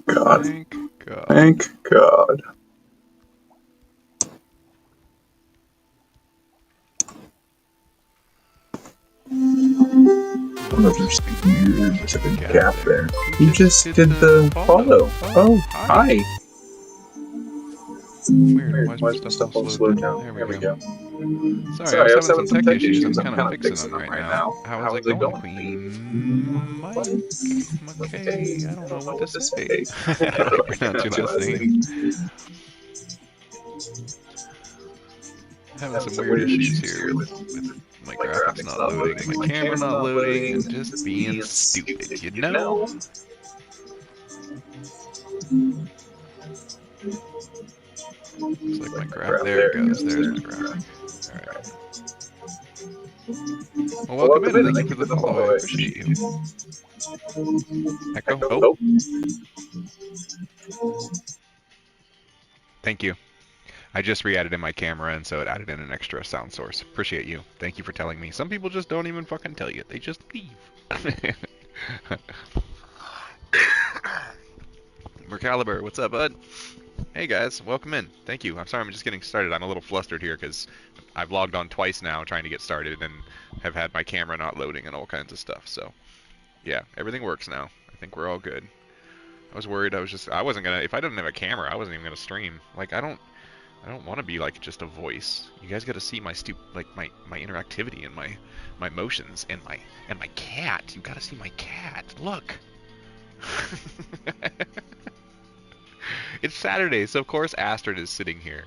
God. Thank God. Thank God. Oh, there's huge of a gap there. Who just did the follow? Oh, hi. Weird, why is my Why is my stuff all stuff all slowed slowed down? down? There we There we go. go. Sorry, I Sorry, was I was having having some some tech tech issues. I'm issues. I'm kind of kind of fixing fixing them them right right now. now. How is it How's it going, going, Queen Mike? Okay, McKay? I I don't know don't know what to what to say. say. How do I pronounce your last name? Having some Having some weird weird issues issues here here with with my my graphics graphics not not loading and loading, my my camera camera not not loading loading, and and just just being being stupid, stupid, you you know? know? Looks like my graph. Graph, There it there it goes. goes. There's There's my my graphic. graphic. Alright. Alright. Well, Well, welcome welcome in and in, and thank you thank for you the for the follow. I follow. I appreciate appreciate you. you. Echo. Oh, Oh, thank you. I just re-added in my camera, and so it added in an extra sound source. Appreciate you. Thank you for telling me. Some people just don't even fucking tell you. They just leave. Mercalibur, what's up, bud? Hey guys, welcome in. Thank you. I'm sorry I'm just getting started. I'm a little flustered here because I've logged on twice now trying to get started and have had my camera not loading and all kinds of stuff. So, yeah, everything works now. I think we're all good. I was worried. I wasn't gonna. If I didn't have a camera, I wasn't even gonna stream. Like, I don't want to be like just a voice. You guys got to see my my interactivity and my motions and my cat. You got to see my cat. Look. It's Saturday, so of course Astrid is sitting here.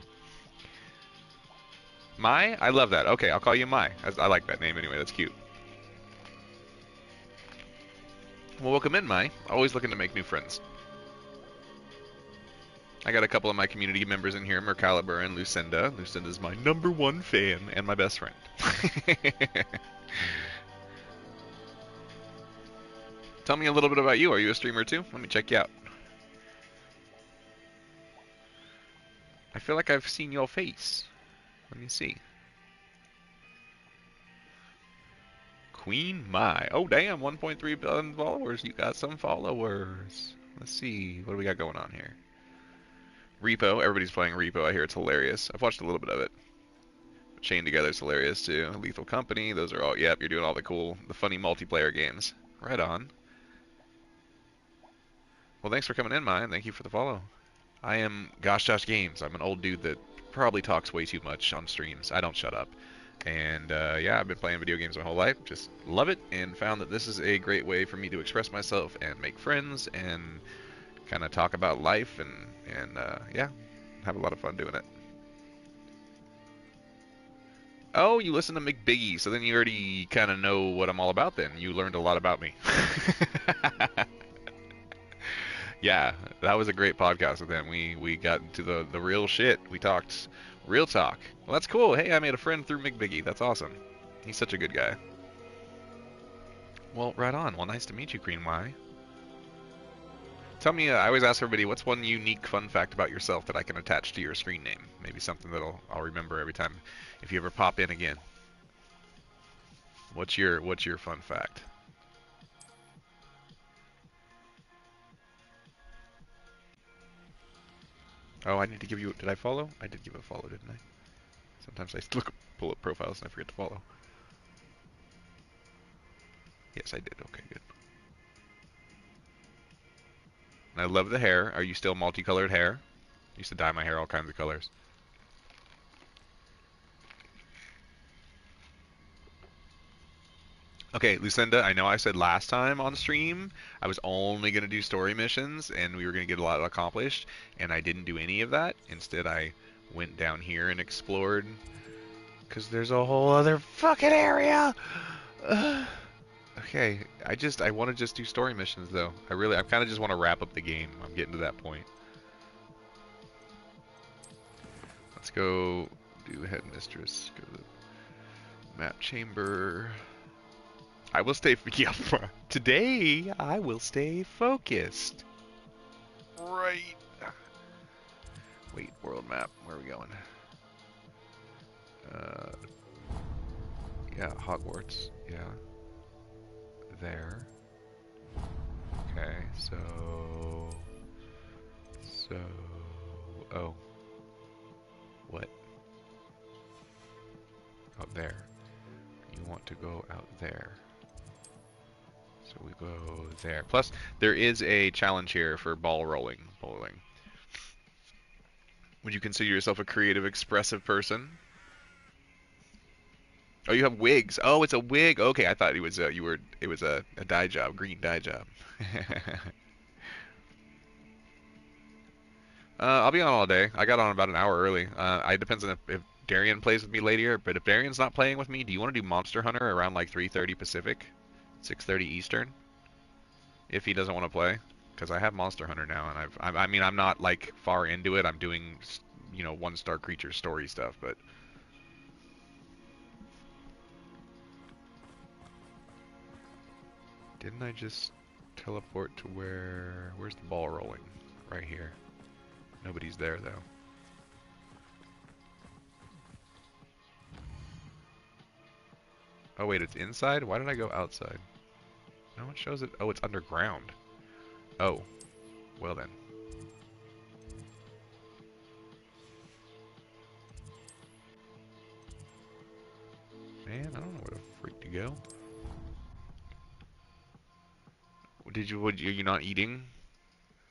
Mai? I love that. Okay, I'll call you Mai. I like that name anyway. That's cute. Well, welcome in, Mai. Always looking to make new friends. I got a couple of my community members in here, Mercalibur and Lucinda. Lucinda's my #1 fan and my best friend. Tell me a little bit about you. Are you a streamer too? Let me check you out. I feel like I've seen your face. Let me see. Queen Mai. Oh, damn. 1.3 billion followers. You got some followers. Let's see. What do we got going on here? Repo. Everybody's playing Repo. I hear it's hilarious. I've watched a little bit of it. Chained Together is hilarious too. Lethal Company. Those are all. Yep, you're doing all the funny multiplayer games. Right on. Well, thanks for coming in, Mai, and thank you for the follow. I am Gosh Josh Games. I'm an old dude that probably talks way too much on streams. I don't shut up. And yeah, I've been playing video games my whole life. Just love it, and found that this is a great way for me to express myself and make friends and kind of talk about life and yeah, have a lot of fun doing it. Oh, you listen to McBiggie, so then you already kind of know what I'm all about. Then you learned a lot about me. Yeah, that was a great podcast with him. We got into the real shit. We talked real talk. Well, that's cool. Hey, I made a friend through McBiggie. That's awesome. He's such a good guy. Well, right on. Well, nice to meet you, Queen Y. Tell me, I always ask everybody, what's one unique fun fact about yourself that I can attach to your screen name? Maybe something that I'll remember every time if you ever pop in again. What's your fun fact? Oh, I need to give you. Did I follow? I did give a follow, didn't I? Sometimes I pull up profiles and I forget to follow. Yes, I did. Okay, good. And I love the hair. Are you still multicolored hair? I used to dye my hair all kinds of colors. Okay, Lucinda, I know I said last time on stream I was only going to do story missions and we were going to get a lot accomplished, and I didn't do any of that. Instead, I went down here and explored because there's a whole other fucking area. Okay, I want to just do story missions though. I kind of just want to wrap up the game. I'm getting to that point. Let's go do Headmistress. Go to the map chamber. I will stay. Yeah, today I will stay focused. Right. Wait, world map. Where are we going? Uh, yeah, Hogwarts. Yeah. There. Okay, so... Oh. What? Out there. You want to go out there. So we go there. Plus, there is a challenge here for bowling. Would you consider yourself a creative, expressive person? Oh, you have wigs. Oh, it's a wig. Okay, I thought it was it was a dye job, green dye job. I'll be on all day. I got on about an hour early. It depends on if Darian plays with me later. But if Darian's not playing with me, do you want to do Monster Hunter around like 3:30 Pacific, 6:30 Eastern? If he doesn't want to play, because I have Monster Hunter now, and I mean, I'm not like far into it. I'm doing, you know, one-star creature story stuff, but. Didn't I just teleport to where's the ball rolling? Right here. Nobody's there though. Oh wait, it's inside? Why did I go outside? No one shows it. Oh, it's underground. Oh. Well then. Man, I don't know where the freak to go. Are you not eating?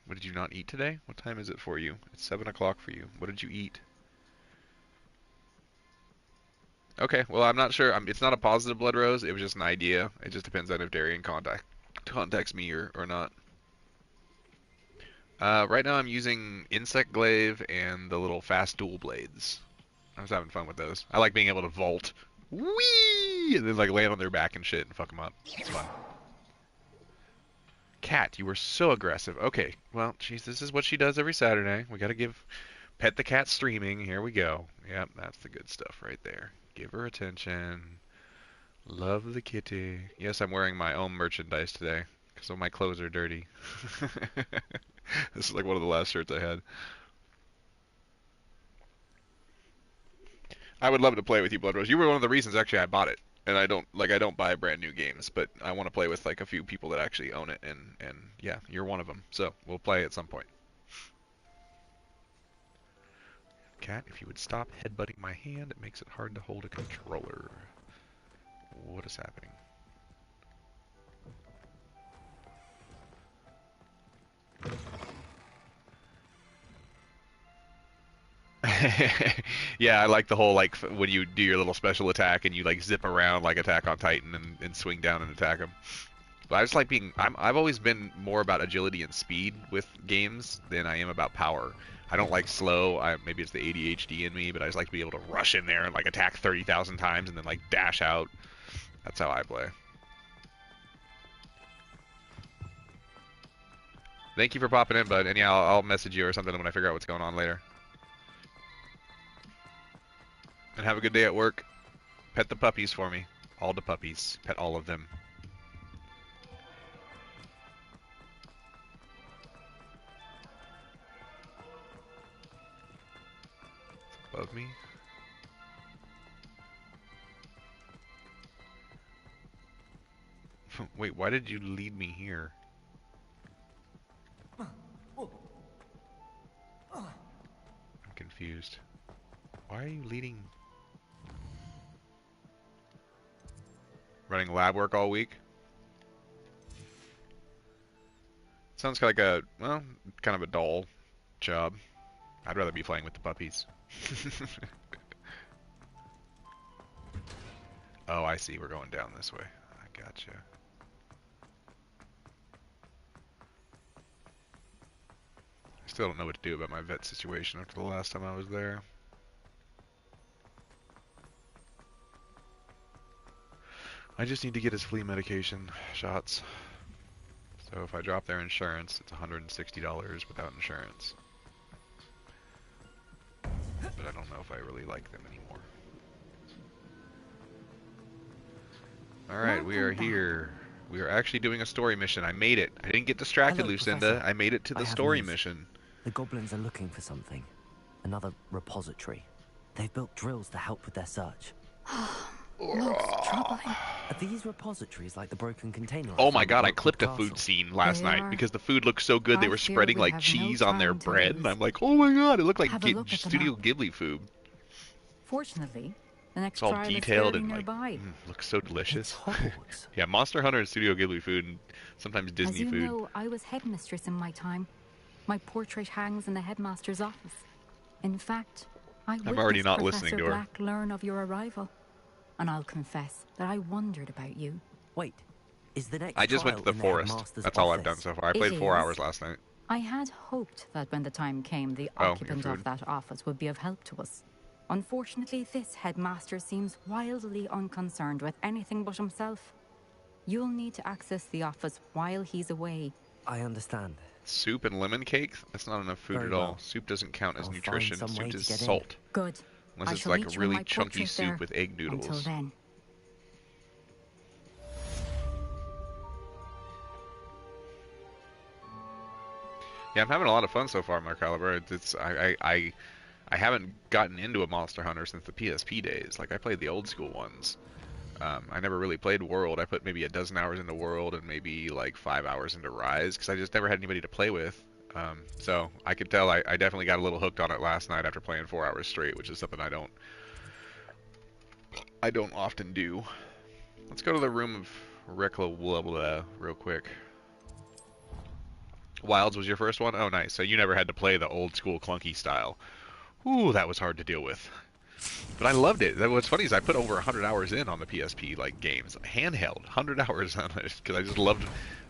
What did you not eat today? What time is it for you? It's 7 o'clock for you. What did you eat? Okay, well, I'm not sure. It's not a positive blood rose. It was just an idea. It just depends on if Darian contacts me or not. Right now I'm using Insect Glaive and the little fast dual blades. I was having fun with those. I like being able to vault. Whee! And then like land on their back and shit and fuck them up. It's fun. Cat, you were so aggressive. Okay, well, jeez, this is what she does every Saturday. We gotta pet the cat streaming. Here we go. Yep, that's the good stuff right there. Give her attention. Love the kitty. Yes, I'm wearing my own merchandise today because all my clothes are dirty. This is like one of the last shirts I had. I would love to play with you, Blood Rose. You were one of the reasons actually I bought it. And I don't buy brand new games, but I want to play with like a few people that actually own it, and yeah, you're one of them. So we'll play at some point. Cat, if you would stop headbutting my hand, it makes it hard to hold a controller. What is happening? Yeah, I like the whole like when you do your little special attack and you like zip around like Attack on Titan and swing down and attack them. But I just like I've always been more about agility and speed with games than I am about power. I don't like slow. Maybe it's the ADHD in me, but I just like to be able to rush in there and like attack 30,000 times and then like dash out. That's how I play. Thank you for popping in, bud. And yeah, I'll message you or something when I figure out what's going on later. And have a good day at work. Pet the puppies for me. All the puppies. Pet all of them. Above me. Wait, why did you lead me here? I'm confused. Why are you leading? Running lab work all week? Sounds like well, kind of a dull job. I'd rather be playing with the puppies. Oh, I see. We're going down this way. I gotcha. I still don't know what to do about my vet situation after the last time I was there. I just need to get his flea medication shots. So if I drop their insurance, it's $160 without insurance. But I don't know if I really like them anymore. Alright, we are here. We are actually doing a story mission. I made it. I didn't get distracted, Hello, Lucinda. Professor. I made it to the I have story news. mission. The goblins are looking for something. Another repository. They've built drills to help with their search. Most troubling. Are these repositories like the broken container? Oh I my found god, at I Rookwood clipped a Castle? food scene last They night are. because the food looked so good. They I were fear spreading we like have no cheese on their time to bread, and lose. I'm like, oh my god, it looked like Have a look at the Studio map. Ghibli food. Fortunately, the next It's all trial is detailed fairly and like nearby. looks so It's delicious. Hogwarts. Yeah, Monster Hunter and Studio Ghibli food, and sometimes As Disney you food. know, I was headmistress in my time. My portrait hangs in the headmaster's office. In fact, I I'm already witnessed not Professor listening to her. Black learn of your arrival. And I'll confess that I wondered about you. Wait, is the next I just went to trial the in forest. headmaster's That's all I've done office? so far. I It played 4 is. hours last night. I had hoped that when the time came, the Oh, your occupant food. of that office would be of help to us. Unfortunately, this headmaster seems wildly unconcerned with anything but himself. You'll need to access the office while he's away. I understand. Soup and lemon cake? That's not enough food Very at all. well. Soup doesn't count as I'll find nutrition. some way Soup to is get in. salt. Good. Unless I it's shall like meet a you in really my chunky portrait soup there. with egg noodles. Until then. Yeah, I'm having a lot of fun so far, Mark Caliber. I haven't gotten into a Monster Hunter since the PSP days. Like I played the old school ones. I never really played World. I put maybe a dozen hours into World and maybe like 5 hours into Rise because I just never had anybody to play with. So I could tell I definitely got a little hooked on it last night after playing 4 hours straight, which is something I don't often do. Let's go to the room of Rekla real quick. Wilds was your first one? Oh, nice. So you never had to play the old school clunky style. Ooh, that was hard to deal with. But I loved it. What's funny is I put over 100 hours in on the PSP, like, games. Handheld. 100 hours on it. Because I just loved...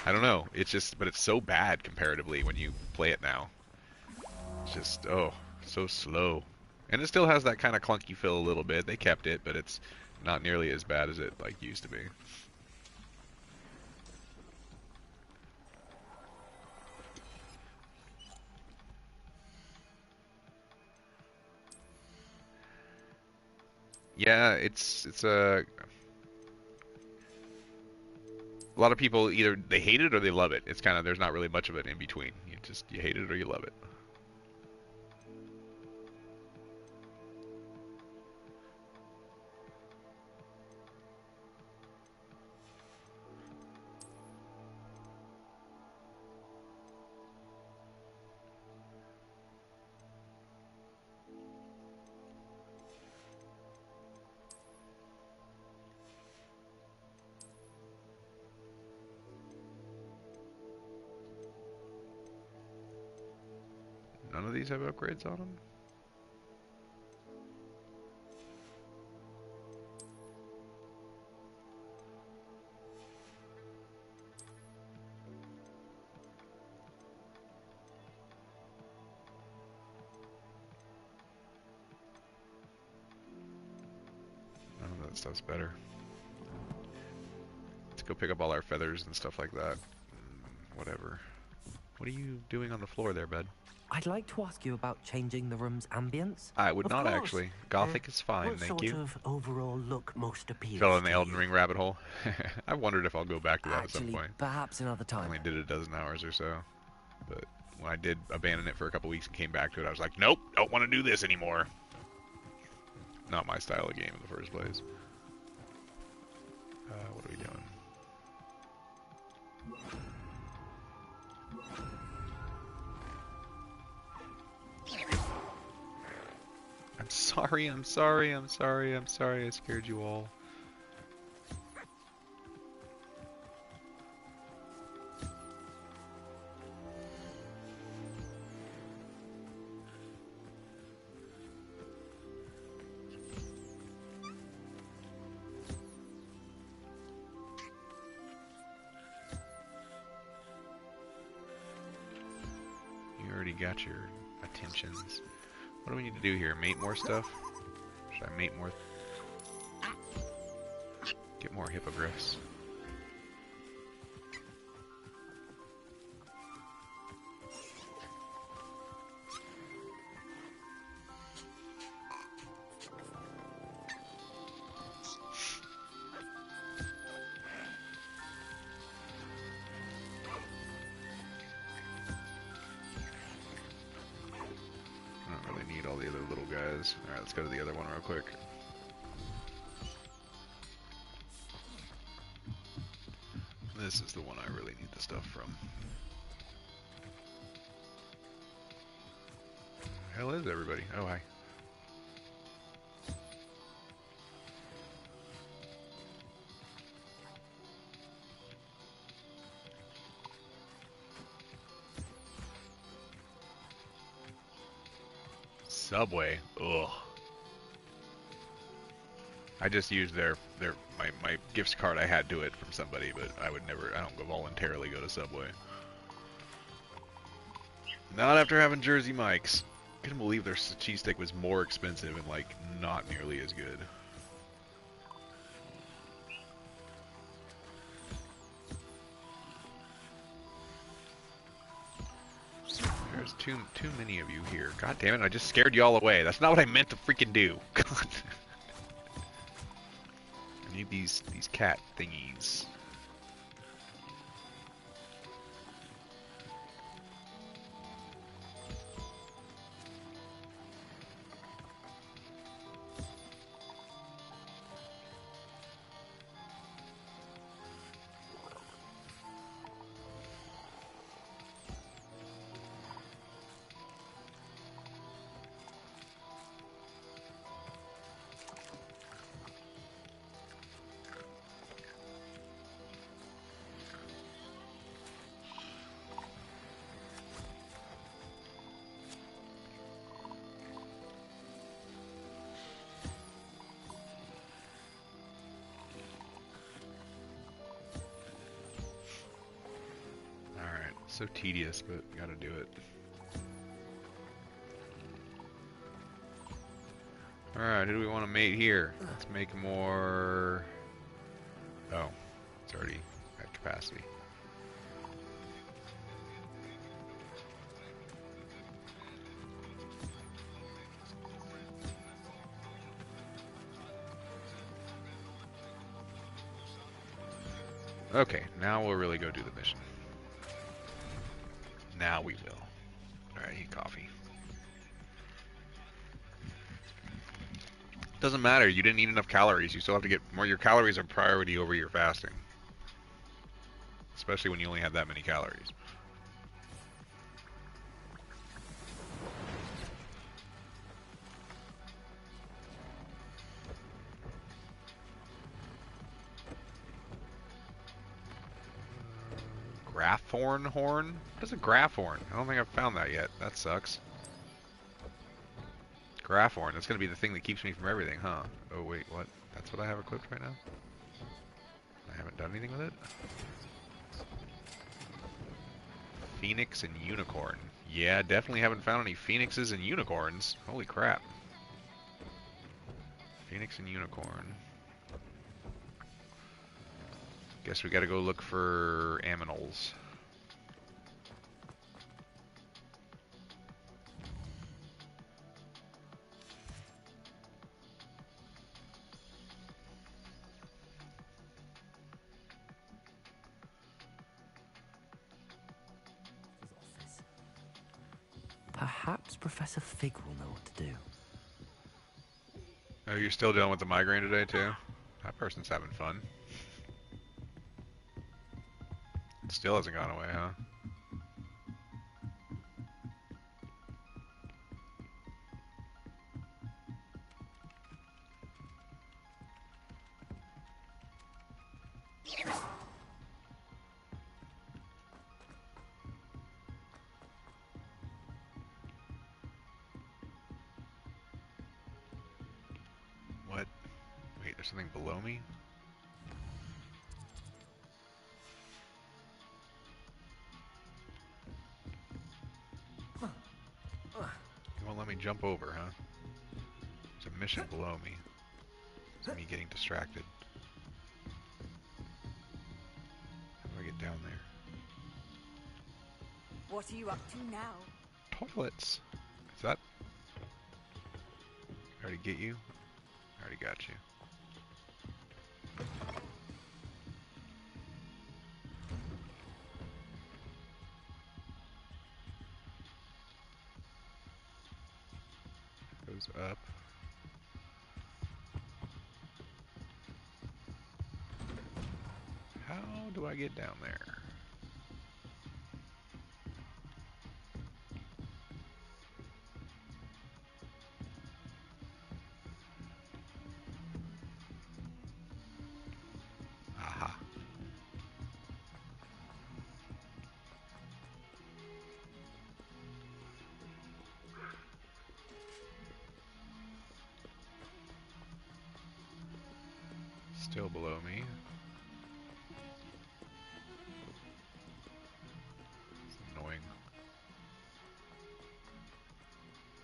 I don't know. It's just... But it's so bad comparatively when you play it now. It's just... Oh, so slow. And it still has that kind of clunky feel a little bit. They kept it, but it's not nearly as bad as it, like, used to be. Yeah, it's a lot of people either they hate it or they love it. It's kind of there's not really much of it in between. You hate it or you love it. None of these have upgrades on them? None of that stuff's better. Let's go pick up all our feathers and stuff like that. Whatever. What are you doing on the floor there, bud? I'd like to ask you about changing the room's ambience. I would Of not course. actually. Gothic is fine, What thank sort you. of overall look most appeals Fell in to the Elden you? Ring rabbit hole. I wondered if I'll go back to that Actually, at some point. perhaps another I time. only did a dozen hours or so. But when I did abandon it for a couple weeks and came back to it, I was like, nope, don't want to do this anymore. Not my style of game in the first place. What are we doing? I'm sorry, I'm sorry, I'm sorry, I'm sorry I scared you all. You already got your attentions. What do we need to do here? Mate more stuff? Should I mate more? Get more hippogriffs. I don't really need all the other little guys. Alright, let's go to the other one real quick. This is the one I really need the stuff from. Where the hell is everybody? Oh, hi. Subway. Ugh. I just used my gift card I had to it from somebody, but I don't voluntarily go to Subway. Not after having Jersey Mike's. I couldn't believe their cheesesteak was more expensive and like not nearly as good. There's too many of you here. God damn it, I just scared you all away. That's not what I meant to freaking do. God. I need these cat thingies. So tedious, but gotta do it. Alright, who do we want to mate here? Let's make more... Oh, it's already at capacity. Okay, now we'll really go do the mission. Now we will. Alright, I need coffee. Doesn't matter, you didn't eat enough calories. You still have to get more. Your calories are priority over your fasting. Especially when you only have that many calories. Graphorn horn? What is a graphorn? I don't think I've found that yet. That sucks. Graphorn. That's going to be the thing that keeps me from everything, huh? Oh, wait, what? That's what I have equipped right now? I haven't done anything with it? Phoenix and unicorn. Yeah, definitely haven't found any phoenixes and unicorns. Holy crap. Phoenix and unicorn. Guess we gotta go look for aminals. Perhaps Professor Fig will know what to do. Oh, you're still dealing with the migraine today, too? That person's having fun. It still hasn't gone away, huh? What? Wait, there's something below me? You won't let me jump over, huh? There's a mission below me. It's me getting distracted. How do I get down there? What are you up to now? Toilets! Is that... I already get you? I already got you. Goes up. How do I get down there? Aha. Still below me. It's annoying.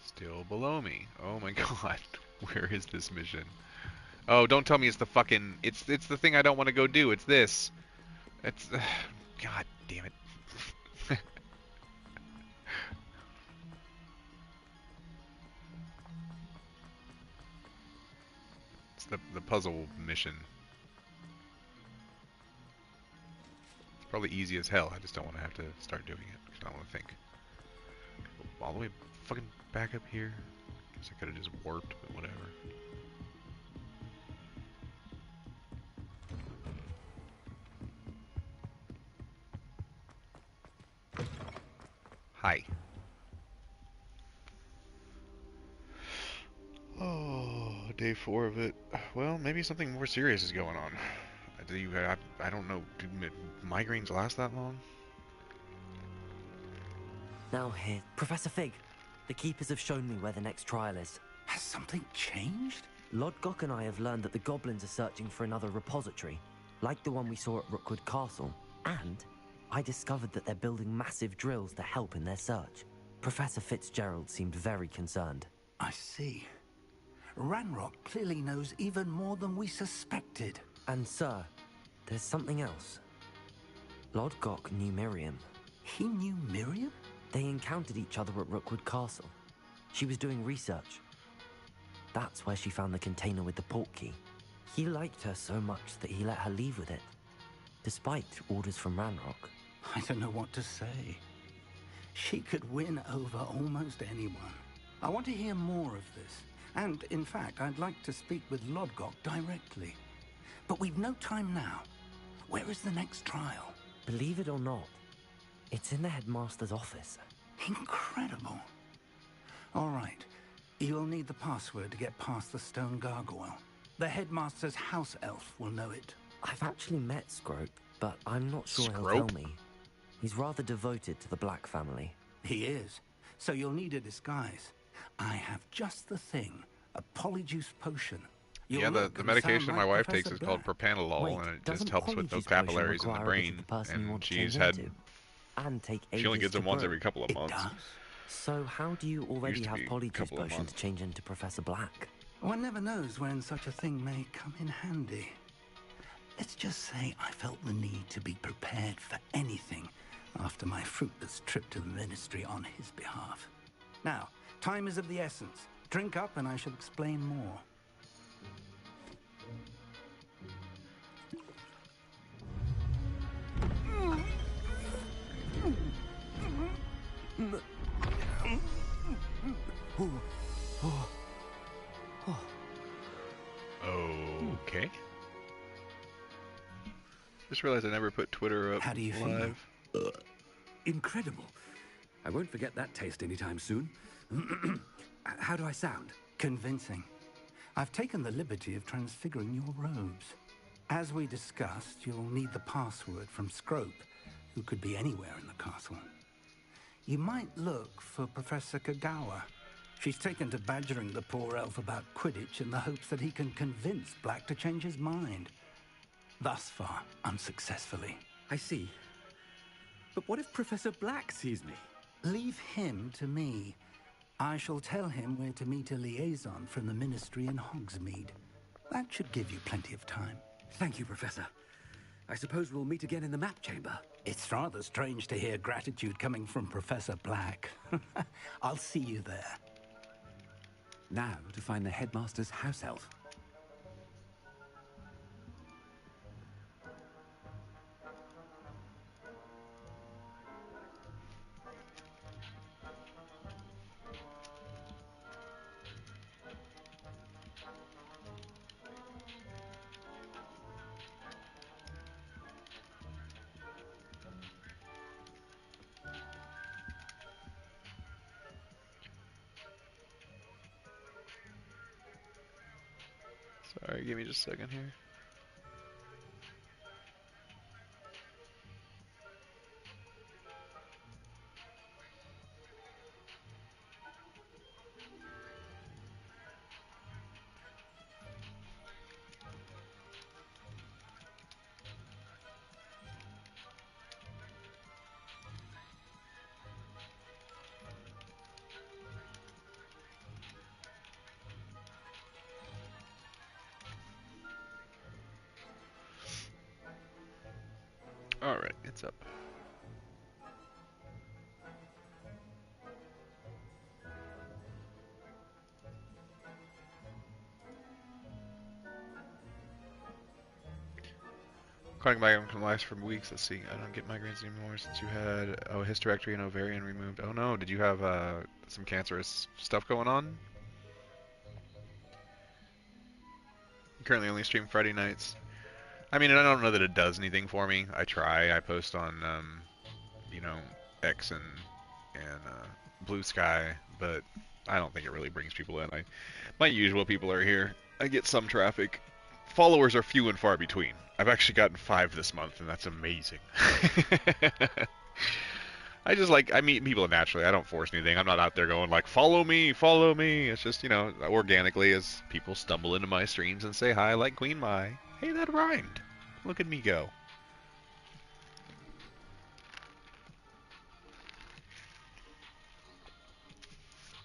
Still below me. Oh my god. Where is this mission? Oh, don't tell me it's the fucking... It's the thing I don't want to go do. It's this. It's... God damn it. It's the puzzle mission. It's probably easy as hell. I just don't want to have to start doing it because I don't want to think. All the way fucking back up here. Guess I could have just warped, but whatever. Hi. Oh, day 4 of it. Well, maybe something more serious is going on. I don't know. Do migraines last that long? Now here, Professor Fig. The Keepers have shown me where the next trial is. Has something changed? Lodgok and I have learned that the goblins are searching for another repository, like the one we saw at Rookwood Castle. And I discovered that they're building massive drills to help in their search. Professor Fitzgerald seemed very concerned. I see. Ranrock clearly knows even more than we suspected. And sir, there's something else. Lodgok knew Miriam. He knew Miriam? They encountered each other at Rookwood Castle. She was doing research. That's where she found the container with the port key. He liked her so much that he let her leave with it, despite orders from Ranrock. I don't know what to say. She could win over almost anyone. I want to hear more of this. And, in fact, I'd like to speak with Lodgok directly. But we've no time now. Where is the next trial? Believe it or not, it's in the headmaster's office. Incredible. All right. You'll need the password to get past the stone gargoyle. The headmaster's house elf will know it. I've actually met Scrope, but I'm not sure he'll Scrope? tell me. He's rather devoted to the Black family. He is. So you'll need a disguise. I have just the thing. A polyjuice potion. You'll Yeah, the look and medication sound my like wife Professor takes is called Black. propanolol, Wait, and it doesn't just helps with polyjuice vocabularies in potion the require it brain. of the person you And want to she's change had... into? And take She only ages gets to them once brew. every couple of It months. does? So how do you already Used to have be a polyjuice couple of potion months. to change into Professor Black? One never knows when such a thing may come in handy. Let's just say I felt the need to be prepared for anything after my fruitless trip to the ministry on his behalf. Now, time is of the essence. Drink up and I shall explain more. Okay. Just realized I never put Twitter up How do you feel? live. Incredible. I won't forget that taste anytime soon. How do I sound? Convincing. I've taken the liberty of transfiguring your robes. As we discussed, you'll need the password from Scrope, who could be anywhere in the castle. You might look for Professor Kagawa. She's taken to badgering the poor elf about Quidditch in the hopes that he can convince Black to change his mind. Thus far, unsuccessfully. I see. But what if Professor Black sees me? Leave him to me. I shall tell him where to meet a liaison from the ministry in Hogsmeade. That should give you plenty of time. Thank you, Professor. I suppose we'll meet again in the map chamber. It's rather strange to hear gratitude coming from Professor Black. I'll see you there. Now to find the headmaster's house elf. Sorry, give me just a second here. Alright, it's up. Chronic migraine can last for weeks. Let's see. I don't get migraines anymore since you had a hysterectomy and ovarian removed. Oh no, did you have some cancerous stuff going on? You currently only stream Friday nights. I mean, I don't know that it does anything for me. I try. I post on, you know, X and Blue Sky, but I don't think it really brings people in. My usual people are here. I get some traffic. Followers are few and far between. I've actually gotten 5 this month, and that's amazing. I meet people naturally. I don't force anything. I'm not out there going like, follow me, follow me. It's just, you know, organically as people stumble into my streams and say hi like Queen Mai. Hey, that rhymed. Look at me go.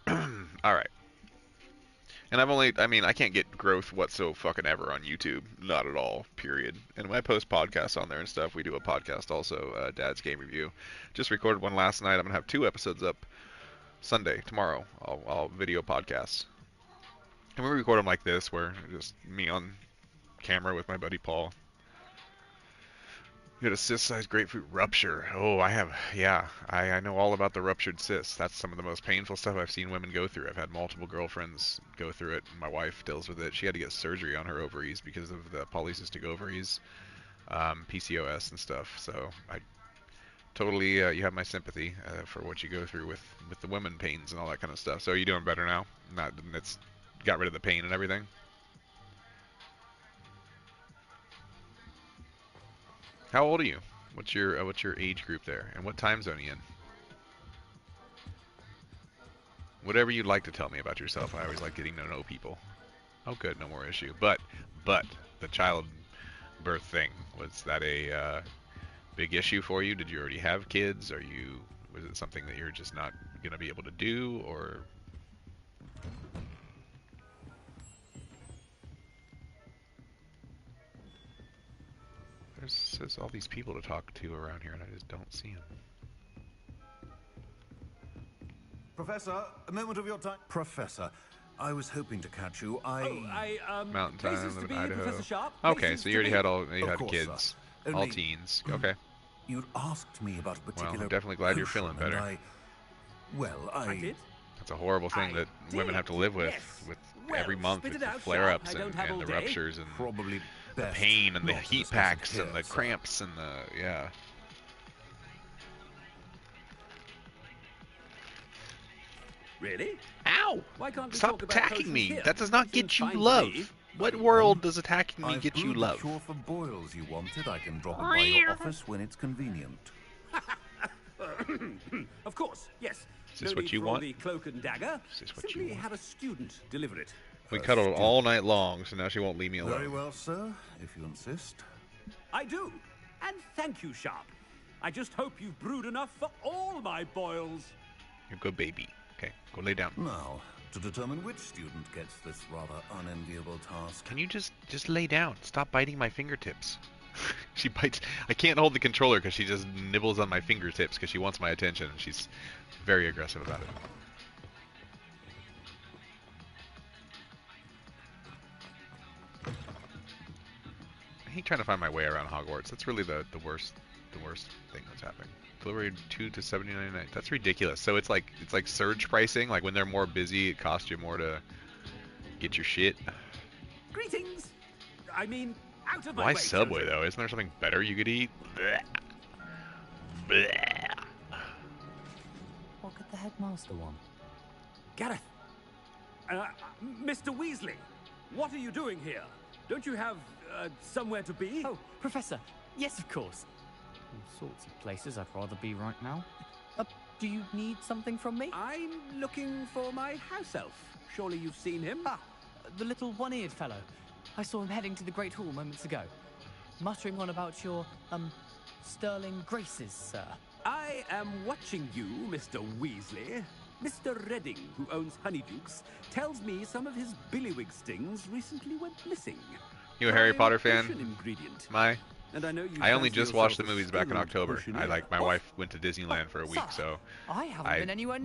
Alright. And I can't get growth whatsoever on YouTube. Not at all, period. And when I post podcasts on there and stuff, we do a podcast also, Dad's Game Review. Just recorded one last night. I'm going to have 2 episodes up Sunday, tomorrow. I'll video podcasts. And we record them like this, where just me on camera with my buddy Paul. You had a cyst-sized grapefruit rupture. Oh, I know all about the ruptured cysts. That's some of the most painful stuff I've seen women go through. I've had multiple girlfriends go through it. My wife deals with it. She had to get surgery on her ovaries because of the polycystic ovaries, PCOS and stuff. So I totally, you have my sympathy for what you go through with the women pains and all that kind of stuff. So are you doing better now? It's got rid of the pain and everything? How old are you? What's your age group there, and what time zone are you in? Whatever you'd like to tell me about yourself. I always like getting to know people. Oh, good, no more issue. But the childbirth thing, was that a big issue for you? Did you already have kids? Was it something that you're just not gonna be able to do, or? There's all these people to talk to around here, and I just don't see them. Professor, a moment of your time. Professor, I was hoping to catch you. Mountain Time, live in Idaho. Professor Sharp. Okay, so you already had Course, kids, sir. all teens. Okay. You'd asked me about a particular. Well, I'm definitely glad you're feeling better. I did. That's a horrible thing that women have to live with, every month, with the flare-ups and the ruptures and probably the pain and the heat packs and the cramps and yeah. Really? Ow! Why can't we Stop talk about attacking potions me! here? That does not Seems get you fine to love. me. What world does attacking me get you brewed love? a cure for boils you wanted. I can drop it by your office when it's convenient. Of course, yes. Is this No what need you for all want? the cloak and dagger. Is this what you Simply want? have a student deliver it. We cuddled all night long, so now she won't leave me alone. Very well, sir, if you insist. I do. And thank you, Sharp. I just hope you've brewed enough for all my boils. You're a good baby. Okay, go lay down. Now, to determine which student gets this rather unenviable task. Can you just lay down? Stop biting my fingertips. She bites. I can't hold the controller because she just nibbles on my fingertips because she wants my attention. She's very aggressive about it. I hate trying to find my way around Hogwarts. That's really the worst thing that's happening. Delivery 2 to 79.99. That's ridiculous. So it's like surge pricing. Like when they're more busy, it costs you more to get your shit. Greetings. I mean, out of my Why way, Subway children. though? Isn't there something better you could eat? Blech. Blech. What could the headmaster want? Gareth. Mr. Weasley, what are you doing here? Don't you have somewhere to be? Oh, Professor. Yes, of course. All sorts of places I'd rather be right now. Do you need something from me? I'm looking for my house elf. Surely you've seen him? Ah, the little one-eared fellow. I saw him heading to the Great Hall moments ago, muttering on about your, sterling graces, sir. I am watching you, Mr. Weasley. Mr. Redding, who owns Honeydukes, tells me some of his billywig stings recently went missing. You a Harry Potter fan? Ingredient. My? And I only just watched the movies back in October. My wife went to Disneyland for a week, so I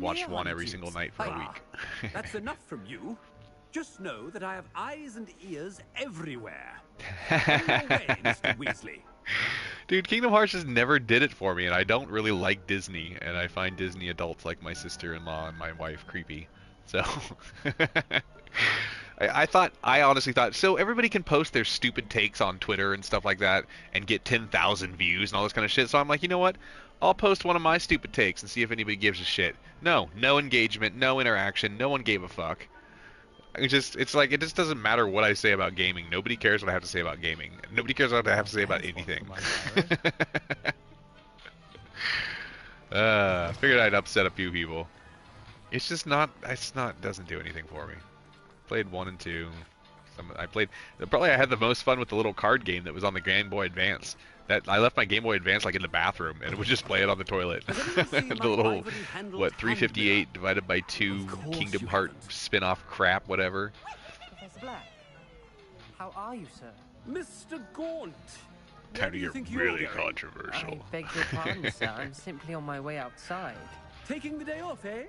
watched one every single night for a week. That's enough from you. Just know that I have eyes and ears everywhere. Mr. Weasley. Dude, Kingdom Hearts just never did it for me, and I don't really like Disney, and I find Disney adults like my sister-in-law and my wife creepy. So I honestly thought, so everybody can post their stupid takes on Twitter and stuff like that and get 10,000 views and all this kind of shit. So I'm like, you know what? I'll post one of my stupid takes and see if anybody gives a shit. No engagement, no interaction, no one gave a fuck. It's like, it just doesn't matter what I say about gaming. Nobody cares what I have to say about gaming. Nobody cares what I have to say about anything. Figured I'd upset a few people. Doesn't do anything for me. Played 1 and 2. I had the most fun with the little card game that was on the Game Boy Advance. That I left my Game Boy Advance like in the bathroom, and it would just play it on the toilet. The little 358 divided by 2 Kingdom Hearts spin-off crap, whatever. Professor Black, how are you, sir? Mr. Gaunt. Time to get really controversial. I beg your pardon, sir. I'm simply on my way outside. Taking the day off, eh?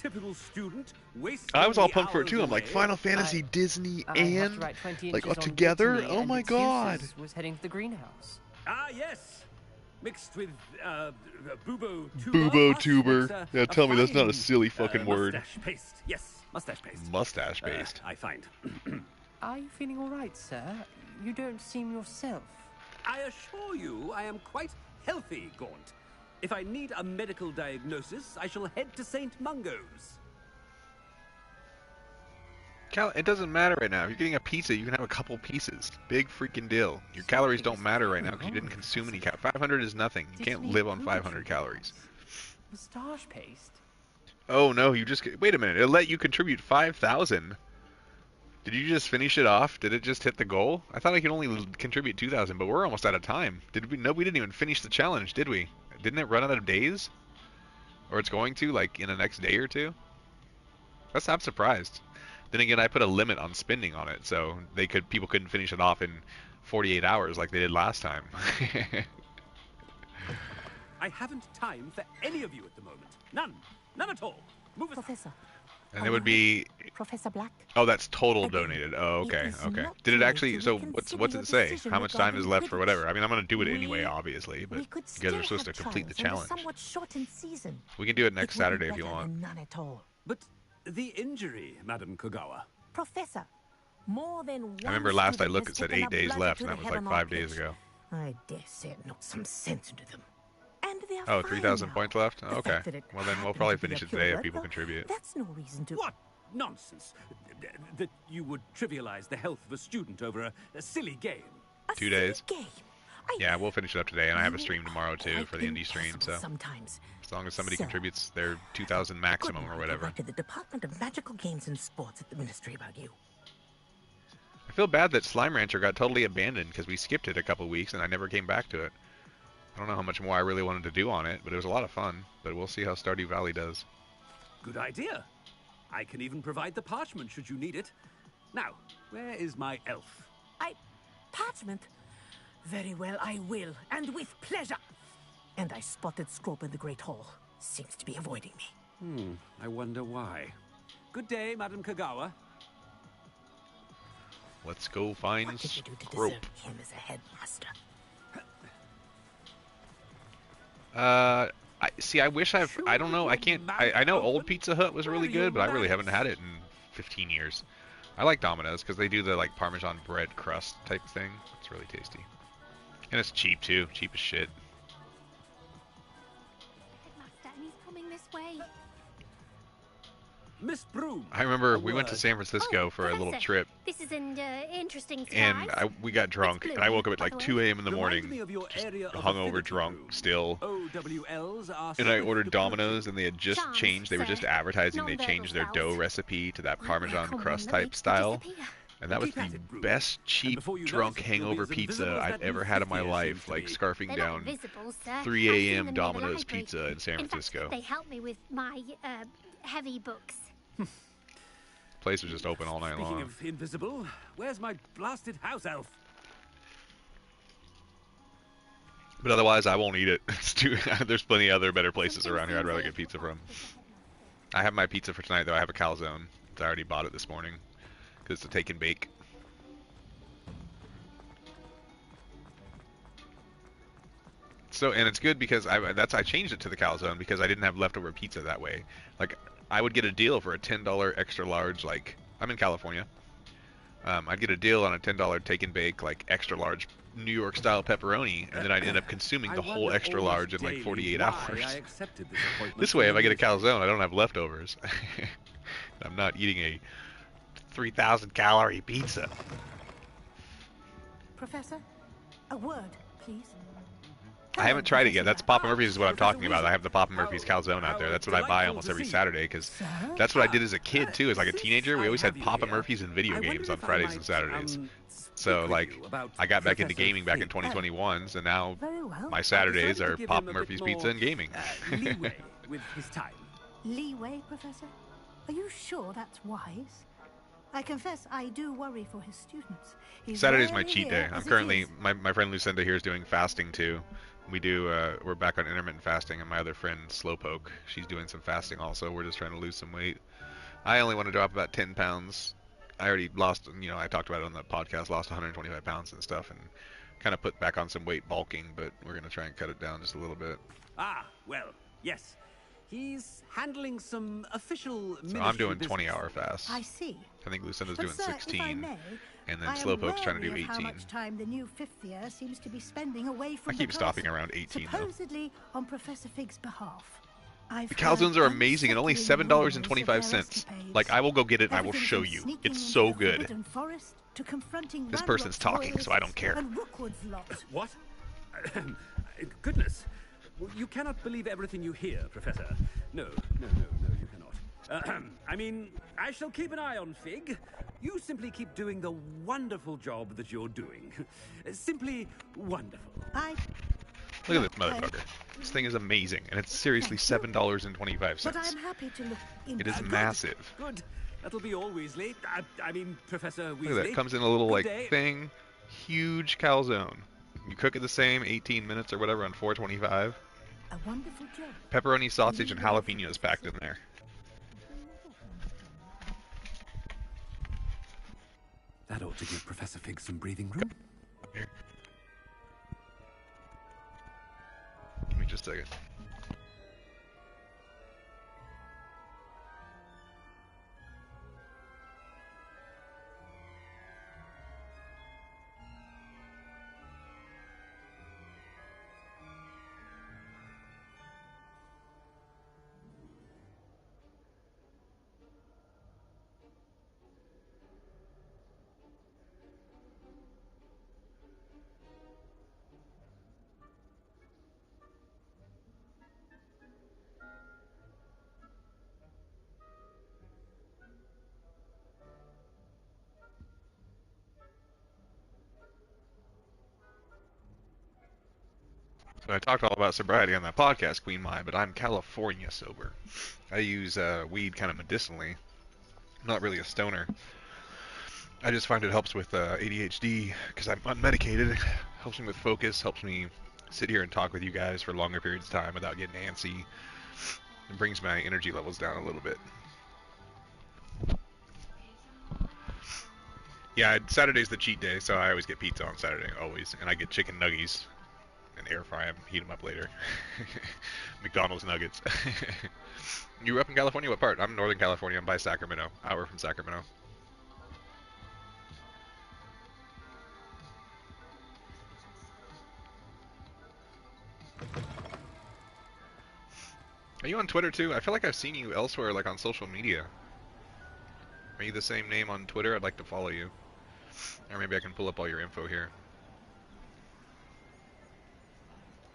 Typical student, wasting I was all the pumped for it too. hours I'm like, away. Final Fantasy, Disney, I have to and write 20 like all inches on together. Botany, Oh and my god! excuses was heading to the greenhouse. Ah, yes. Mixed with bubo tuber. Bubo tuber. That's, Yeah, tell me that's not a fine, silly fucking word. Mustache paste. Yes, mustache paste. Mustache paste. I find. Are you feeling all right, sir? You don't seem yourself. I assure you, I am quite healthy, Gaunt. If I need a medical diagnosis, I shall head to St. Mungo's. It doesn't matter right now. If you're getting a pizza, you can have a couple pieces. Big freaking deal. Your calories don't matter right now because you didn't consume any calories. 500 is nothing. You can't live on 500 calories. Mustache paste? Oh no, you just... Wait a minute. It let you contribute 5,000. Did you just finish it off? Did it just hit the goal? I thought I could only contribute 2,000, but we're almost out of time. Did we? No, we didn't even finish the challenge, did we? Didn't it run out of days? Or it's going to, like, in the next day or two? I'm surprised. Then again, I put a limit on spending on it, so people couldn't finish it off in 48 hours like they did last time. I haven't time for any of you at the moment. None. None at all. Move aside. Professor. And it would be... Professor Black. Oh, that's total donated. Oh, okay, okay. Did it actually... So what's it say? How much time is left for whatever? I mean, I'm going to do it anyway, obviously, but you guys are supposed to complete the challenge. Somewhat shortened season. We can do it next Saturday if you want. None at all. But the injury, Madam Kogawa. Professor, more than one I remember last I student looked, has it said taken 8 days a left, blight and that to was the like head 5 on our days pitch. ago. I dare say it knocked some sense into them. And they are Oh, fine 3,000 now. points left? The Okay. fact that it Well, then we'll happened probably to be finish a it today if pure people blood, contribute. That's no reason to... What nonsense! That you would trivialize the health of a student over a silly game. 2 days. Game. Yeah, we'll finish it up today, and I have a stream You tomorrow are too quite for the indie stream, so sometimes. as long as somebody Sir, contributes their 2,000 maximum Good or night. whatever. Write to the Department of Magical Games and Sports at the Ministry about you. I feel bad that Slime Rancher got totally abandoned because we skipped it a couple weeks and I never came back to it. I don't know how much more I really wanted to do on it, but it was a lot of fun. But we'll see how Stardew Valley does. Good idea. I can even provide the parchment should you need it. Now, where is my elf? Parchment? Very well, I will, and with pleasure. And I spotted Scrope in the Great Hall. Seems to be avoiding me. I wonder why. Good day, Madam Kagawa. Let's go find What did you do to Scrope. deserve him as a headmaster? I wish I don't know, I know old Pizza Hut was really good, but I really haven't had it in 15 years. I like Domino's because they do the like Parmesan bread crust type thing. It's really tasty. And it's cheap too, cheap as shit. Headmaster, and he's coming this way. Miss Broom. I remember a we went to word. San Francisco for a little Professor, trip, This is an interesting and surprise. we got drunk, and I woke up at like 2 a.m. in the Reminds morning, me of your just area of hungover, affinity, drunk, Broom. still. OWLs are And I swift ordered to Domino's, and they had just Charms, changed. They were sir. just advertising. They Non-verbal changed their spells. dough recipe to that Won't Parmesan work on crust one that type makes me style. disappear. And that was Keep at the it, Broom. best And cheap before you know drunk it, you'll be hangover as invisible pizza as I've that ever new had in my 50 life. seems to Like be. scarfing They're down not visible, sir. 3 I've seen a.m. them near the Domino's library. pizza in San In Francisco. fact, they help me with my heavy books. Place was just open all night Speaking long. of invisible, where's my blasted house elf? But otherwise, I won't eat it. It's too. There's plenty of other better places around here I'd rather get pizza from. I have my pizza for tonight, though. I have a calzone. I already bought it this morning because it's a take and bake. So, and it's good because I changed it to the calzone because I didn't have leftover pizza that way. Like, I would get a deal for a $10 extra large, like, I'm in California. I'd get a deal on a $10 take and bake, like, extra large New York style pepperoni, and then I'd end up consuming the whole extra large in like 48 hours. This way, if I get a calzone, I don't have leftovers. I'm not eating a 3,000 calorie pizza. Professor, a word, please. I haven't tried it yet. That's Papa Murphy's is what I'm talking about. I have the Papa Murphy's calzone out there. That's what I buy almost every Saturday because that's what I did as a kid too. As like a teenager, we always had Papa Murphy's and video games on Fridays and Saturdays. So like, I got back into gaming back in 2021, so now my Saturdays are Papa Murphy's pizza and gaming. Leeway with his time. Leeway, Professor? Are you sure that's wise? I confess I do worry for his students. He's Saturday's my rarely cheat day. here I'm as it currently, is. my friend Lucinda here is doing fasting too. We're back on intermittent fasting, and my other friend Slowpoke, she's doing some fasting also. We're just trying to lose some weight. I only want to drop about 10 pounds. I already lost, I talked about it on the podcast, lost 125 pounds and stuff, and kind of put back on some weight bulking, but we're going to try and cut it down just a little bit. Ah, well, yes. He's handling some official So I'm doing 20-hour fasts. I see. I think Lucinda's But doing sir, 16, if I may, and then I am Slowpoke's trying to do wary of 18. how much time the new fifth year seems to be spending away from I keep the stopping castle, around 18 though. supposedly on Professor Fig's behalf. I've The calzones heard are amazing and only unsettling rumors of their $7.25. escapades. Like, I will go get it and I will Everything show from you. sneaking It's into so the good. Forbidden Forest to confronting This Ranrock's person's talking, so I don't care. and Rookwood's lot. What? Goodness. You cannot believe everything you hear, Professor. No, you cannot. I mean, I shall keep an eye on Fig. You simply keep doing the wonderful job that you're doing. Simply wonderful. Look at this motherfucker. This thing is amazing, and it's seriously $7.25. But I'm happy to look into It is Good, massive. Good. That'll be all, Weasley. I mean, Professor Weasley. Look at that. It comes in a little, Good like, day. thing. Huge calzone. You cook it the same, 18 minutes or whatever, on $4.25. a wonderful job. Pepperoni, sausage, and jalapenos packed in there. That ought to give Professor Fig some breathing room. Give me just a second. So I talked all about sobriety on that podcast, Queen Mai, but I'm California sober. I use weed kind of medicinally. I'm not really a stoner. I just find it helps with ADHD because I'm unmedicated. Helps me with focus, helps me sit here and talk with you guys for longer periods of time without getting antsy. It brings my energy levels down a little bit. Yeah, Saturday's the cheat day, so I always get pizza on Saturday, always. And I get chicken nuggies and air fry them, heat them up later. McDonald's nuggets. You grew up in California? What part? I'm in Northern California. I'm by Sacramento. Hour from Sacramento. Are you on Twitter too? I feel like I've seen you elsewhere, like on social media. Are you the same name on Twitter? I'd like to follow you. Or maybe I can pull up all your info here.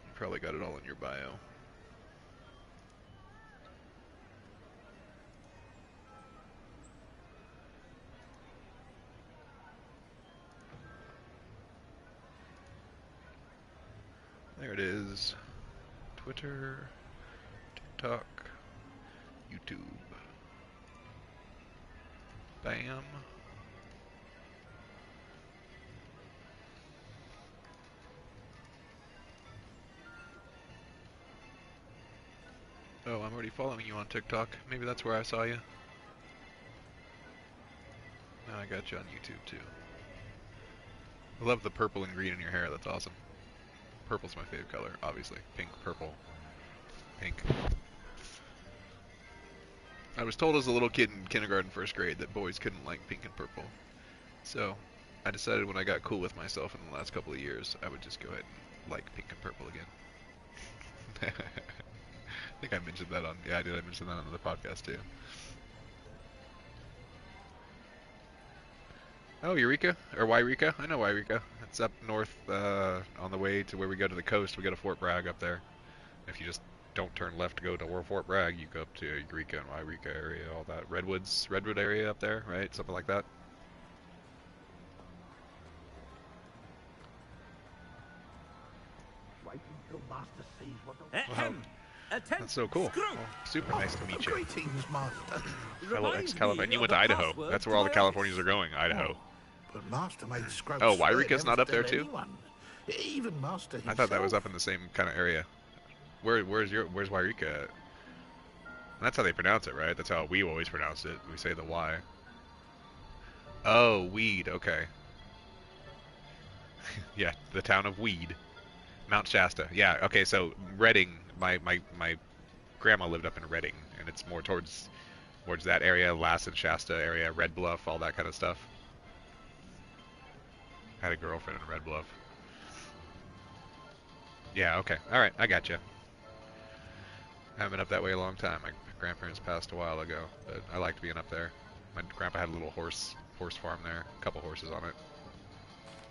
You probably got it all in your bio. There it is. Twitter, TikTok, YouTube. Bam. Oh, I'm already following you on TikTok. Maybe that's where I saw you. Now I got you on YouTube too. I love the purple and green in your hair. That's awesome. Purple's my favorite color, obviously. Pink, purple, pink. I was told as a little kid in kindergarten, first grade, that boys couldn't like pink and purple. So I decided when I got cool with myself in the last couple of years, I would just go ahead and like pink and purple again. I think I mentioned that on, yeah, I did. I mentioned that on the podcast too. Oh, Eureka? Or Wairika? I know Wairika. It's up north on the way to where we go to the coast. We go to Fort Bragg up there. If you just don't turn left to go to Fort Bragg, you go up to Eureka and Wairika area, all that. Redwood area up there, right? Something like that. Wow. That's so cool. Well, super nice to meet you. Greetings, Master. Fellow ex-California. And you went to Idaho. That's where all the Californians are going, Idaho. But Master made Scrubs. Oh, Wairika's not up there too? Anyone. Even Master himself. I thought that was up in the same kind of area. Where's Wairika at? That's how they pronounce it, right? That's how we always pronounce it. We say the Y. Oh, Weed. Okay. Yeah, the town of Weed. Mount Shasta. Yeah, okay, so Redding, my grandma lived up in Redding, and it's more towards that area, Lassen, Shasta area, Red Bluff, all that kind of stuff. Had a girlfriend in Red Bluff. Yeah, okay. Alright, I got you. I haven't been up that way a long time. My grandparents passed a while ago, but I liked being up there. My grandpa had a little horse farm there, a couple horses on it.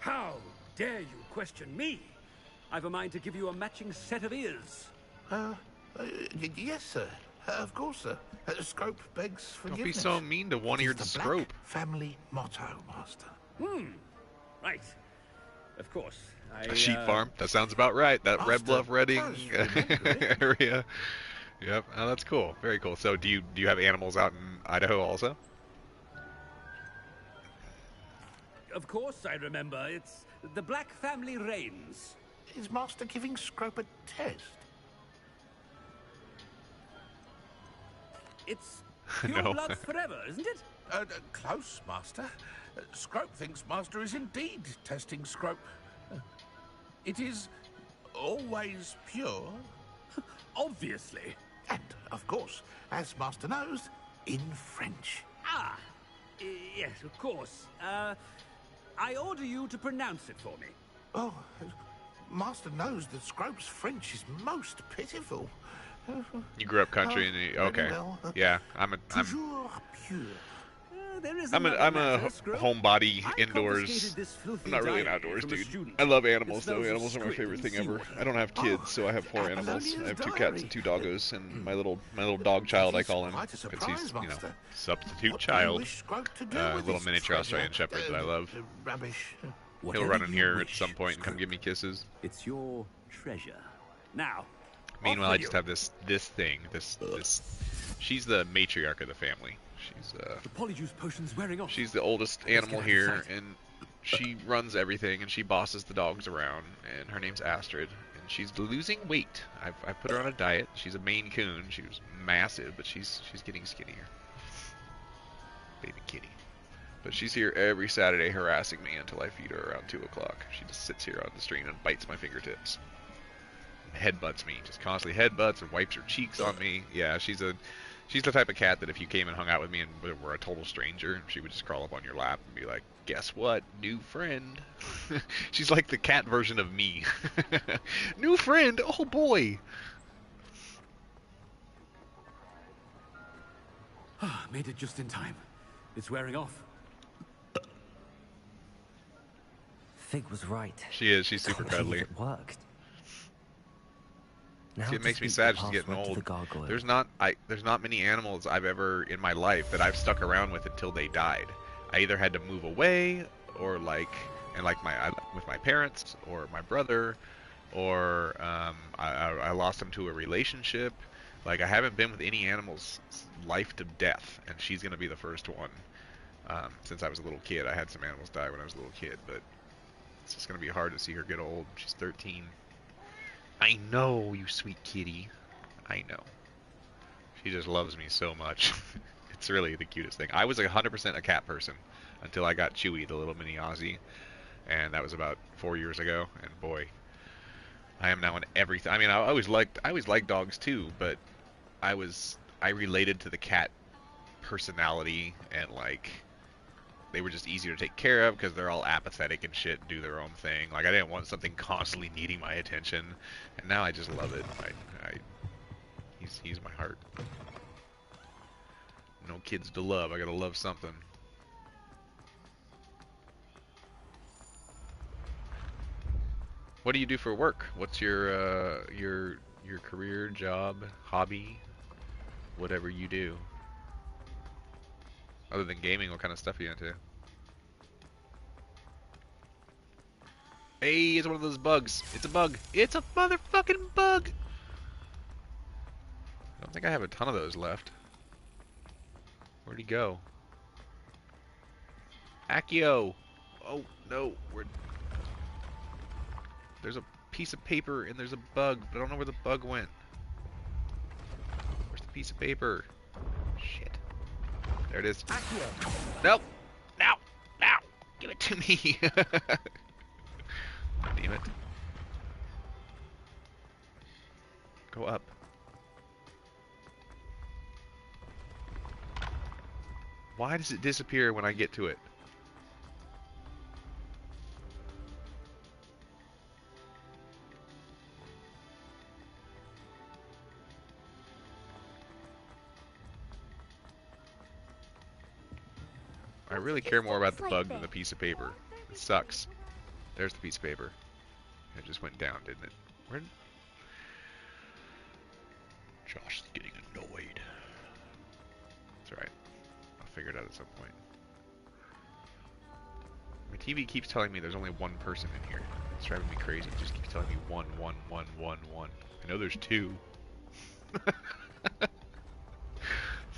How dare you question me? I've a mind to give you a matching set of ears. Yes, sir. Of course, sir. Scrope begs forgiveness. Don't be so mean to one-eared Scrope. Family motto, Master. Right. Of course. A sheep farm. That sounds about right. That Red Bluff, Redding area. Yep. Oh, that's cool. Very cool. So, do you have animals out in Idaho also? Of course, I remember. It's the Black family reigns. Is Master giving Scrope a test? It's pure No. blood forever, isn't it? Close, Master. Scrope thinks Master is indeed testing Scrope. It is always pure. Obviously. And, of course, as Master knows, in French. Ah, yes, of course. I order you to pronounce it for me. Oh, Master knows that Scrope's French is most pitiful. You grew up country, and okay, yeah. I'm a homebody indoors. I'm not really an outdoors dude. I love animals though. Animals are my favorite thing ever. I don't have kids, so I have 4 animals. I have 2 cats and 2 doggos, and my little dog child, I call him, because he's, you know, substitute child. Little miniature Australian Shepherd that I love. He'll run in here at some point and come give me kisses. It's your treasure. Now. Meanwhile, I just have this thing. She's the matriarch of the family. She's the polyjuice potion's wearing off. She's the oldest animal here, and she runs everything, and she bosses the dogs around. And her name's Astrid, and she's losing weight. I put her on a diet. She's a Maine Coon. She was massive, but she's getting skinnier. Baby kitty. But she's here every Saturday harassing me until I feed her around 2 o'clock. She just sits here on the stream and bites my fingertips. Headbutts me, just constantly headbutts and wipes her cheeks on me. Yeah, she's the type of cat that if you came and hung out with me and were a total stranger, she would just crawl up on your lap and be like, guess what, new friend. She's like the cat version of me. New friend, oh boy. Made it just in time. It's wearing off. Fig was right. She is. She's super Can't believe cuddly. It worked. Now See, it to makes me speak sad the she's getting password to old. the gargoyle. There's not many animals I've ever in my life that I've stuck around with until they died. I either had to move away, or with my parents or my brother, or I lost them to a relationship. Like, I haven't been with any animals life to death, and she's gonna be the first one. Since I was a little kid, I had some animals die when I was a little kid, but it's just gonna be hard to see her get old. She's 13. I know, you sweet kitty. I know. She just loves me so much. It's really the cutest thing. I was 100% a cat person until I got Chewy, the little mini Aussie, and that was about 4 years ago. And boy, I am now in everything. I mean, I always liked dogs too, but I related to the cat personality, and like, they were just easier to take care of because they're all apathetic and shit, do their own thing. Like, I didn't want something constantly needing my attention, and now I just love it. He's my heart. No kids to love. I gotta love something. What do you do for work? What's your career, job, hobby, whatever you do? Other than gaming, what kind of stuff are you into? Hey, it's one of those bugs. It's a bug. It's a motherfucking bug! I don't think I have a ton of those left. Where'd he go? Accio! Oh, no. There's a piece of paper and there's a bug, but I don't know where the bug went. Where's the piece of paper? Shit. There it is. Nope! No! No! Give it to me! Damn it. Go up. Why does it disappear when I get to it? I really care more about the bug than the piece of paper. It sucks. There's the piece of paper. It just went down, didn't it? Where? Josh is getting annoyed. It's alright. I'll figure it out at some point. My TV keeps telling me there's only one person in here. It's driving me crazy. It just keeps telling me one. I know there's two.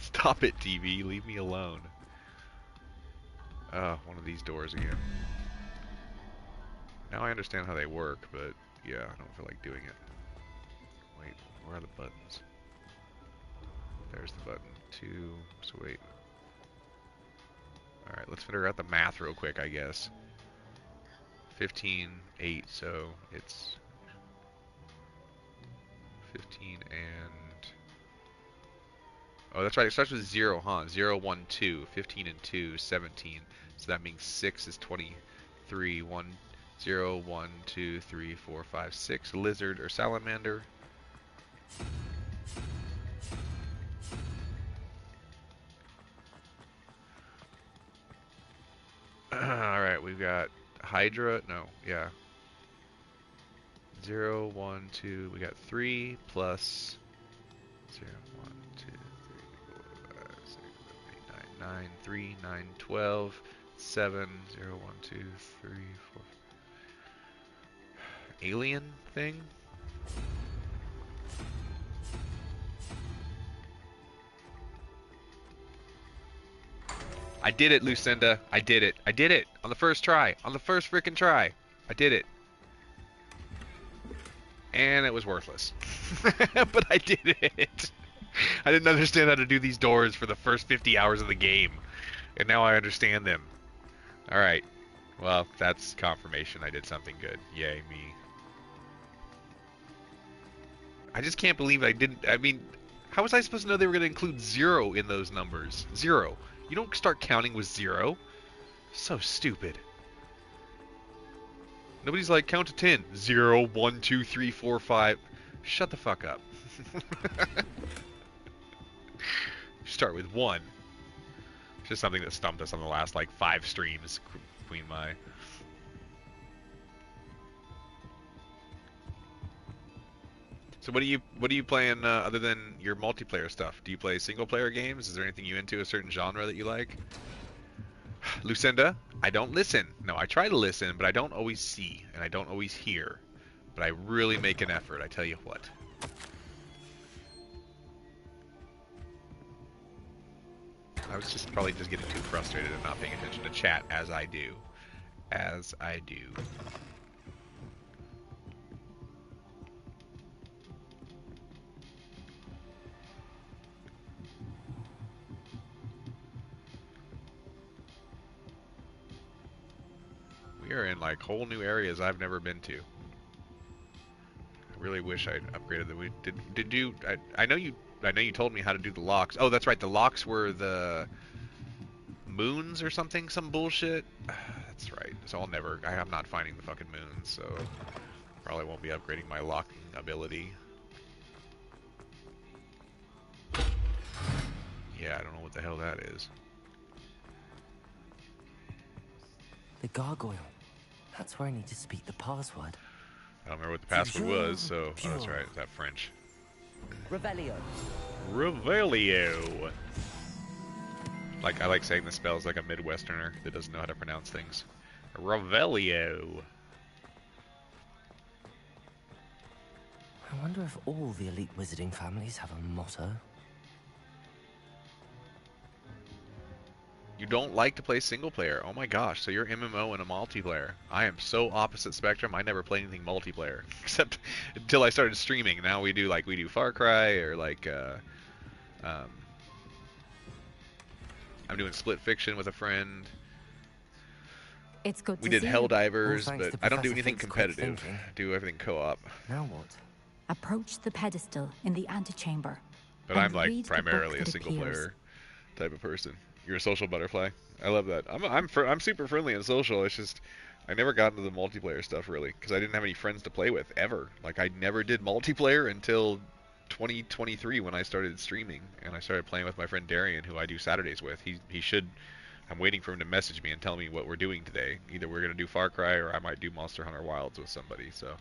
Stop it, TV. Leave me alone. One of these doors again. Now I understand how they work, but yeah, I don't feel like doing it. Wait, where are the buttons? There's the button. 2, so wait. Alright, let's figure out the math real quick, I guess. 15, 8, so it's 15 and... Oh, that's right, it starts with 0, huh? 0, 1, 2. 15 and 2, 17. So that means 6 is 23. 1, 0, 1, 2, 3, 4, 5, 6. Lizard or salamander. Alright, we've got Hydra. No, yeah. 0, 1, 2. We got 3 plus 0, 1, 2, 3, 4, 5, 6, 7, 8, 9, 9, 3, 9, 12, 7, 0, 1, 2, 3, 4. Alien thing? I did it, Lucinda. I did it. I did it on the first try. On the first frickin' try. I did it. And it was worthless. But I did it. I didn't understand how to do these doors for the first 50 hours of the game. And now I understand them. Alright. Well, that's confirmation I did something good. Yay, me. I just can't believe I didn't... I mean, how was I supposed to know they were going to include 0 in those numbers? 0. You don't start counting with 0. So stupid. Nobody's like, count to 10. 0, 1, 2, 3, 4, 5. Shut the fuck up. Start with 1. Just something that stumped us on the last like 5 streams, Queen Mai. So what are you playing other than your multiplayer stuff? Do you play single player games? Is there anything you into, a certain genre that you like? Lucinda, I don't listen. No, I try to listen, but I don't always see and I don't always hear. But I really make an effort, I tell you what. I was just probably just getting too frustrated and not paying attention to chat as I do. As I do. We are in like whole new areas I've never been to. I really wish I'd upgraded the. Did you? I know you told me how to do the locks. Oh, that's right. The locks were the moons or something. Some bullshit. That's right. So I'm not finding the fucking moons. So probably won't be upgrading my locking ability. Yeah, I don't know what the hell that is. The gargoyle. That's where I need to speak the password. I don't remember what the password was, so... Oh, that's right. Is that French? Revelio. Revelio. I like saying the spells like a Midwesterner that doesn't know how to pronounce things. Revelio. I wonder if all the elite wizarding families have a motto. You don't like to play single player. Oh my gosh, so you're MMO and a multiplayer. I am so opposite spectrum. I never play anything multiplayer except until I started streaming. Now we do FarCry or I'm doing Split Fiction with a friend. It's good We to did see you. Helldivers, All thanks but to I don't do Professor anything Fick's quick competitive. thinking. Do everything co-op. Now what? Approach the pedestal in the antechamber. But and I'm like read the primarily book a that single appears. player type of person. You're a social butterfly. I love that. I'm super friendly and social. It's just I never got into the multiplayer stuff really because I didn't have any friends to play with ever. Like I never did multiplayer until 2023 when I started streaming and I started playing with my friend Darian, who I do Saturdays with. He should. I'm waiting for him to message me and tell me what we're doing today. Either we're gonna do FarCry or I might do MonsterHunter Wilds with somebody. So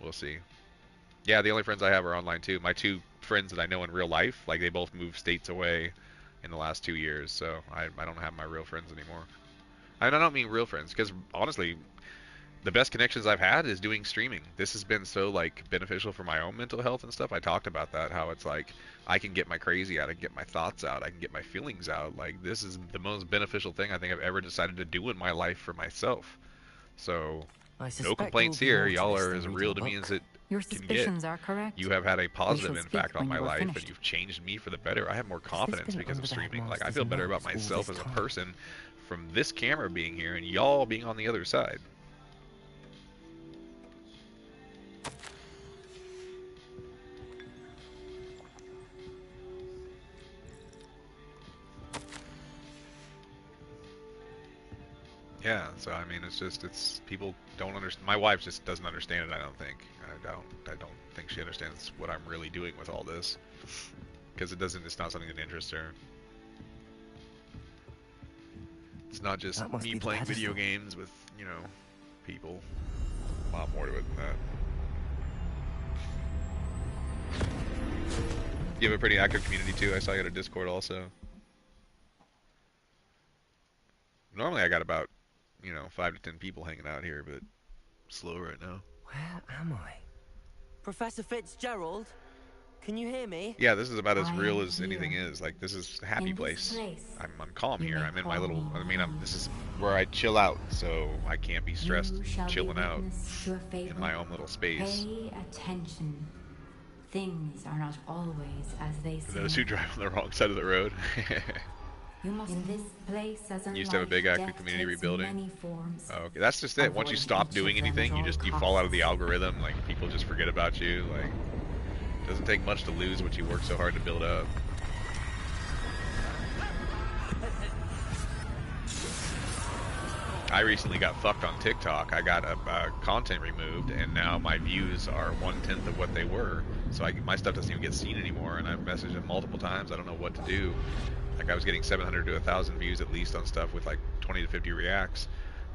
we'll see. Yeah, the only friends I have are online too. My 2 friends that I know in real life, like they both moved states away in the last 2 years, so I don't have my real friends anymore. And I don't mean real friends, because honestly, the best connections I've had is doing streaming. This has been so beneficial for my own mental health and stuff. I talked about that, how it's like I can get my crazy out, I can get my thoughts out, I can get my feelings out. Like this is the most beneficial thing I think I've ever decided to do in my life for myself. So no complaints here. Y'all are as real to me as it Your can get. suspicions are correct. You have had a positive shall impact speak on when my you are life, and finished. you've changed me for the better. I have more this confidence been because of under the streaming. Like I headmaster's feel better about nose all myself this as a time? person from this camera being here and y'all being on the other side. Yeah, so I mean, it's people don't understand. My wife just doesn't understand it. I don't think. I don't think she understands what I'm really doing with all this, because it's not something that interests her. It's not just That must me be the playing video pedestal. games with people. A lot more to it than that. You have a pretty active community too. I saw you at a Discord also. Normally I got about 5 to 10 people hanging out here, but slow right now. Where am I? Professor Fitzgerald? Can you hear me? Yeah, this is about as I real am as anything here. is. Like, this is a happy In this place. place, I'm calm you here. may I'm in my call little. me This is where I chill out, so I can't be stressed, You shall be chilling out witness to a fable. in my own little space. Pay attention. Things are not always as they For seem. those who drive on the wrong side of the road. You must in this place as in You used to have a big life, active death community takes rebuilding. many forms. Oh, okay, that's just it. Once you Avoid stop each doing of them anything, at you all fall out of the costs. algorithm. Like people just forget about you. Like it doesn't take much to lose what you work so hard to build up. I recently got fucked on TikTok. I got content removed, and now my views are 1/10 of what they were. So my stuff doesn't even get seen anymore. And I've messaged them multiple times. I don't know what to do. Like I was getting 700 to 1,000 views at least on stuff with like 20 to 50 reacts,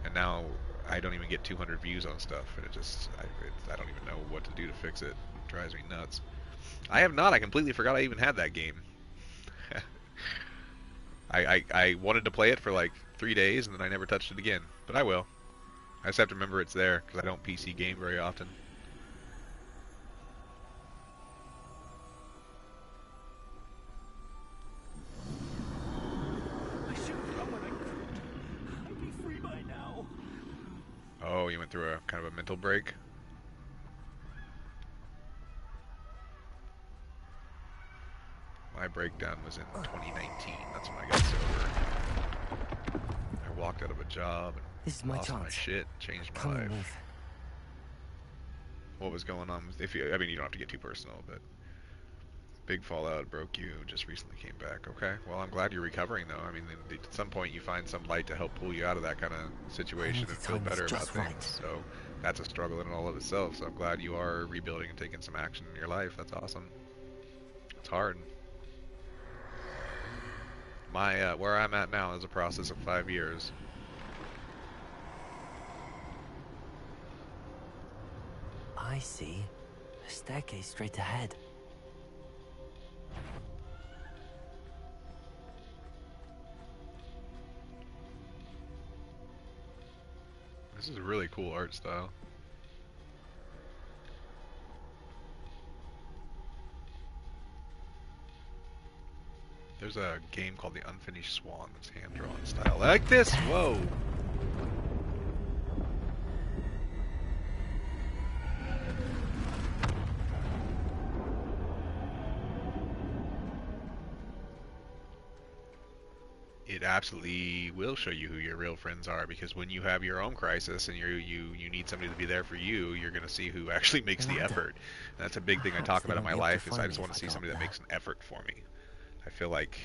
and now I don't even get 200 views on stuff, and I don't even know what to do to fix it. It drives me nuts. I have not. I completely forgot I even had that game. I wanted to play it for like 3 days, and then I never touched it again. But I will. I just have to remember it's there, because I don't PC game very often. I should have run when I could. I'd be free by now. Oh, you went through a kind of a mental break? My breakdown was in 2019. That's when I got sober. I walked out of a job and This is my lost my chance. shit, changed my Come and life. move. What was going on? I mean, you don't have to get too personal, but big fallout broke you. Just recently came back. Okay. Well, I'm glad you're recovering, though. I mean, at some point you find some light to help pull you out of that kind of situation and feel better about things. So that's a struggle in all of itself. So I'm glad you are rebuilding and taking some action in your life. That's awesome. It's hard. My where I'm at now is a process of 5 years. I see. A staircase straight ahead. This is a really cool art style. There's a game called The Unfinished Swan that's hand-drawn style. Like this! Whoa! It absolutely will show you who your real friends are, because when you have your own crisis and you need somebody to be there for you, you're going to see who actually makes the effort. And that's a big thing I talk about in my life, is I just want to see somebody that makes an effort for me. I feel like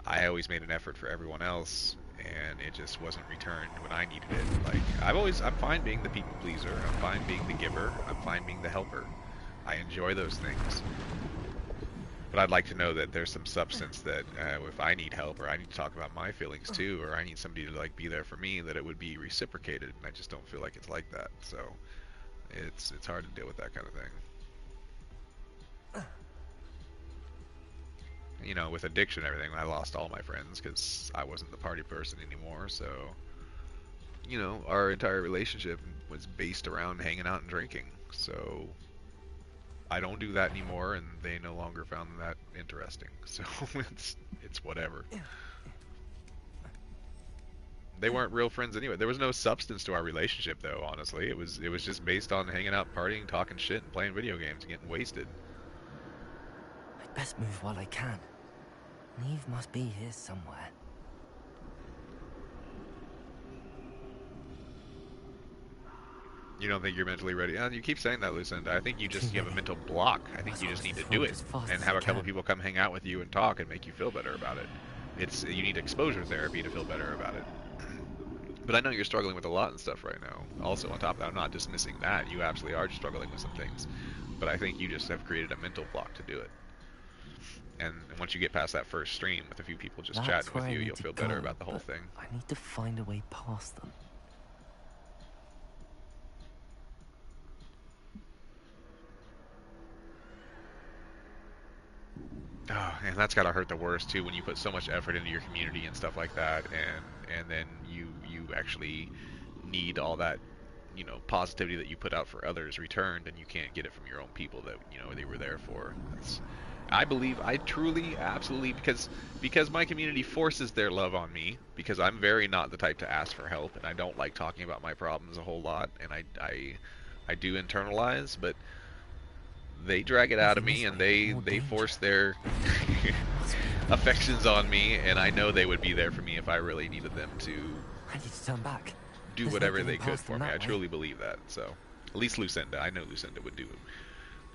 I always made an effort for everyone else, and it just wasn't returned when I needed it. Like, I'm fine being the people pleaser, I'm fine being the giver, I'm fine being the helper. I enjoy those things. But I'd like to know that there's some substance that if I need help, or I need to talk about my feelings too, or I need somebody to like be there for me, that it would be reciprocated, and I just don't feel like it's like that. So it's hard to deal with that kind of thing. You know, with addiction and everything, I lost all my friends because I wasn't the party person anymore. So, you know, our entire relationship was based around hanging out and drinking. So I don't do that anymore, and they no longer found that interesting. So it's whatever. They weren't real friends anyway. There was no substance to our relationship, though. Honestly, it was just based on hanging out, partying, talking shit, and playing video games and getting wasted. I'd best move while I can. Neve must be here somewhere. You don't think you're mentally ready? You keep saying that, Lucinda. I think you have a mental block. I think you just need to do it and have a couple people come hang out with you and talk and make you feel better about it. You need exposure therapy to feel better about it. But I know you're struggling with a lot and stuff right now. Also, on top of that, I'm not dismissing that. You absolutely are struggling with some things. But I think you just have created a mental block to do it. And once you get past that first stream with a few people just chatting with you, you'll feel better about the whole thing. I need to find a way past them. Oh, and that's gotta hurt the worst too, when you put so much effort into your community and stuff like that, and then you actually need all that, you know, positivity that you put out for others returned, and you can't get it from your own people that, you know, they were there for. I truly, absolutely, because my community forces their love on me, because I'm very not the type to ask for help, and I don't like talking about my problems a whole lot, and I do internalize, but they drag it out of me, and they force their affections on me, and I know they would be there for me if I really needed them to I need to turn back. do whatever they could for me. I truly believe that. So at least Lucinda, I know Lucinda would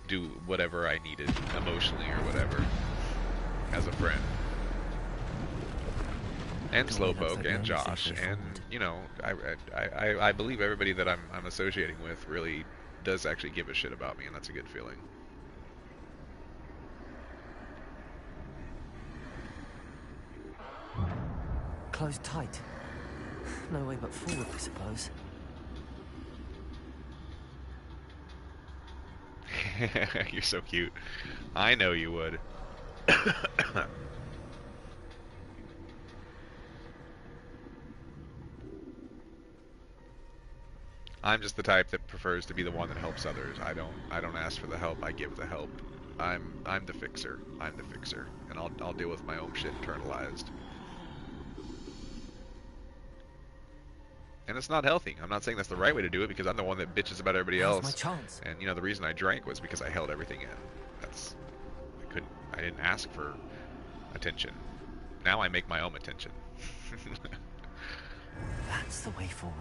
do whatever I needed emotionally or whatever as a friend. And Slowpoke and Josh, and you know, I believe everybody that I'm associating with really does actually give a shit about me, and that's a good feeling. closed tight. No way but forward, I suppose. You're so cute. I know you would. I'm just the type that prefers to be the one that helps others. I don't ask for the help, I give the help. I'm the fixer. I'm the fixer. And I'll deal with my own shit internalized. And it's not healthy. I'm not saying that's the right way to do it because I'm the one that bitches about everybody else. My chance. And you know the reason I drank was because I held everything in. I didn't ask for attention. Now I make my own attention. That's the way forward.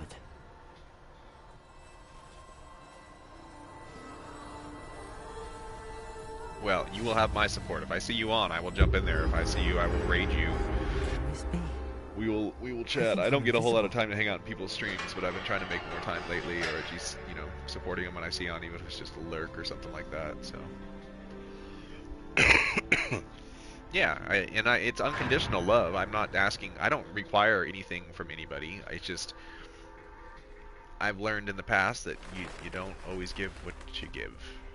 Well, you will have my support. If I see you on, I will jump in there. If I see you, I will raid you. We will chat. I don't get a whole lot of time to hang out in people's streams, but I've been trying to make more time lately, or at least, you know, supporting them when I see on, even if it's just a lurk or something like that. So, yeah, it's unconditional love. I'm not asking. I don't require anything from anybody. It's just I've learned in the past that you don't always give what you give.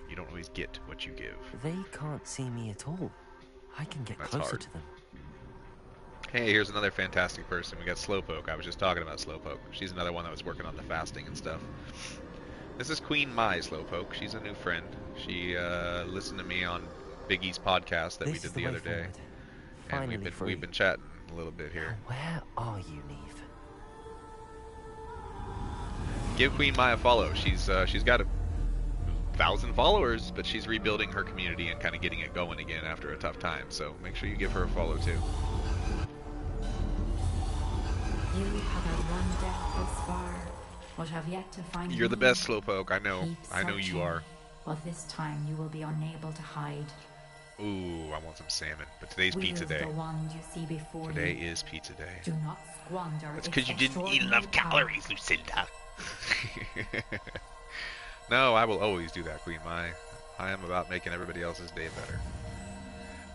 You don't always get what you give. They can't see me at all. I can get closer to them. Hey, here's another fantastic person. We got Slowpoke. I was just talking about Slowpoke. She's another one that was working on the fasting and stuff. This is Queen Mai Slowpoke. She's a new friend. She listened to me on Biggie's podcast that we did the other day. And we've been chatting a little bit here. Where are you, Neve? Give Queen Mai a follow. She's got 1,000 followers, but she's rebuilding her community and kind of getting it going again after a tough time. So make sure you give her a follow too. You have had one death thus far, but have yet to find. You're the best, Slowpoke. I know. I know you are. But this time you will be unable to hide. Ooh, I want some salmon. But today's pizza day. The wand you see before Today is pizza day. Do not squander. That's because you didn't eat enough calories, Lucinda. No, I will always do that, Queen Mai. I am about making everybody else's day better.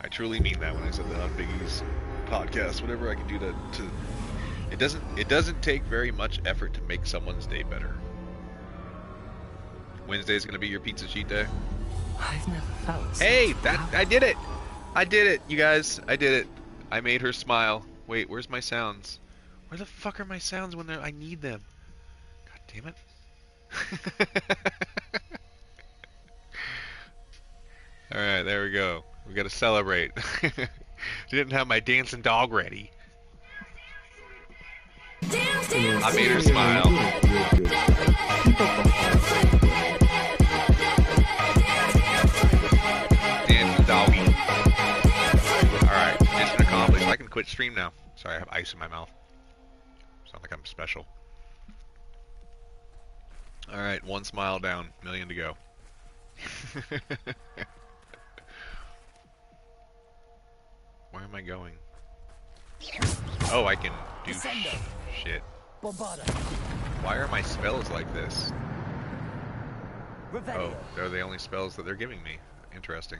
I truly mean that when I said that on Biggie's podcast. Whatever I can do to it doesn't take very much effort to make someone's day better. Wednesday is going to be your pizza cheat day. I've never felt. Hey, I did it! I did it, you guys. I did it. I made her smile. Wait, where's my sounds? Where the fuck are my sounds when I need them? God damn it. Alright, there we go. We gotta celebrate. Didn't have my dancing dog ready. I made her smile. Dancing doggy. Alright, mission accomplished. I can quit stream now. Sorry, I have ice in my mouth. Sound like I'm special. Alright, one smile down, million to go. Where am I going? Oh, I can do shit. Why are my spells like this? Oh, they're the only spells that they're giving me. Interesting.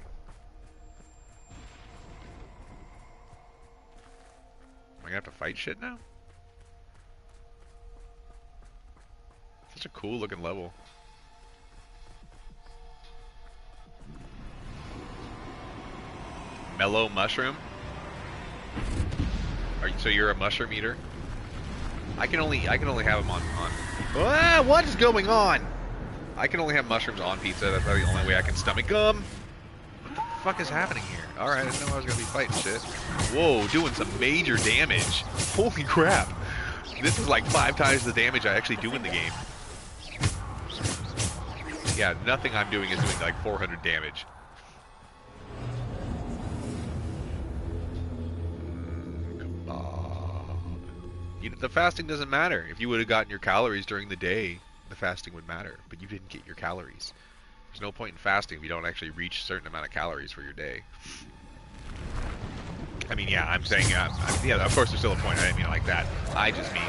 Am I gonna have to fight shit now? Such a cool looking level. Mellow mushroom? So you're a mushroom eater? I can only have them on ah, what is going on? I can only have mushrooms on pizza. That's probably the only way I can stomach them. What the fuck is happening here? Alright, I didn't know I was gonna be fighting shit. Whoa, doing some major damage. Holy crap. This is like 5 times the damage I actually do in the game. Yeah, nothing I'm doing is doing like 400 damage. Come on. The fasting doesn't matter. If you would have gotten your calories during the day, the fasting would matter. But you didn't get your calories. There's no point in fasting if you don't actually reach a certain amount of calories for your day. I mean, yeah, I'm saying, yeah, of course there's still a point. I didn't mean it like that. I just mean,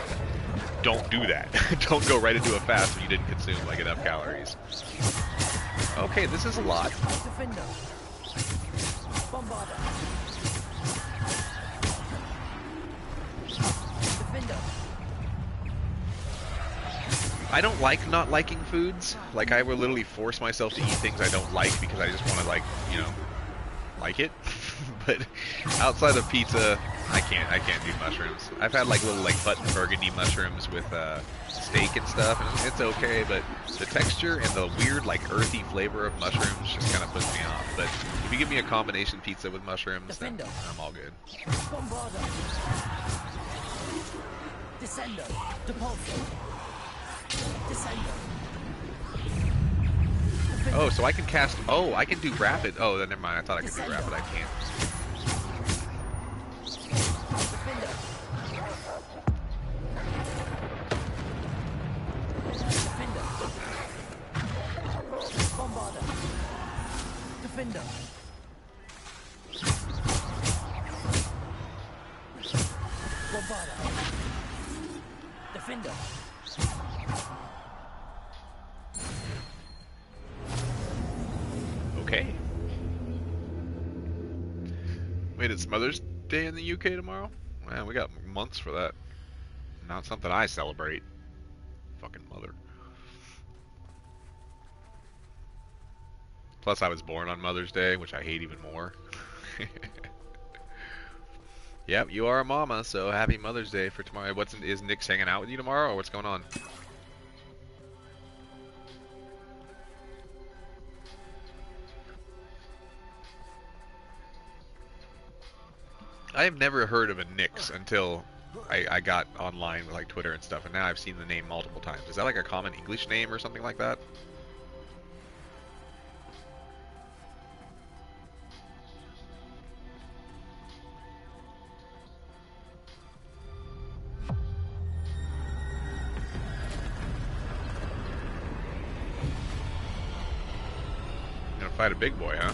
don't do that. Don't go right into a fast when you didn't consume like enough calories. Okay, this is a lot. I don't like not liking foods. Like, I will literally force myself to eat things I don't like because I just want to, like, you know, like it. But outside of pizza, I can't do mushrooms. I've had like little like button burgundy mushrooms with steak and stuff, and it's okay. But the texture and the weird like earthy flavor of mushrooms just kind of puts me off. But if you give me a combination pizza with mushrooms, then I'm all good. Descendo. Depulso. Descendo. Oh, so I can cast. Oh, I can do rapid. Oh, then never mind. I thought I could do rapid. I can't. Defender. Bombarda. Defender. Okay. Wait, it's Mother's Day in the UK tomorrow? Man, we got months for that. Not something I celebrate. Fucking mother. Plus, I was born on Mother's Day, which I hate even more. Yep, you are a mama, so happy Mother's Day for tomorrow. Is Nick's hanging out with you tomorrow, or what's going on? I have never heard of a Nix until I got online with like Twitter and stuff, and now I've seen the name multiple times. Is that like a common English name or something like that? Gonna fight a big boy, huh?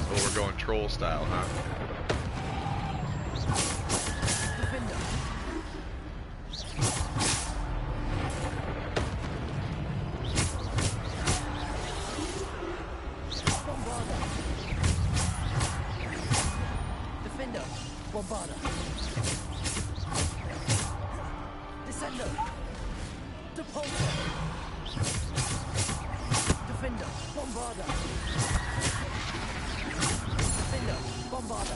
Oh, we're going troll style, huh? Defender. Bombarda. Descendo. Depulso. Defender. Bombarda. Defender. Bombarda.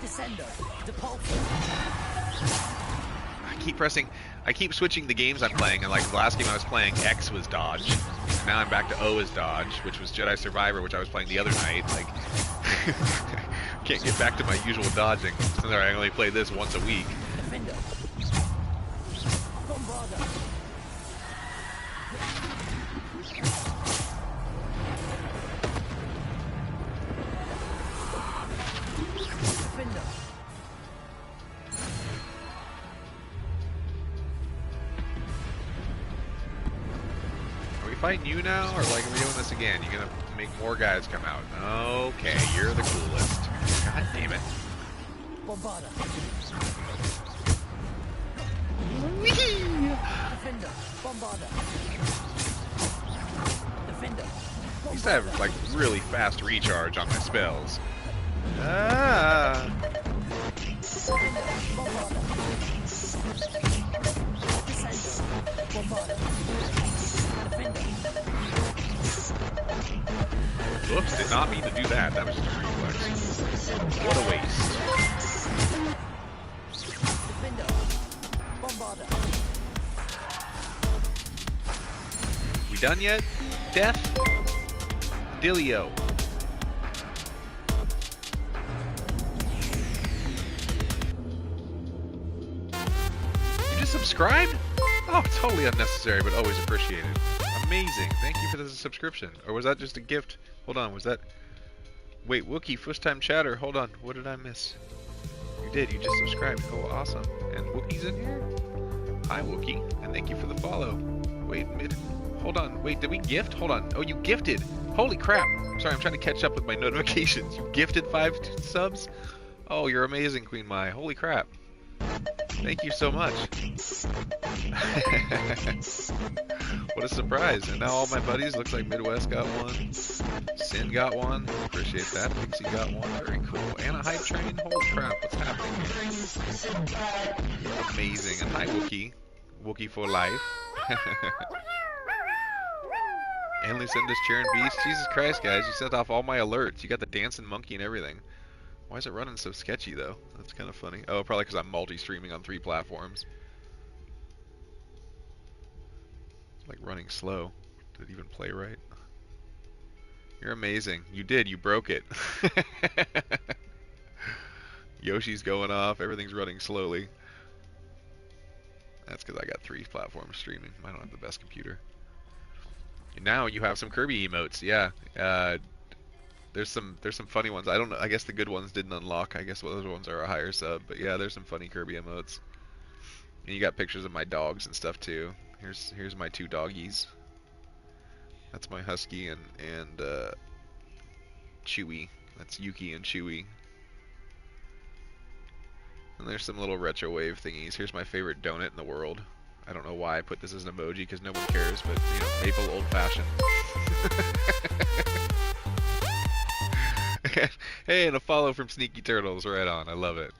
Descendo. Depulso. I keep switching the games I'm playing, and like the last game I was playing, X was dodge. And now I'm back to O as dodge, which was Jedi Survivor, which I was playing the other night. Like, can't get back to my usual dodging. So I only play this once a week. Defender. Bombarda. Defender. Are we fighting you now, or like are we doing this again? You're gonna make more guys come out. Okay, you're the coolest. God damn it. Bombarda. Defender. Bombarda. Defender. I used to have like really fast recharge on my spells. Ah. Whoops, did not mean to do that. That was just a reflex. What a waste. We done yet? Death? Dilio. You just subscribed? Oh, totally unnecessary, but always appreciated. Amazing. Thank you for the subscription. Or was that just a gift? Hold on, was that... Wait, Wookie, first time chatter. Hold on, what did I miss? You did, you just subscribed. Oh, awesome. And Wookie's in here? Hi, Wookie, and thank you for the follow. Wait, hold on. Wait, did we gift? Hold on. Oh, you gifted. Holy crap. Sorry, I'm trying to catch up with my notifications. You gifted 5 subs? Oh, you're amazing, Queen Mai. Holy crap. Thank you so much. What a surprise. And now all my buddies, looks like Midwest got one. Sin got one. Appreciate that. Pixie got one. Very cool. And a hype train. Holy crap, what's happening here? Amazing. And hi, Wookie. Wookie for life. And Lucinda's cheering beast. Jesus Christ, guys, you sent off all my alerts. You got the dancing monkey and everything. Why is it running so sketchy, though? That's kind of funny. Oh, probably because I'm multi-streaming on 3 platforms. It's like running slow. Did it even play right? You're amazing. You did. You broke it. Yoshi's going off. Everything's running slowly. That's because I got 3 platforms streaming. I don't have the best computer. And now you have some Kirby emotes. Yeah. There's some funny ones. I don't know. I guess the good ones didn't unlock. I guess those ones are a higher sub. But yeah, there's some funny Kirby emotes. And you got pictures of my dogs and stuff too. Here's my 2 doggies. That's my husky and Chewy. That's Yuki and Chewy. And there's some little retro wave thingies. Here's my favorite donut in the world. I don't know why I put this as an emoji because no one cares, but you know, maple old fashioned. Hey, and a follow from Sneaky Turtles, right on. I love it.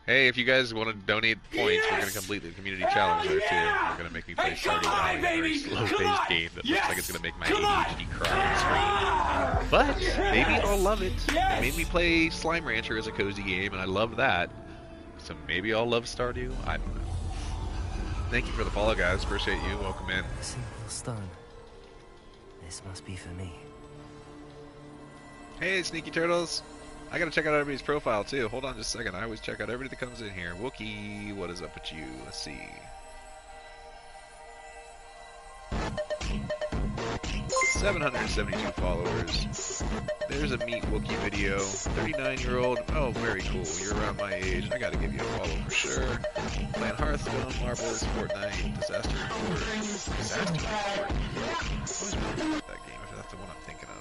Hey, if you guys want to donate points, we're going to complete the community challenge there too. You're going to make me play Stardew Valley, a very slow-paced game that looks like it's going to make my ADHD cry on screen. But maybe I'll love it. It made me play Slime Rancher as a cozy game, and I love that. So maybe I'll love Stardew. I don't know. Thank you for the follow, guys. Appreciate you. Welcome in. A simple stone. This must be for me. Hey, Sneaky Turtles. I gotta check out everybody's profile too. Hold on just a second. I always check out everybody that comes in here. Wookie, what is up with you? Let's see. 772 followers. There's a Meet Wookie video. 39-year-old. Oh, very cool. You're around my age. I gotta give you a follow for sure. Playing Hearthstone, Marbles, Fortnite, Disaster Report. Disaster Report. I always wondered about that game, if that's the one I'm thinking of.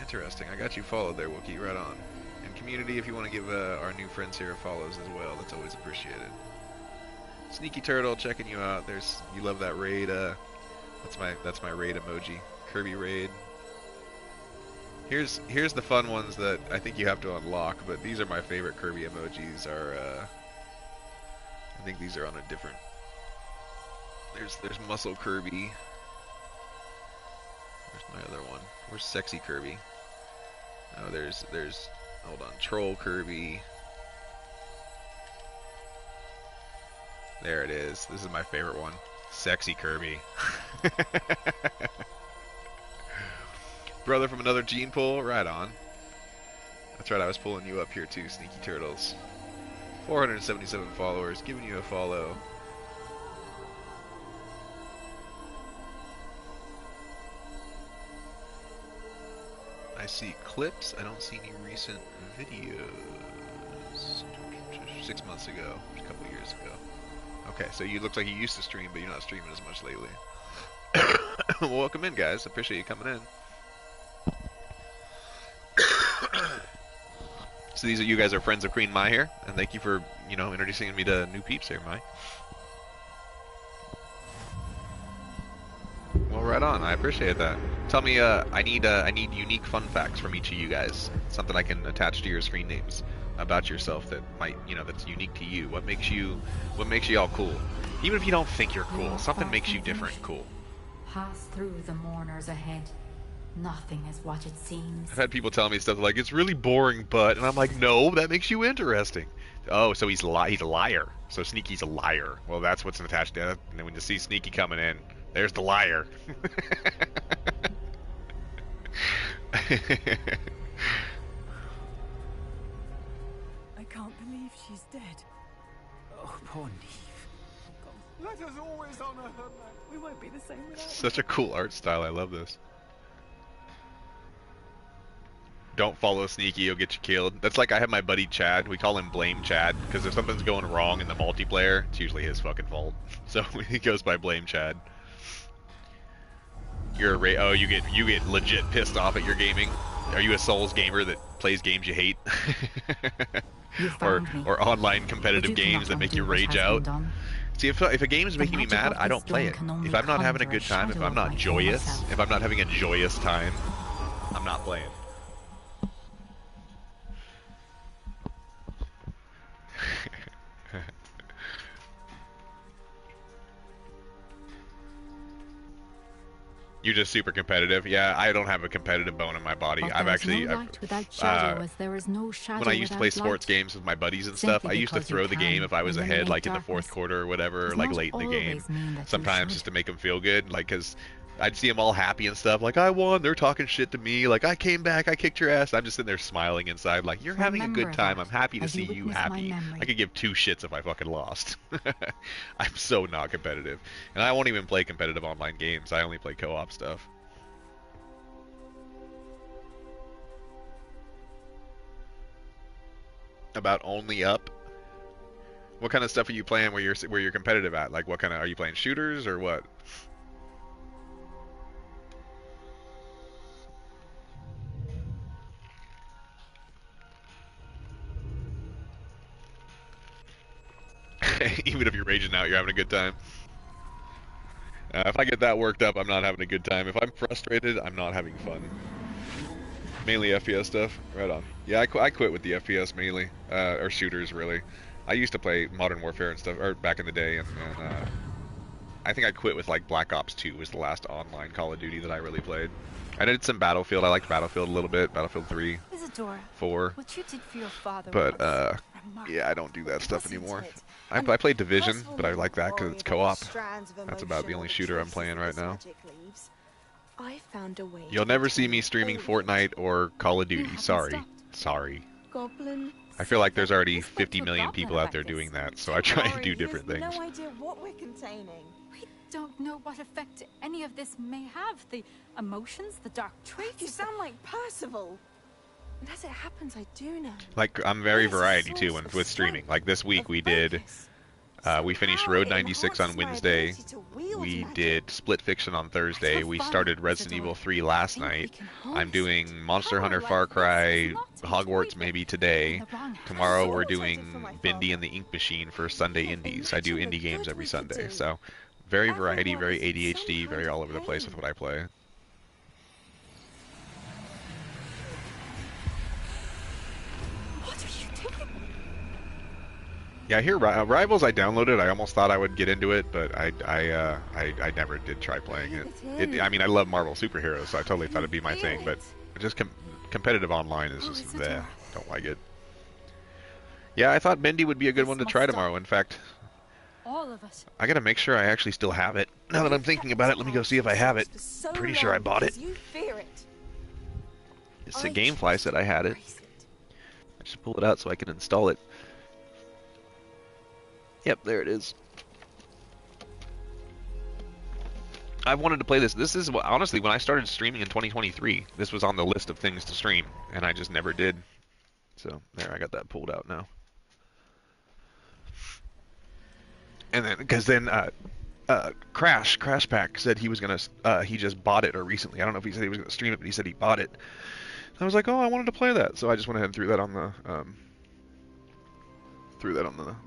Interesting. I got you followed there, Wookie. Right on. And community, if you want to give our new friends here follows as well, that's always appreciated. Sneaky Turtle, checking you out. You love that raid. That's my raid emoji. Kirby raid. Here's the fun ones that I think you have to unlock, but these are my favorite Kirby emojis. I think these are on a different. There's Muscle Kirby. Where's my other one? Where's Sexy Kirby? Oh, there's hold on, Troll Kirby. There it is. This is my favorite one. Sexy Kirby. Brother from another gene pool, right on. That's right, I was pulling you up here too, Sneaky Turtles. 477 followers, giving you a follow. I see clips. I don't see any recent videos. 6 months ago, a couple years ago. Okay, so you look like you used to stream, but you're not streaming as much lately. Well, welcome in, guys. Appreciate you coming in. So you guys are friends of Queen Mai here, and thank you for introducing me to new peeps here, Mai. Well, right on. I appreciate that. Tell me, I need unique fun facts from each of you guys. Something I can attach to your screen names about yourself that might, that's unique to you. What makes you all cool? Even if you don't think you're cool, something makes you different and cool. Pass through the mourners ahead. Nothing is what it seems. I've had people tell me stuff like, it's really boring, but, and I'm like, no, that makes you interesting. Oh, so he's a liar. So Sneaky's a liar. Well, that's what's attached to it. And then when you see Sneaky coming in, there's the liar. I can't believe she's dead. Oh, poor Neve. Let us always honor her. We won't be the same without her. Such a cool art style. I love this. Don't follow Sneaky, he'll get you killed. That's like I have my buddy Chad. We call him Blame Chad because if something's going wrong in the multiplayer, it's usually his fucking fault. So he goes by Blame Chad. You're a you get legit pissed off at your gaming. Are you a Souls gamer that plays games you hate? Or online competitive games that make you rage out? See, if a game is making me magic mad, of I this don't play it. stone can only If I'm not having a conjure a good time, if shadow I'm of not my joyous, former self. if I'm not having a joyous time, I'm not playing. You're just super competitive. Yeah, I don't have a competitive bone in my body. But I've there's actually, no light without shadow, as there is no shadow when I used to play without sports light. games with my buddies and Simply stuff, I used to because you throw the game can if I was ahead, eliminate like in the fourth darkness quarter or whatever, does like not late in the game. always mean that you Sometimes should. just to make them feel good, like, cause I'd see them all happy and stuff, like I won, they're talking shit to me, like I came back, I kicked your ass. I'm just sitting there smiling inside, like you're having a good Remember time. that I'm happy to as see you you witness my happy. memory. I could give two shits if I fucking lost. I'm so not competitive, and I won't even play competitive online games. I only play co-op stuff. About only up. What kind of stuff are you playing where you're competitive at? Like what kind of, are you playing shooters or what? Even if you're raging out, you're having a good time. If I get that worked up, I'm not having a good time. If I'm frustrated, I'm not having fun. Mainly FPS stuff. Right on. Yeah, I quit with the FPS mainly, or shooters really. I used to play Modern Warfare and stuff, or back in the day, and I think I quit with like Black Ops 2 was the last online Call of Duty that I really played. I did some Battlefield. I liked Battlefield a little bit. Battlefield 3, Isadora, 4. what you did for your father But was yeah, I don't do that stuff wasn't anymore. it? I played Division, First of all, but I never like that because worry it's about the co-op. strands of That's about the emotion only or the shooter I'm traces playing that right this now. magic leaves. I found a way You'll to never see return me streaming all Fortnite or Call of You Duty. haven't Sorry. stopped. Sorry. Goblin. I feel like there's already We spoke 50 to a million goblin people out about there this. doing that, so I try and do Sorry, different you have things. no idea what we're containing. We don't know what effect any of this may have. The emotions, the dark traits. You sound like Percival. And as it happens, I do know. Like, I'm very There's a variety too source of with streaming. Like this week of we did, focus. we finished Somehow Road it 96 on enhances my Wednesday. ability to wield We magic. did Split Fiction on Thursday. That's We fun, started Resident Isadora. Evil 3 last think we night. can hone I'm doing such Monster Hunter, power like FarCry, this is not Hogwarts enjoyable. maybe today. In the wrong Tomorrow I'm we're so doing excited for my Bindi father. and the Ink Machine for Sunday Yeah, Indies. I do imagine the indie games good every we could Sunday. do. So very variety, Everyone very is in some ADHD, kind very of all over the place pain. with what I play. What are you doing? Yeah, I hear Rivals. I downloaded. I almost thought I would get into it, but I never did try playing it. I mean, I love Marvel superheroes, so I totally thought it'd be my thing. But just competitive online is just there. Don't like it. Yeah, I thought Bendy would be a good one to try tomorrow. In fact, All of it. I gotta make sure I actually still have it. Now that I'm thinking about it, let me go see if I have it. Pretty sure I bought it. You fear it. It's a GameFly said I had it. I just pull it out so I can install it. Yep, there it is. I've wanted to play this. This is honestly when I started streaming in 2023. This was on the list of things to stream, and I just never did. So there, I got that pulled out now. And then, because then Crash Pack said he was gonna. He just bought it or recently. I don't know if he said he was gonna stream it, but he said he bought it. I was like, oh, I wanted to play that, so I just went ahead and threw that on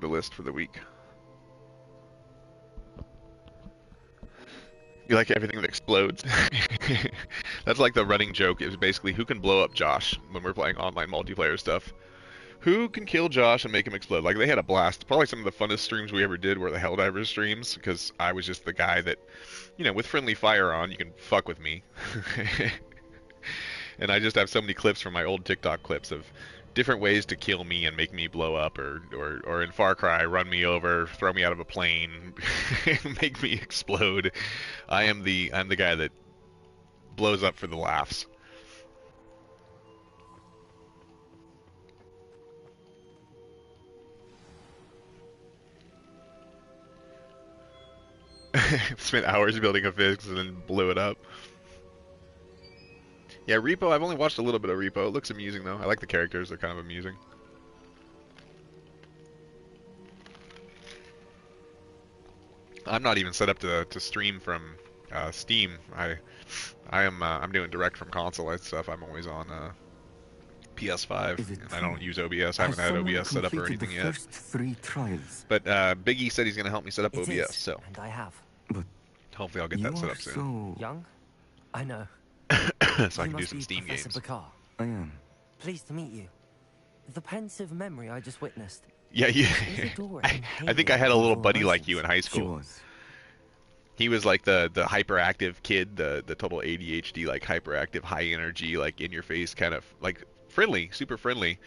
the list for the week. You like everything that explodes. That's like the running joke. It was basically who can blow up Josh when we're playing online multiplayer stuff. Who can kill Josh and make him explode? Like, they had a blast. Probably some of the funnest streams we ever did were the Helldivers streams, because I was just the guy that, you know, with friendly fire on, you can fuck with me. And I just have so many clips from my old TikTok clips of different ways to kill me and make me blow up, or in Far Cry, run me over, throw me out of a plane, make me explode. I'm the guy that blows up for the laughs. Spent hours building a fix and then blew it up. Yeah, Repo, I've only watched a little bit of Repo. It looks amusing, though. I like the characters. They're kind of amusing. I'm not even set up to stream from Steam. I'm doing direct from console and stuff. I'm always on PS5, Is it and I true? don't use OBS. I Has haven't had someone OBS set up or completed anything the yet. first 3 trials? But Big E said he's going to help me set up It OBS, is, so and I have. But hopefully I'll get you that set are up soon. so... Young? I know. So I You can do must some be Steam Professor games. Bakar. I am. Pleased to meet you. The pensive memory I just witnessed. Yeah, yeah. Isadora I think I had a inhaling little evil buddy like you in emotions. high She school. was. He was like the hyperactive kid, the total ADHD, like hyperactive, high energy, like in your face, kind of like friendly, super friendly.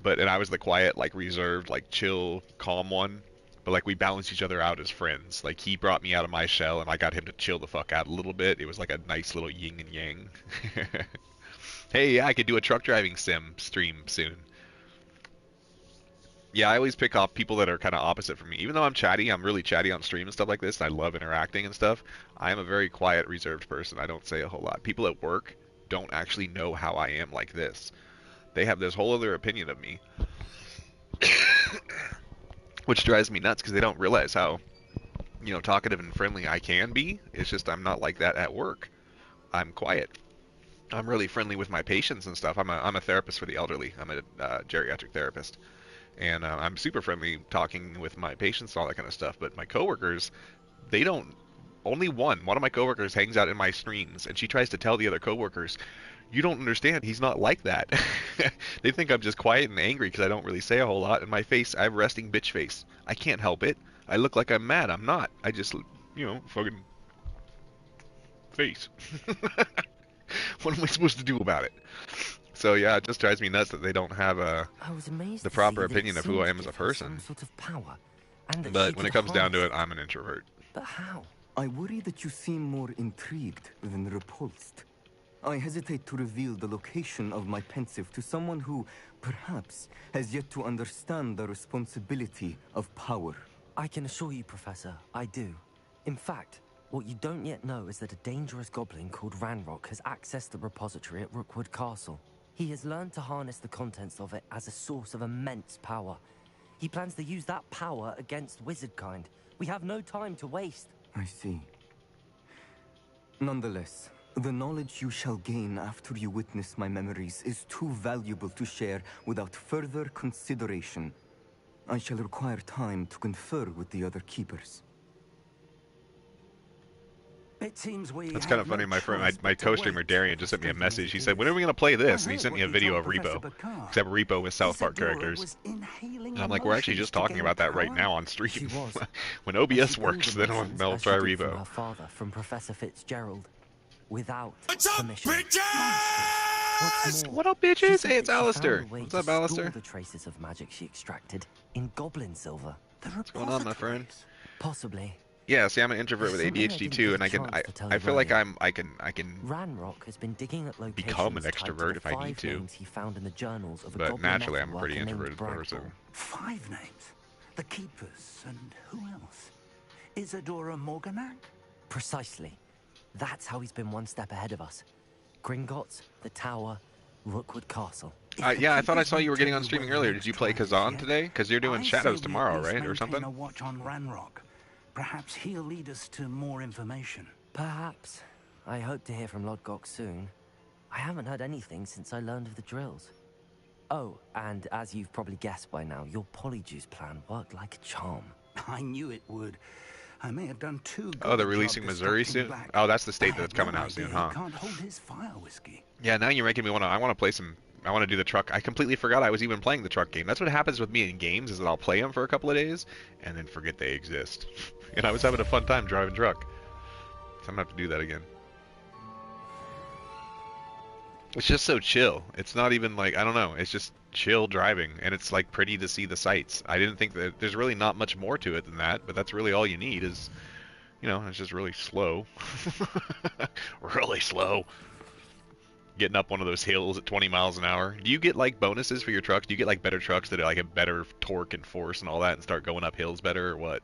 And I was the quiet, like reserved, like chill, calm one. But like we balanced each other out as friends. Like he brought me out of my shell, and I got him to chill the fuck out a little bit. It was like a nice little yin and yang. Hey, yeah, I could do a truck driving sim stream soon. Yeah, I always pick off people that are kind of opposite from me. Even though I'm chatty, I'm really chatty on stream and stuff like this, and I love interacting and stuff. I am a very quiet, reserved person. I don't say a whole lot. People at work don't actually know how I am like this. They have this whole other opinion of me. Which drives me nuts because they don't realize how, talkative and friendly I can be. It's just I'm not like that at work. I'm quiet. I'm really friendly with my patients and stuff. I'm a therapist for the elderly. I'm a geriatric therapist. And I'm super friendly talking with my patients and all that kind of stuff. But my coworkers, they don't. Only one of my coworkers hangs out in my streams, and she tries to tell the other coworkers, "You don't understand. He's not like that." They think I'm just quiet and angry because I don't really say a whole lot. In my face, I have resting bitch face. I can't help it. I look like I'm mad. I'm not. I just, fucking face. What am I supposed to do about it? So yeah, it just drives me nuts that they don't have the proper opinion of who I am as a person. Sort of power, and that But she when it could comes down to harness it, I'm an introvert. But how? I worry that you seem more intrigued than repulsed. I hesitate to reveal the location of my pensive to someone who, perhaps, has yet to understand the responsibility of power. I can assure you, Professor, I do. In fact, what you don't yet know is that a dangerous goblin called Ranrock has accessed the repository at Rookwood Castle. He has learned to harness the contents of it as a source of immense power. He plans to use that power against wizardkind. We have no time to waste. I see. Nonetheless, the knowledge you shall gain after you witness my memories is too valuable to share without further consideration. I shall require time to confer with the other keepers. It seems we That's kind of funny. My friend, my co-streamer Darian just sent me a message. He said, "When are we gonna play this?" And he sent me a video of Repo. Except Repo with South Park characters. And I'm like, we're actually just talking about that right now on stream. When OBS works, then I'll try Repo. Her father from Professor Fitzgerald, without What's up, permission. bitches? What up, bitches? Hey, it's Alistair. What's up, Alistair? The traces of magic she extracted in goblin silver. What's going on, my friend? Possibly. Yeah, see, I'm an introvert with ADHD too, and I feel like I can Ranrock has been digging at locations become an tied to extrovert the if I need 5 to. names he found in the journals of a But goblin naturally, I'm a metalworker pretty named introverted person. Bragthor. 5 names. The Keepers, and who else? Isadora Morganac? Precisely. That's how he's been one step ahead of us. Gringotts, the Tower, Rookwood Castle. Yeah, I thought I saw you were getting on streaming earlier. Did you play Kazan today? Because you're doing Shadows tomorrow, right, or something? A watch on Ranrock. Perhaps he'll lead us to more information. Perhaps. I hope to hear from Lodgok soon. I haven't heard anything since I learned of the drills. Oh, and as you've probably guessed by now, your Polyjuice plan worked like a charm. I knew it would. I may have done too good. Oh, they're releasing Missouri soon? Oh, that's the state that's coming out soon, huh? Can't hold his fire whiskey. Yeah, now you're making me I want to play some. I want to do the truck. I completely forgot I was even playing the truck game. That's what happens with me in games, is that I'll play them for a couple of days and then forget they exist. And I was having a fun time driving truck. So I'm going to have to do that again. It's just so chill. It's not even like, I don't know, it's just chill driving, and it's like pretty to see the sights. I didn't think that there's really not much more to it than that, but that's really all you need is, it's just really slow. Really slow. Getting up one of those hills at 20 miles an hour. Do you get like bonuses for your trucks? Do you get like better trucks that like have better torque and force and all that and start going up hills better, or what?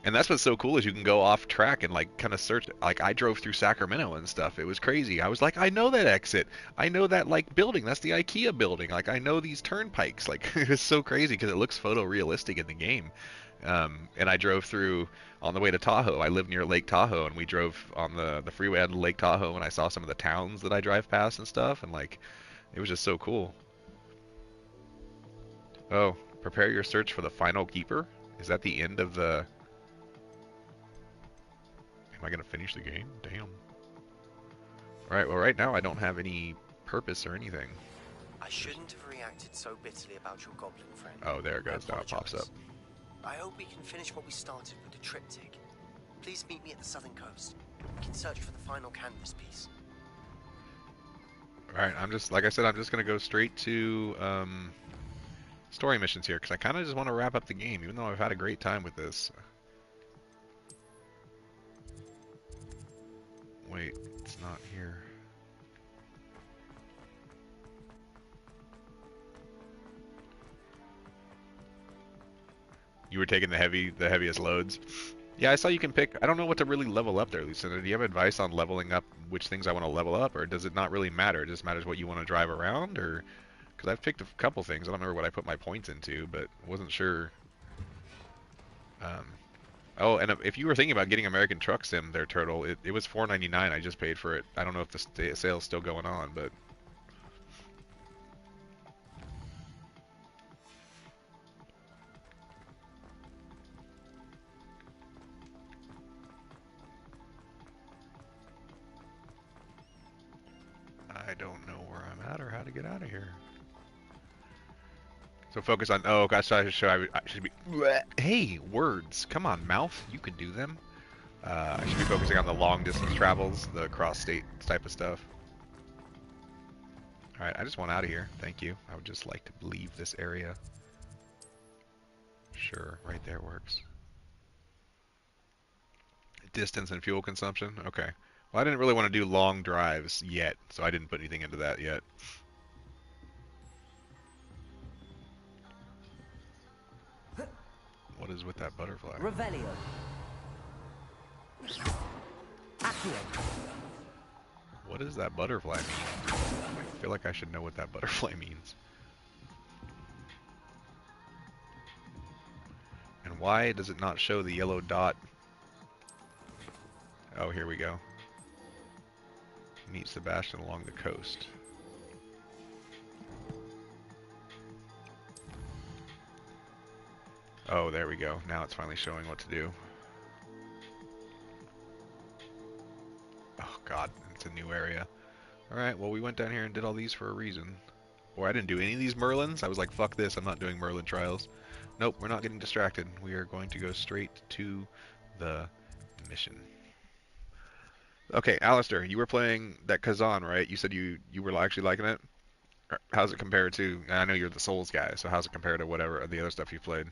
And that's what's so cool, is you can go off track and like kind of search. Like I drove through Sacramento and stuff. It was crazy. I was like, I know that exit. I know that like building. That's the IKEA building. Like I know these turnpikes. Like it was so crazy because it looks photorealistic in the game. And I drove through on the way to Tahoe. I live near Lake Tahoe, and we drove on the freeway out of Lake Tahoe, and I saw some of the towns that I drive past and stuff. And like It was just so cool. Oh, prepare your search for the final keeper? Is that the end of the... Am I going to finish the game? Damn. Alright, well right now I don't have any purpose or anything. I shouldn't have reacted so bitterly about your goblin friend. Oh, there it goes. Now it pops up. I hope we can finish what we started with the triptych. Please meet me at the southern coast. We can search for the final canvas piece. Alright, I'm just, like I said, I'm just going to go straight to story missions here, because I kind of just want to wrap up the game, even though I've had a great time with this. Wait, it's not here. You were taking the heaviest loads. Yeah, I saw you can pick. I don't know what to really level up there, Lucinda. Do you have advice on leveling up which things I want to level up, or does it not really matter? It just matters what you want to drive around, or because I've picked a couple things. I don't remember what I put my points into, but wasn't sure. Oh, and if you were thinking about getting American Truck Sim there, Turtle, it was $4.99. I just paid for it. I don't know if the sale's still going on, but. I don't know where I'm at or how to get out of here. So focus on. Oh, gosh, I should be. Hey, words. Come on, mouth. You can do them. I should be focusing on the long distance travels, the cross state type of stuff. Alright, I just want out of here. Thank you. I would just like to leave this area. Sure, right there works. Distance and fuel consumption? Okay. Well, I didn't really want to do long drives yet, so I didn't put anything into that yet. What is with that butterfly? Revelio. Accio. What does that butterfly mean? I feel like I should know what that butterfly means. And why does it not show the yellow dot? Oh, here we go. Meet Sebastian along the coast. Oh, there we go. Now it's finally showing what to do. Oh god, it's a new area. Alright, well we went down here and did all these for a reason. Boy, I didn't do any of these Merlins. I was like, fuck this, I'm not doing Merlin trials. Nope, we're not getting distracted. We are going to go straight to the mission. Okay, Alistair, you were playing that Kazan, right? You said you were actually liking it? How's it compared to, I know you're the Souls guy, so how's it compared to whatever the other stuff you played?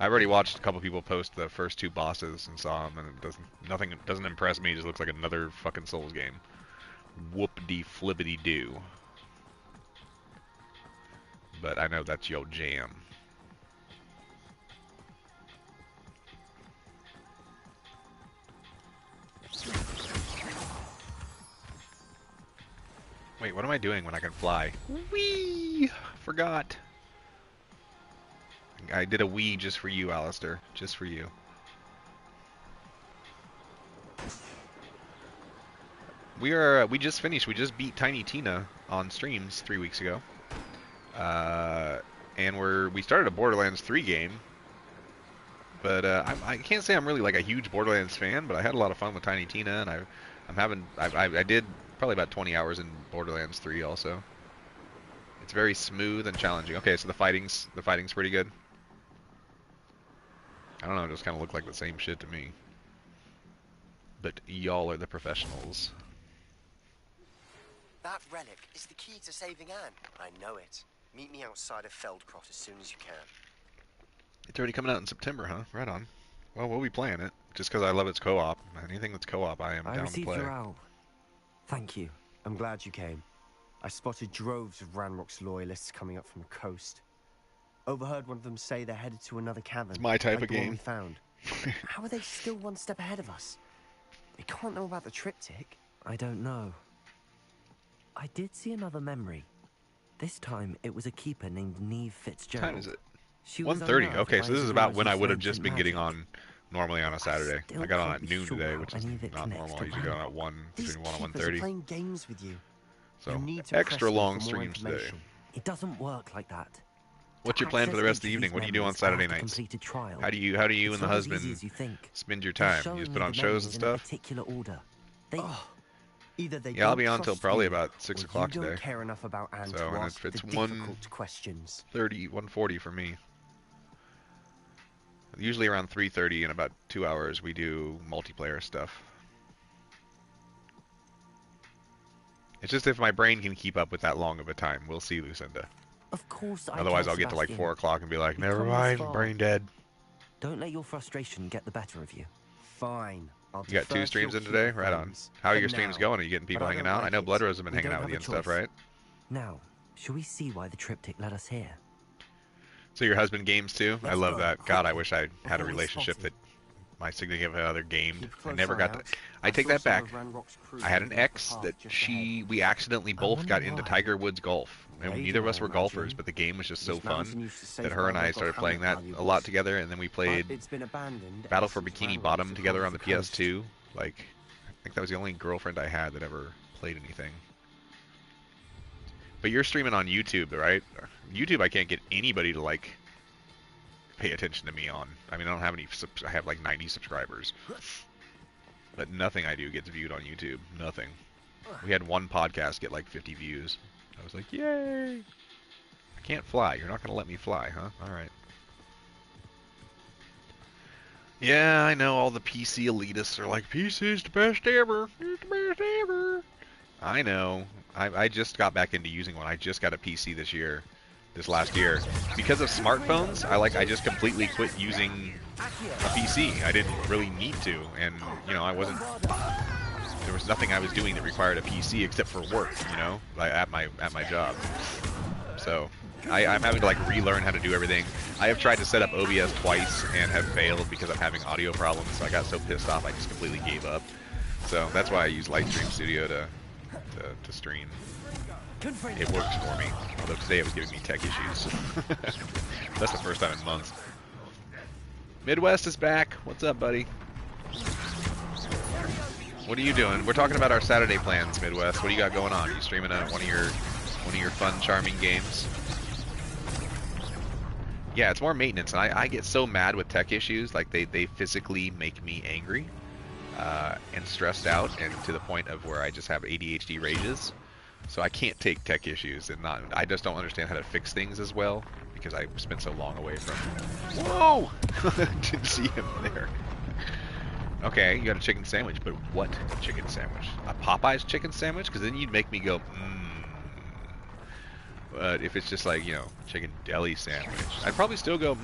I've already watched a couple people post the first two bosses and saw them, and it doesn't impress me. It just looks like another fucking Souls game. Whoop-de-flippity-doo. But I know that's your jam. Wait, what am I doing when I can fly? Whee! Forgot. I did a wee just for you, Alistair. Just for you. We just finished. We just beat Tiny Tina on streams 3 weeks ago. And we started a Borderlands 3 game. But I can't say I'm really like a huge Borderlands fan, but I had a lot of fun with Tiny Tina, and I did probably about 20 hours in Borderlands 3 also. It's very smooth and challenging. Okay, so the fighting's pretty good. I don't know, it just kind of looked like the same shit to me. But y'all are the professionals. That relic is the key to saving Anne. I know it. Meet me outside of Feldcrot as soon as you can. It's already coming out in September, huh? Right on. Well, we'll be playing it, just because I love its co-op. Anything that's co-op, I am down to play. I received your owl. Thank you. I'm glad you came. I spotted droves of Ranrock's loyalists coming up from the coast. Overheard one of them say they're headed to another cavern. It's my type like of the one game. we found. How are they still one step ahead of us? They can't know about the triptych. I don't know. I did see another memory. This time it was a keeper named Neve Fitzgerald. What time is it? She was 1:30. unnerved Okay, by so this is his about when I ability would have to just been magic. getting on normally on a Saturday. I got on can't at be noon sure today, how which is any of it not connects normal. I to usually get on Ranrock. at 1, These between 1 and keepers are 1:30. playing games with you. So, You need to extra press me long for more streams today. information. It doesn't work like that. What's To your plan for the access rest of the each evening? these What do you do on memories Saturday after nights? completed trial, How do you it's and the not as easy husband as you think. spend your They're time? You showing just me put on the shows and memories in a stuff? particular order. They either they Yeah, I'll don't be on till trust probably you, about 6 or o'clock you don't today. care enough about Anne So, to and ask it's the difficult questions. 1:40 for me. Usually around 3:30 in about 2 hours we do multiplayer stuff. It's just if my brain can keep up with that long of a time. We'll see, Lucinda. Of course I Otherwise can, I'll get to like Sebastian. 4 o'clock and be like, We've never come this mind, far. brain dead. Don't let your frustration get the better of you. Fine. I'll You got defer 2 to streams your in today? keeper Right on. friends. How are For your streams now. going? Are you getting people But I hanging don't out? I like know it. Blood Rose has been We hanging don't out with have you a and stuff, choice. right? Now, shall we see why the triptych led us here? So your husband games too? I Let's love go. that. God, I wish I had a Before we relationship spot that my significant other gamed. Keep a I close never eye got out. that. I take saw that some back. of Ranrock's crew I had an moving up ex the path that just ahead. we accidentally both wonder got into why. Tiger Woods golf. And Raiding, neither of us I were golfers, imagine. but the game was just so This mountain fun used to that her and I safeguard started local playing that hunting a lot valuables. together, and then we played But it's been abandoned Battle ever for since Bikini Ranrock Bottom took together over on the the coast. PS2. Like, I think that was the only girlfriend I had that ever played anything. But you're streaming on YouTube, right? YouTube, I can't get anybody to like pay attention to me on. I mean, I don't have any. I have like 90 subscribers, but nothing I do gets viewed on YouTube. Nothing. We had one podcast get like 50 views. I was like, yay! I can't fly. You're not gonna let me fly, huh? All right. Yeah, I know all the PC elitists are like, PC's the best ever. It's the best ever. I know. I just got back into using one. I just got a PC this last year. Because of smartphones, I just completely quit using a PC. I didn't really need to, and you know, there was nothing I was doing that required a PC except for work, you know, like at my job. So I'm having to like relearn how to do everything. I have tried to set up OBS twice and have failed because I'm having audio problems. So I got so pissed off I just completely gave up. So that's why I use Lightstream Studio to stream. It works for me. Although today it was giving me tech issues. That's the first time in months. Midwest is back. What's up, buddy? What are you doing? We're talking about our Saturday plans, Midwest. What do you got going on? Are you streaming one of your fun, charming games? Yeah, it's more maintenance, and I get so mad with tech issues. Like they physically make me angry and stressed out, and to the point of where I just have ADHD rages. So I can't take tech issues, and I just don't understand how to fix things as well because I spent so long away from. Whoa! Didn't see him there. Okay, you got a chicken sandwich, but what chicken sandwich? A Popeye's chicken sandwich? Because then you'd make me go, But if it's just like, you know, chicken deli sandwich, I'd probably still go,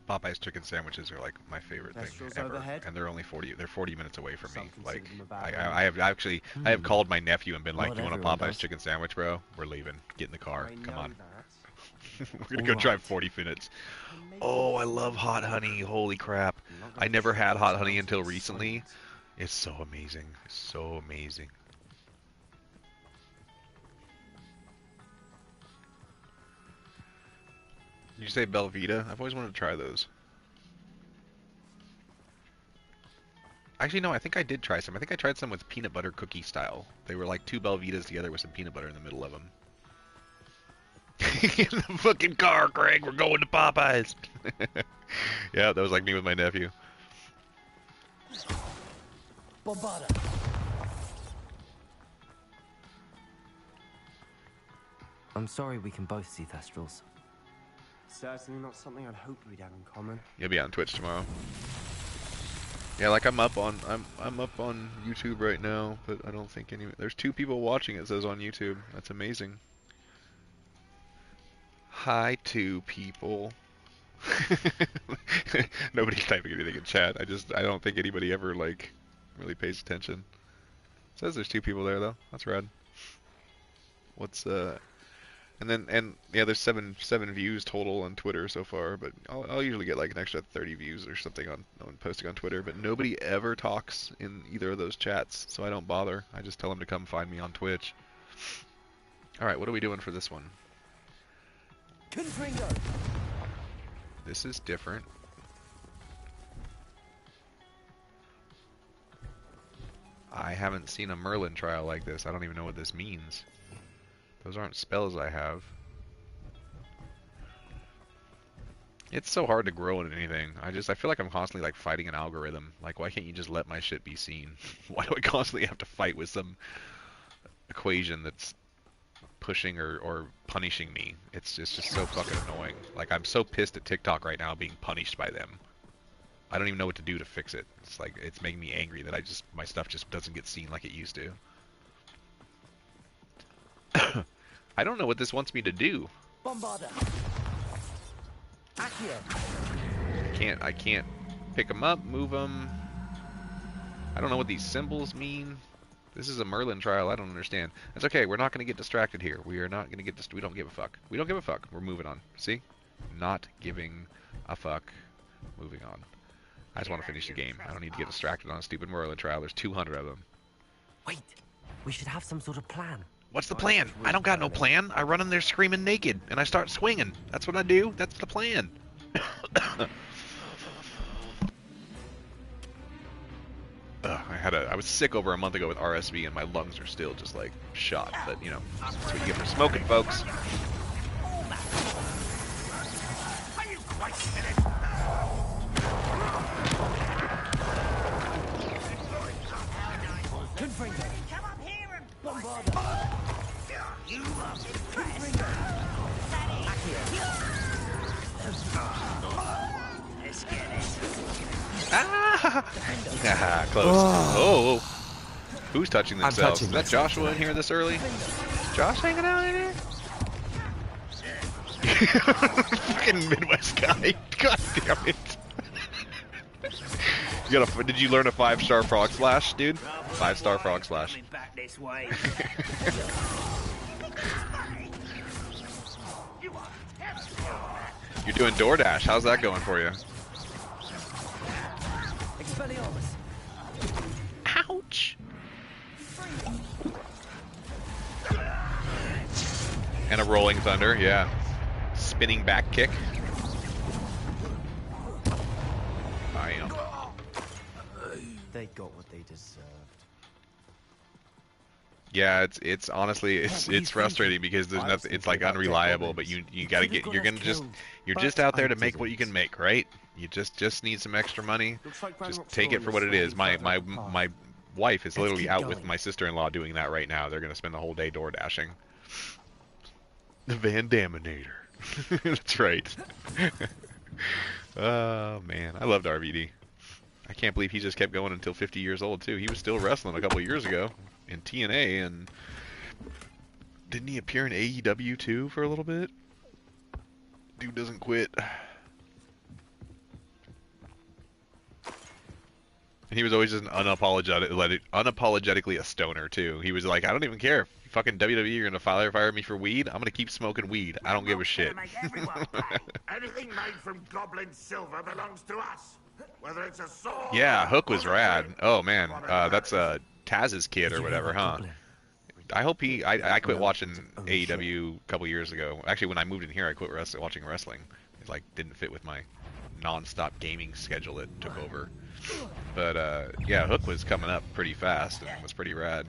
Popeye's chicken sandwiches are like my favorite thing ever, overhead. and they're only 40 minutes away from me. Some Like, consider them a bad I have called my nephew and been like, Not "You want a everyone Popeye's does. chicken sandwich, bro? We're leaving. Get in the car. I Come know on. that. We're gonna go drive 40 minutes." Oh, I love hot honey. Holy crap! I never had hot honey until recently. It's so amazing. It's so amazing. Did you say Belvita? I've always wanted to try those. Actually, no, I think I did try some. I think I tried some with peanut butter cookie style. They were like 2 Belvitas together with some peanut butter in the middle of them. In the fucking car, Craig. We're going to Popeyes. Yeah, that was like me with my nephew. Bombada. I'm sorry we can both see Thestrals. Certainly not something I'd hoped we'd have in common. You'll be on Twitch tomorrow. Yeah, like I'm up on YouTube right now, but I don't think there's 2 people watching, it says on YouTube. That's amazing. Hi, 2 people. Nobody's typing anything in chat. I don't think anybody ever like really pays attention. It says there's 2 people there though. That's rad. What's and yeah, there's seven views total on Twitter so far, but I'll usually get like an extra 30 views or something on posting on Twitter, but nobody ever talks in either of those chats, so I don't bother. I just tell them to come find me on Twitch. All right, what are we doing for this one? Confringo. This is different. I haven't seen a Merlin trial like this. I don't even know what this means. Those aren't spells I have. It's so hard to grow in anything. I feel like I'm constantly like fighting an algorithm. Like, why can't you just let my shit be seen? Why do I constantly have to fight with some equation that's pushing or punishing me? It's just so fucking annoying. Like, I'm so pissed at TikTok right now being punished by them. I don't even know what to do to fix it. It's like, it's making me angry that my stuff just doesn't get seen like it used to. I don't know what this wants me to do. Bombarder. I can't pick them up, move them. I don't know what these symbols mean. This is a Merlin trial. I don't understand. That's okay. We're not going to get distracted here. We are not going to get we don't give a fuck. We don't give a fuck. We're moving on. See? Not giving a fuck. Moving on. I just want to finish the game. I don't need to get distracted on a stupid Merlin trial. There's 200 of them. Wait. We should have some sort of plan. What's the plan? I don't got no plan. I run in there screaming naked, and I start swinging. That's what I do. That's the plan. I was sick over a month ago with RSV, and my lungs are still just like shot. But you know, that's what you get for smoking, folks. Come up here and bombard. You Let's get it. Ah, close. Oh. Who's touching themselves? Is that Joshua in here this early? Is Josh hanging out in here? Fucking Midwest guy. God damn it. Did you learn a 5-star frog slash, dude? 5-star frog slash. You're doing DoorDash. How's that going for you? Ouch! And a rolling thunder, yeah. Spinning back kick. Bam. They got what they deserved. Yeah, it's honestly it's frustrating because there's nothing. It's like unreliable, but you gotta get. You're just out there to make what you can make, right? You just need some extra money. Just take it for what it is. My wife is literally out with my sister-in-law doing that right now. They're gonna spend the whole day door dashing. The Van Daminator. That's right. Oh man, I loved RVD. I can't believe he just kept going until 50 years old too. He was still wrestling a couple years ago in TNA, and didn't he appear in AEW too for a little bit? Dude doesn't quit. And he was always just unapologetically a stoner too. He was like, I don't even care. Fucking WWE, you're gonna fire me for weed? I'm gonna keep smoking weed. I don't give a shit. Anything made from goblin silver belongs to us. Whether it's a sword. Yeah, Hook was rad. Oh man, that's Taz's kid or whatever, huh? I hope he. I quit watching AEW a couple years ago. Actually, when I moved in here, I quit watching wrestling. It like didn't fit with my non-stop gaming schedule that took over. But yeah, Hook was coming up pretty fast and was pretty rad.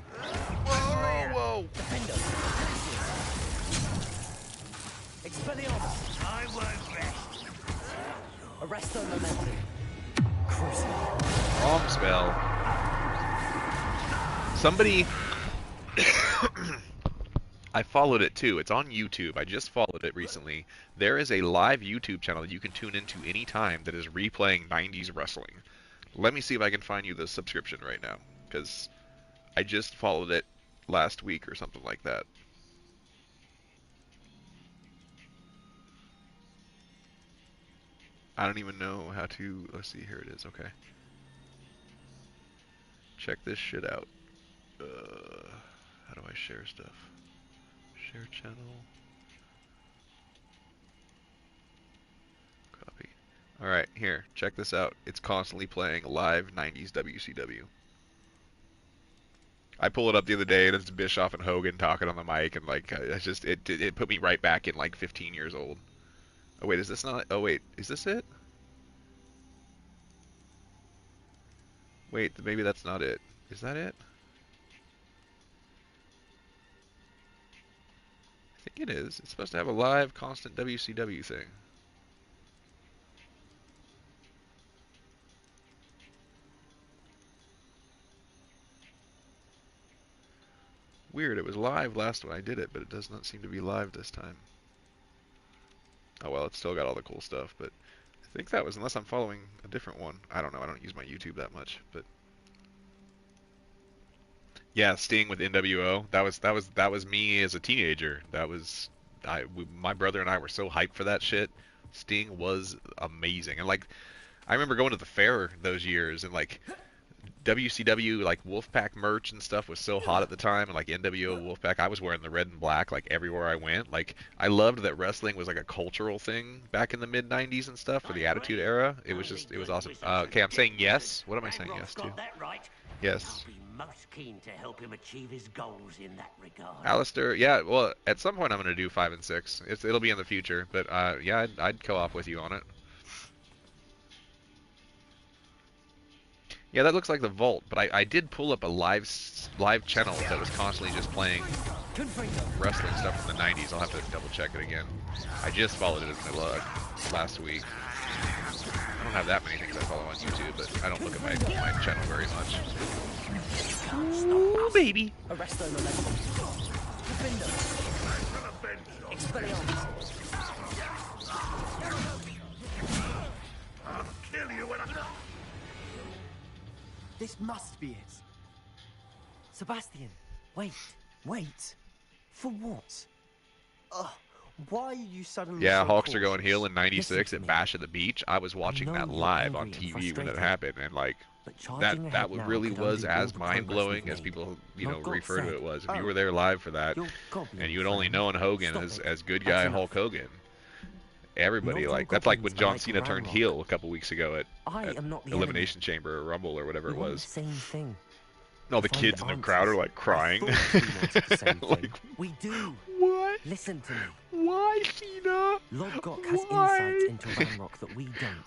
Whoa! Expelliarmus. I won't rest. Arresto momentum. Wrong spell. Somebody. I followed it too. It's on YouTube. I just followed it recently. There is a live YouTube channel that you can tune into anytime that is replaying 90s wrestling. Let me see if I can find you the subscription right now, because I just followed it last week or something like that. I don't even know how to... Let's see, here it is, okay. Check this shit out. How do I share stuff? Share channel. Copy. Alright, here, check this out. It's constantly playing live 90s WCW. I pulled it up the other day and it's Bischoff and Hogan talking on the mic, and like, it put me right back in like 15 years old. Oh wait, is this not... Oh wait, is this it? Wait, maybe that's not it. Is that it? think it is. It's supposed to have a live, constant WCW thing. Weird, it was live last when I did it, but it does not seem to be live this time. Oh well, it's still got all the cool stuff, but I think that was, unless I'm following a different one. I don't know, I don't use my YouTube that much, but yeah, Sting with NWO. That was me as a teenager. My brother and I were so hyped for that shit. Sting was amazing. And like I remember going to the fair those years, and like WCW like Wolfpack merch and stuff was so hot at the time, and like NWO Wolfpack, I was wearing the red and black like everywhere I went. Like I loved that wrestling was like a cultural thing back in the mid 90s and stuff for the Attitude Era. It was awesome. Okay, I'm saying yes. What am I saying yes to? Yes. Most keen to help him achieve his goals in that regard. Alistair, yeah, well, at some point I'm going to do 5 and 6. It'll be in the future, but yeah, I'd co-op with you on it. Yeah, that looks like the Vault, but I did pull up a live channel that was constantly just playing wrestling stuff from the 90s. I'll have to double check it again. I just followed it as my log last week. I don't have that many things I follow on YouTube, but I don't look at my channel very much. Ooh, baby! Arresto Molestum. Defender. Expelliarmus. I'll kill you when I... This must be it. Sebastian, wait. For what? Why are you suddenly Yeah, so Hawks are cautious? going heel in '96 at Bash at the Beach. I was watching that live on TV when it happened, and like that really was as mind-blowing as people refer to it was. If you were there live for that, and you had only known Hogan as good guy Hulk Hogan, everybody that's like when John Cena turned heel a couple weeks ago at Elimination Chamber or Rumble or whatever it was. Same thing. All the kids in the crowd are like crying. Like, we do. What? Listen to me. Why, Cena? Lodgok has insights into Ranrock that we don't.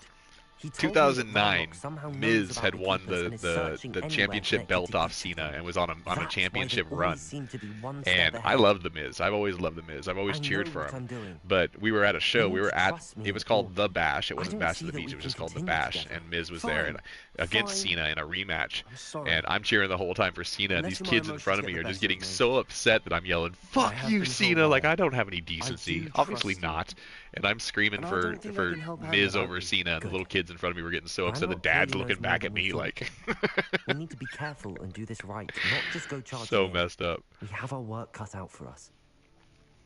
He told me that 2009, Ranrock somehow knows Miz about had the won Keepers and is the searching anywhere championship connected belt to off Keepers. Cena and was on a That's why championship they run. always seem to be one step And I ahead. love the Miz. I've always loved the Miz. I've always I cheered know for what I'm him. doing. But we were at a show. You We need were to at. trust me It was before. called The Bash. It I wasn't don't Bash see of the that Beach. we It was just can called The continue Bash, together. and Miz was there and against Fine. Cena in a rematch. sorry. And I'm cheering the whole time for Cena, and Unless these my kids in emotions front of get me the are just best of getting me. so upset that I'm yelling, "Fuck have you, been for a Cena!" Like while. I don't have any I decency. do Obviously trust you. not. And I'm screaming And I for don't think I can help out Miz without over you. Cena, and the Good. little kids in front of me were getting so I'm upset. The not dad's clearly looking knows more back than at we me think. like We need to be careful and do this right, not just go charging so in. messed up. We have our work cut out for us.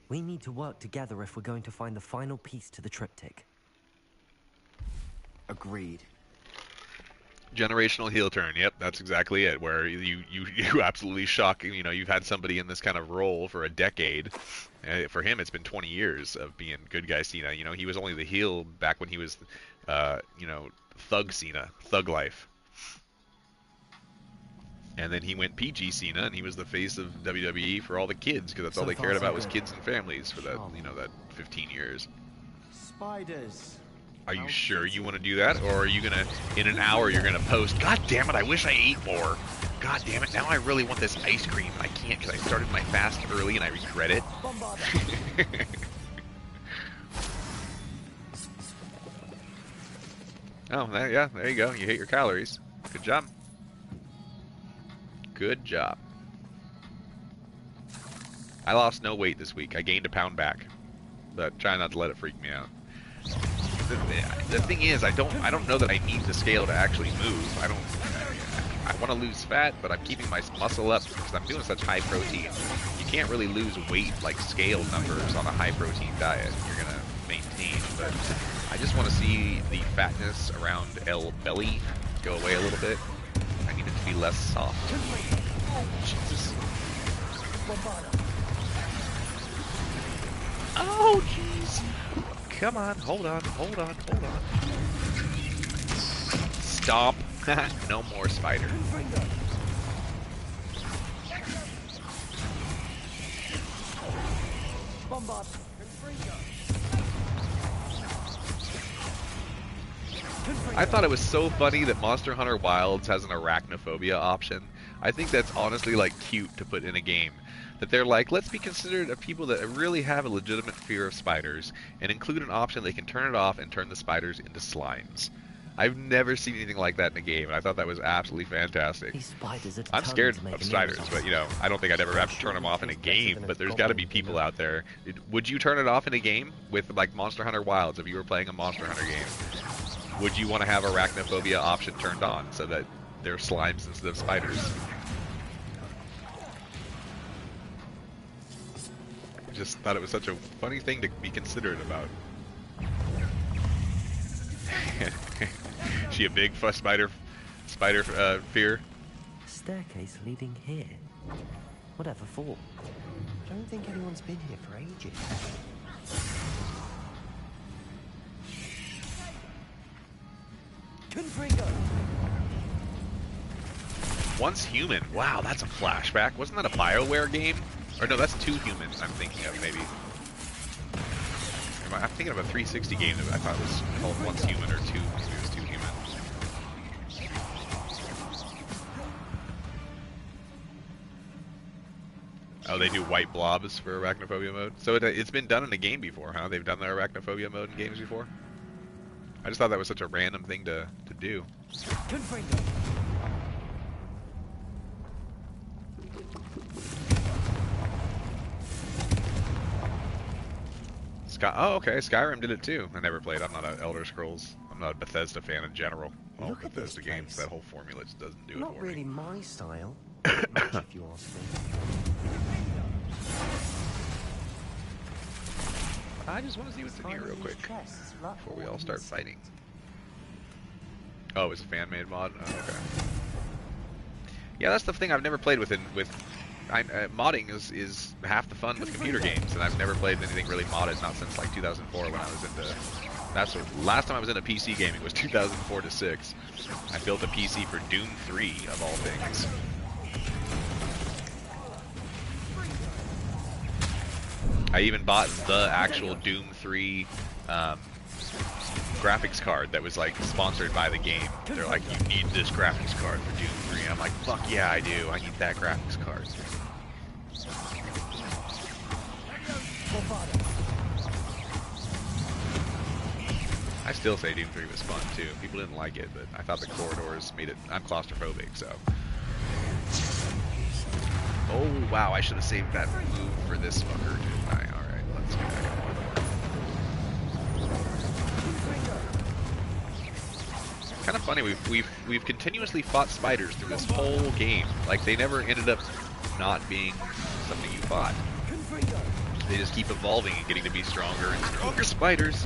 We need to work together if we're going to find the final piece to the triptych. Agreed. Generational heel turn. Yep, that's exactly it. Where you absolutely shock. You've had somebody in this kind of role for a decade. For him, it's been 20 years of being good guy Cena. He was only the heel back when he was, Thug Cena, Thug Life. And then he went PG Cena, and he was the face of WWE for all the kids, because that's all they cared about was kids and families for that, that 15 years. Spiders. Are you sure you want to do that, or are you gonna, in an hour, you're gonna post, "God damn it, I wish I ate more. God damn it, now I really want this ice cream, and I can't because I started my fast early and I regret it." Oh, yeah, there you go. You hit your calories. Good job. Good job. I lost no weight this week. I gained a pound back, but try not to let it freak me out. The thing is, I don't know that I need the scale to actually move. I want to lose fat, but I'm keeping my muscle up because I'm doing such high protein. You can't really lose weight like scale numbers on a high protein diet. You're gonna maintain, but I just want to see the fatness around L belly go away a little bit. I need it to be less soft. Oh, Jesus. Oh, jeez. Come on, hold on. Stop. No more spider. I thought it was so funny that Monster Hunter Wilds has an arachnophobia option. I think that's honestly like cute to put in a game. that they're like, let's be considerate of people that really have a legitimate fear of spiders, and include an option they can turn it off and turn the spiders into slimes. I've never seen anything like that in a game, and I thought that was absolutely fantastic. These spiders are I'm scared determined to make of a spiders, meal of but, you know, I don't think I'd ever have to turn them off in a game, but there's got to be people out there. Would you turn it off in a game with, like, Monster Hunter Wilds, if you were playing a Monster Hunter game? Would you want to have arachnophobia option turned on so that they're slimes instead of spiders? Just thought it was such a funny thing to be considerate about. She a big spider fear? Staircase leading here. Whatever for? I don't think anyone's been here for ages. Confringo! Once Human. Wow, that's a flashback. Wasn't that a BioWare game? Or no, that's Two Humans I'm thinking of, maybe. I'm thinking of a 360 game that I thought was called Once Human, or Two. Maybe it was Two Human. Oh, they do white blobs for arachnophobia mode? So it's been done in a game before, huh? They've done the arachnophobia mode in games before? I just thought that was such a random thing to do. Confringo! Oh, okay. Skyrim did it too. I never played. I'm not an Elder Scrolls. I'm not a Bethesda fan in general. All Bethesda games, that whole formula just doesn't do it for me. Not really my style, much if you ask me. I just want to see what's in here real quick before we all start fighting. Oh, it's a fan-made mod? Oh, okay. Yeah, that's the thing I've never played with modding is half the fun with computer games, and I've never played anything really modded, not since like 2004 when I was into... last time I was into PC gaming was 2004 to 6. I built a PC for Doom 3, of all things. I even bought the actual Doom 3 graphics card that was like sponsored by the game. They're like, you need this graphics card for Doom 3. And I'm like, fuck yeah, I do. I need that graphics card. I still say Doom 3 was fun too. People didn't like it, but I thought the corridors made it... I'm claustrophobic, so... Oh, wow, I should have saved that move for this fucker, didn't I? Alright, let's go back. Kind of funny, we've continuously fought spiders through this whole game. Like, they never ended up not being something you fought. They just keep evolving and getting to be stronger and stronger spiders.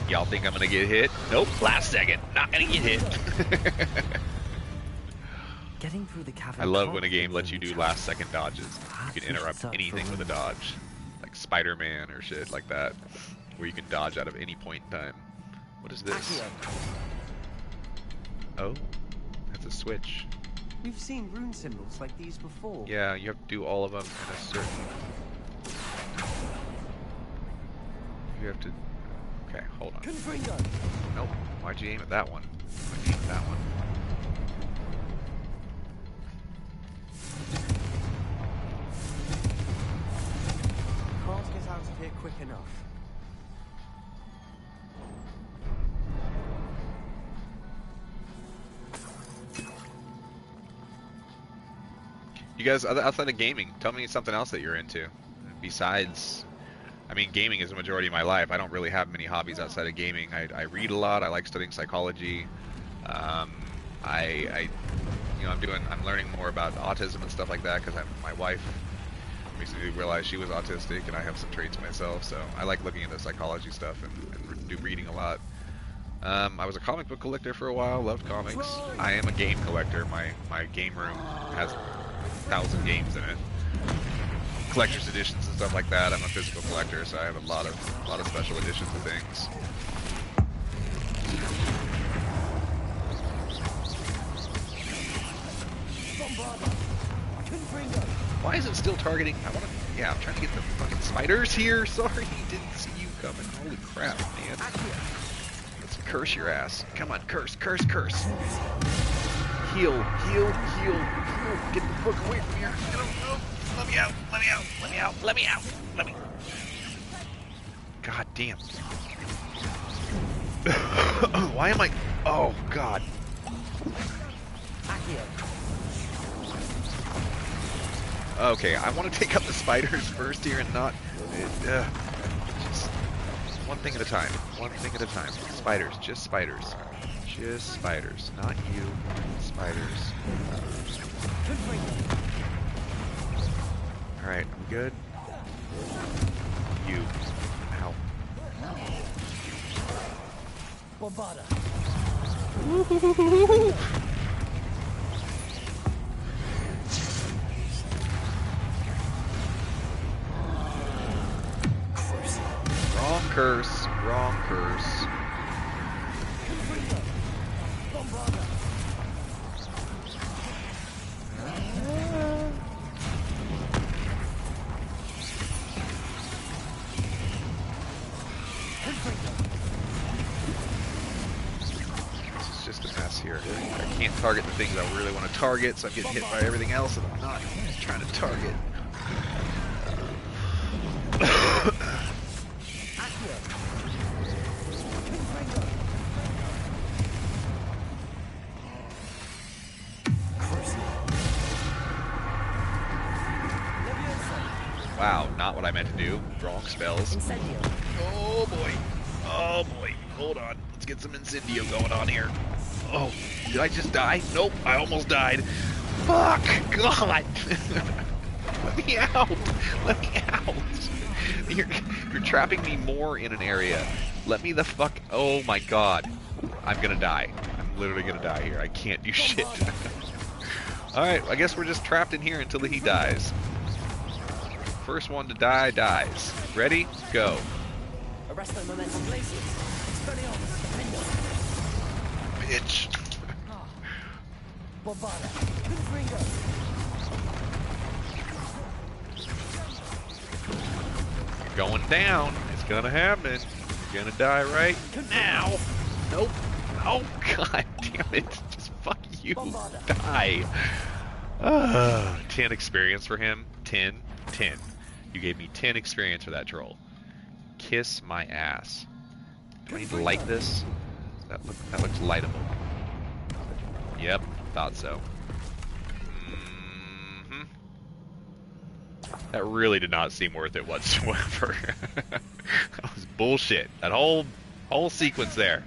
Y'all think I'm gonna get hit? Nope, last second. Not gonna get hit. Getting through the cavern. I love when a game lets you do last second dodges. You can interrupt anything with a dodge. Like Spider-Man or shit like that. Where you can dodge out of any point in time. What is this? Oh, that's a switch. We've seen rune symbols like these before. Yeah, you have to do all of them in a certain... You have to... Okay, hold on. Nope. Why'd you aim at that one? Why'd you aim at that one? Can't get out of here quick enough. You guys, outside of gaming, tell me something else that you're into. Besides, I memean, gaming is the majority of my life. I don't really have many hobbies outside of gaming. I read a lot. I like studying psychology. I'm learning more about autism and stuff like that because my wife recently realized she was autistic, and I have some traits myself. So I like looking into psychology stuff and do reading a lot. I was a comic book collector for a while. Loved comics. I am a game collector. My game room has 1,000 games in it. Collector's editions and stuff like that. I'm a physical collector, so I have a lot of special editions of things. Why is it still targeting? Yeah, I'm trying to get the fucking spiders here. Sorry, didn't see you coming. Holy crap, man. Let's curse your ass. Come on, curse, curse, curse. Heal, heal, heal, heal. Get the fuck away from here. Let me out, let me out, let me out, let me out, let me. God damn. Why am I? Oh God. Okay, I want to take out the spiders first here and not. Just one thing at a time. One thing at a time. Spiders, just spiders. Just spiders. Not you. Spiders. Alright, I'm good. You. Ow. Bombada. Wrong curse. Wrong curse. This is just a mess here. I can't target the things I really want to target, so I'm getting hit by everything else that I'm not trying to target. Wow, not what I meant to do. Wrong spells. Oh boy. Oh boy. Hold on. Let's get some Incendio going on here. Oh, did I just die? Nope, I almost died. Fuck! God! Let me out! Let me out! You're trapping me more in an area. Let me the fuck... Oh my God. I'm gonna die. I'm literally gonna die here. I can't do shit. Alright, I guess we're just trapped in here until he dies. First one to die dies. Ready? Go. Bitch. You're going down. It's gonna happen. You're gonna die right now. Nope. Oh God damn it. Just fuck you. Die. 10 experience for him. 10. 10. You gave me 10 experience for that troll. Kiss my ass. Do I need to light this? That looks lightable. Yep, thought so. That really did not seem worth it whatsoever. That was bullshit. That whole sequence there.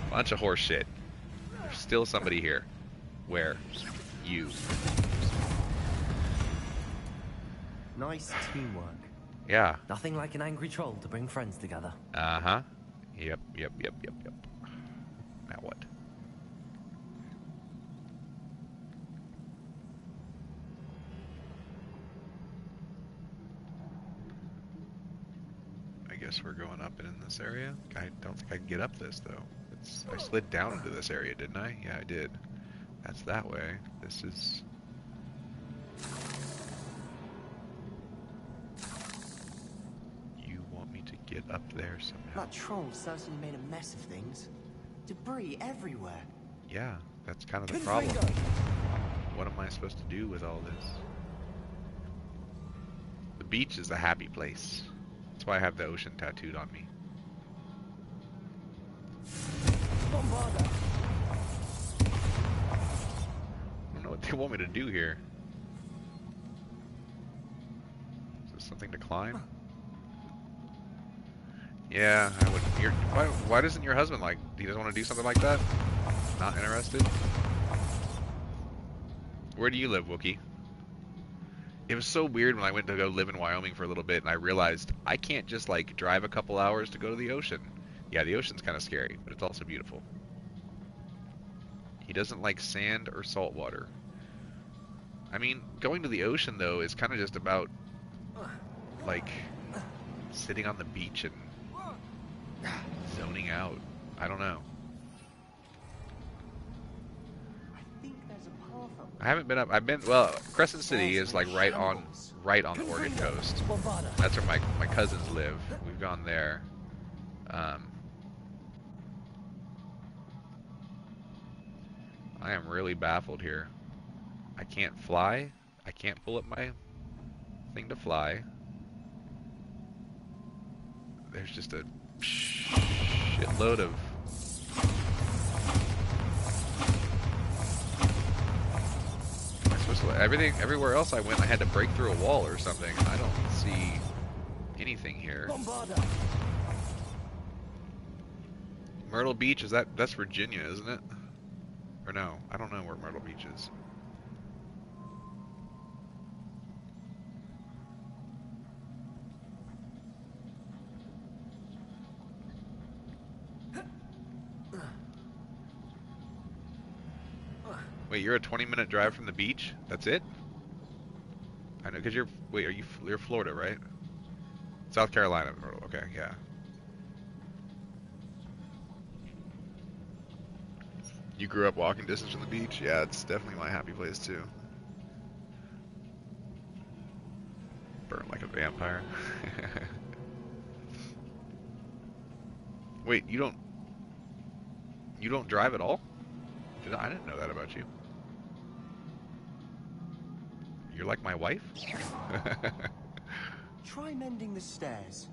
Bunch of horse shit. There's still somebody here. Where? You. Nice teamwork. Yeah. Nothing like an angry troll to bring friends together. Uh-huh. Yep. Now what? I guess we're going up and in this area. I don't think I can get up this, though. I slid down into this area, didn't I? Yeah, I did. That's that way. This is... Get up there somehow. That troll certainly made a mess of things. Debris everywhere. Yeah, that's kind of the problem. What am I supposed to do with all this? The beach is a happy place. That's why I have the ocean tattooed on me. I don't know what they want me to do here. Is this something to climb? Yeah, I would. Why doesn't your husband like? He doesn't want to do something like that? Not interested? Where do you live, Wookie? It was so weird when I went to go live in Wyoming for a little bit, and I realized I can't just like drive a couple hours to go to the ocean. Yeah, the ocean's kind of scary, but it's also beautiful. He doesn't like sand or salt water. I mean, going to the ocean though is kind of just about like sitting on the beach and zoning out. I don't know. I haven't been up. I've been, well, Crescent City is like right on the Oregon coast. That's where my cousins live. We've gone there. I am really baffled here. I can't fly. I can't pull up my thing to fly. There's just a shitload of... I'm supposed to, everywhere else I went, I had to break through a wall or something. I don't see anything here. Myrtle Beach, that's Virginia, isn't it? Or no, I don't know where Myrtle Beach is. Wait, you're a 20-minute drive from the beach? That's it? I know, because you're Florida, right? South Carolina, Myrtle. Okay, yeah. You grew up walking distance from the beach? Yeah, it's definitely my happy place too. Burn like a vampire. Wait, you don't drive at all? I didn't know that about you. You're like my wife? Try mending the stairs.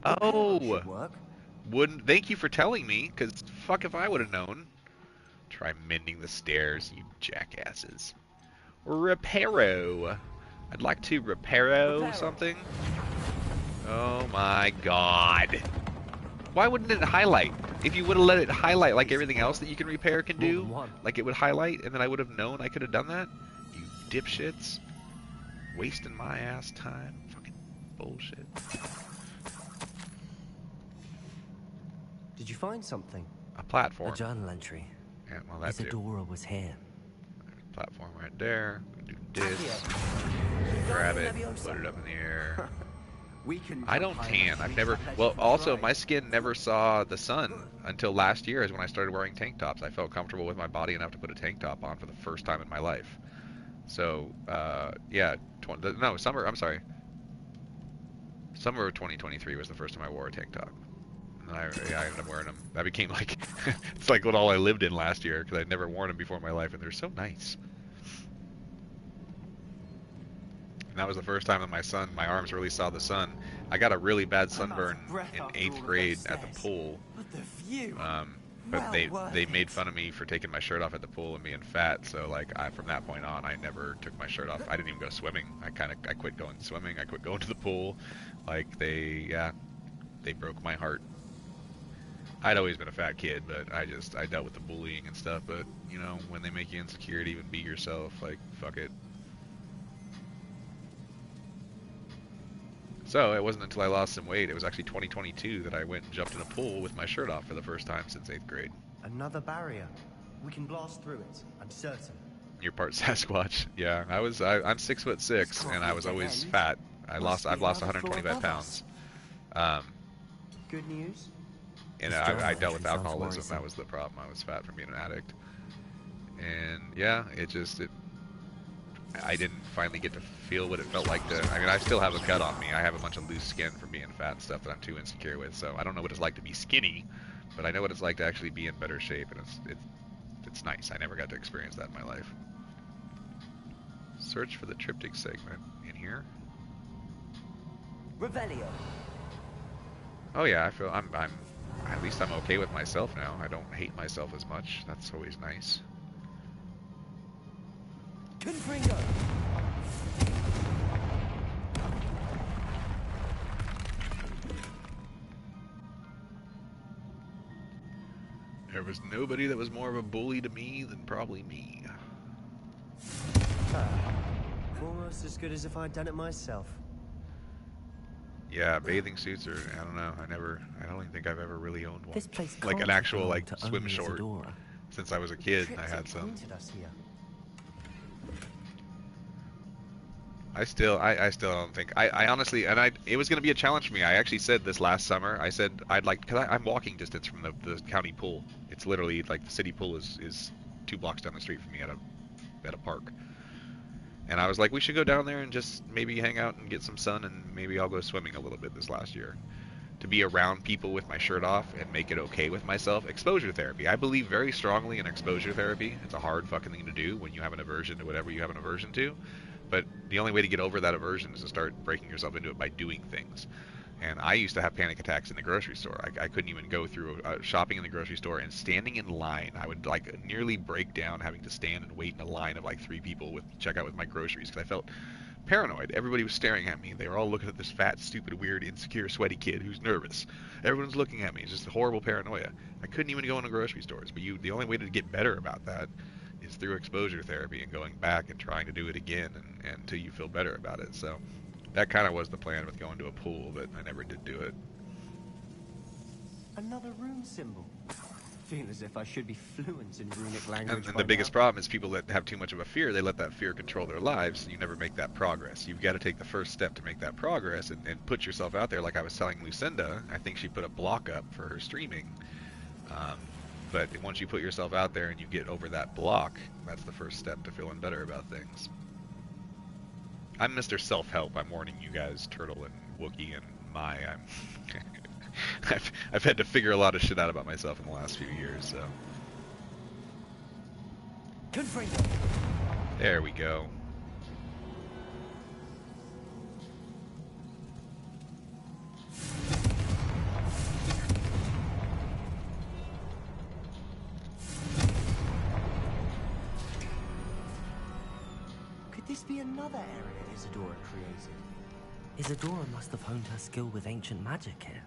Oh! Work. Thank you for telling me, because fuck if I would have known. Try mending the stairs, you jackasses. Reparo. I'd like to reparo something. Oh my god. Why wouldn't it highlight? If you would have let it highlight like everything else that you can repair can do, like it would highlight, and then I would have known I could have done that? You dipshits. Wasting my ass time. Fucking bullshit. Did you find something? A platform. A journal entry. Yeah, well, that too. Isadora was here. Platform right there. Do this. Grab it. Put it up in the air. I don't tan. I've never... Well, also, my skin never saw the sun until last year is when I started wearing tank tops. I felt comfortable with my body enough to put a tank top on for the first time in my life. So, yeah. No, summer... I'm sorry. Summer of 2023 was the first time I wore a tank top. And I ended up wearing them. That became like... it's like what all I lived in last year, because I'd never worn them before in my life, and they're so nice. And that was the first time that my arms really saw the sun. I got a really bad sunburn in 8th grade at the pool. But they made fun of me for taking my shirt off at the pool and being fat. So like from that point on, I never took my shirt off. I didn't even go swimming. I quit going swimming. I quit going to the pool. Like they broke my heart. I'd always been a fat kid, but I dealt with the bullying and stuff. But you know, when they make you insecure to even be yourself, like fuck it. So it wasn't until I lost some weight, it was actually 2022, that I went and jumped in a pool with my shirt off for the first time since 8th grade. Another barrier. We can blast through it, I'm certain. You're part Sasquatch. Yeah, I'm 6'6", and I was always fat. I've lost 125 pounds. Good news? And I dealt with alcoholism. That was the problem. I was fat from being an addict. And yeah, I didn't finally get to feel what it felt like to... I mean, I still have a cut on me. I have a bunch of loose skin from being fat and stuff that I'm too insecure with. So I don't know what it's like to be skinny, but I know what it's like to actually be in better shape, and it's nice. I never got to experience that in my life. Search for the triptych segment in here. Revelio. Oh yeah, I feel I'm at least I'm okay with myself now. I don't hate myself as much. That's always nice. Confringo. There was nobody that was more of a bully to me than probably me. Almost as good as if I'd done it myself. Yeah, bathing suits are, I don't know, I don't even think I've ever really owned one. This place like an actual like to swim only short. Isadora. Since I was a kid, I had some. I still don't think, I honestly, it was going to be a challenge for me. I actually said this last summer, I said I'd like, because I'm walking distance from the county pool. It's literally, like, the city pool is 2 blocks down the street from me at a park. And I was like, we should go down there and just maybe hang out and get some sun, and maybe I'll go swimming a little bit this last year. to be around people with my shirt off and make it okay with myself. Exposure therapy. I believe very strongly in exposure therapy. It's a hard fucking thing to do when you have an aversion to whatever you have an aversion to. But the only way to get over that aversion is to start breaking yourself into it by doing things. And I used to have panic attacks in the grocery store. I couldn't even go through shopping in the grocery store and standing in line. I would like nearly break down having to stand and wait in a line of like 3 people with check out with my groceries because I felt paranoid. Everybody was staring at me. They were all looking at this fat, stupid, weird, insecure, sweaty kid who's nervous. Everyone's looking at me. It's just a horrible paranoia. I couldn't even go into grocery stores. But the only way to get better about that is through exposure therapy and going back and trying to do it again and until you feel better about it. So that kind of was the plan with going to a pool, but I never did do it. Another rune symbol. Feel as if I should be fluent in runic language. And the biggest problem is people that have too much of a fear, they let that fear control their lives, and you never make that progress. You've got to take the first step to make that progress and put yourself out there. Like I was telling Lucinda, I think she put a block up for her streaming. But once you put yourself out there and you get over that block, that's the first step to feeling better about things. I'm Mr. Self-Help. I'm warning you guys, Turtle and Wookie and Mai. I've had to figure a lot of shit out about myself in the last few years, so. There we go. Could this be another area Isadora created? Isadora must have honed her skill with ancient magic here.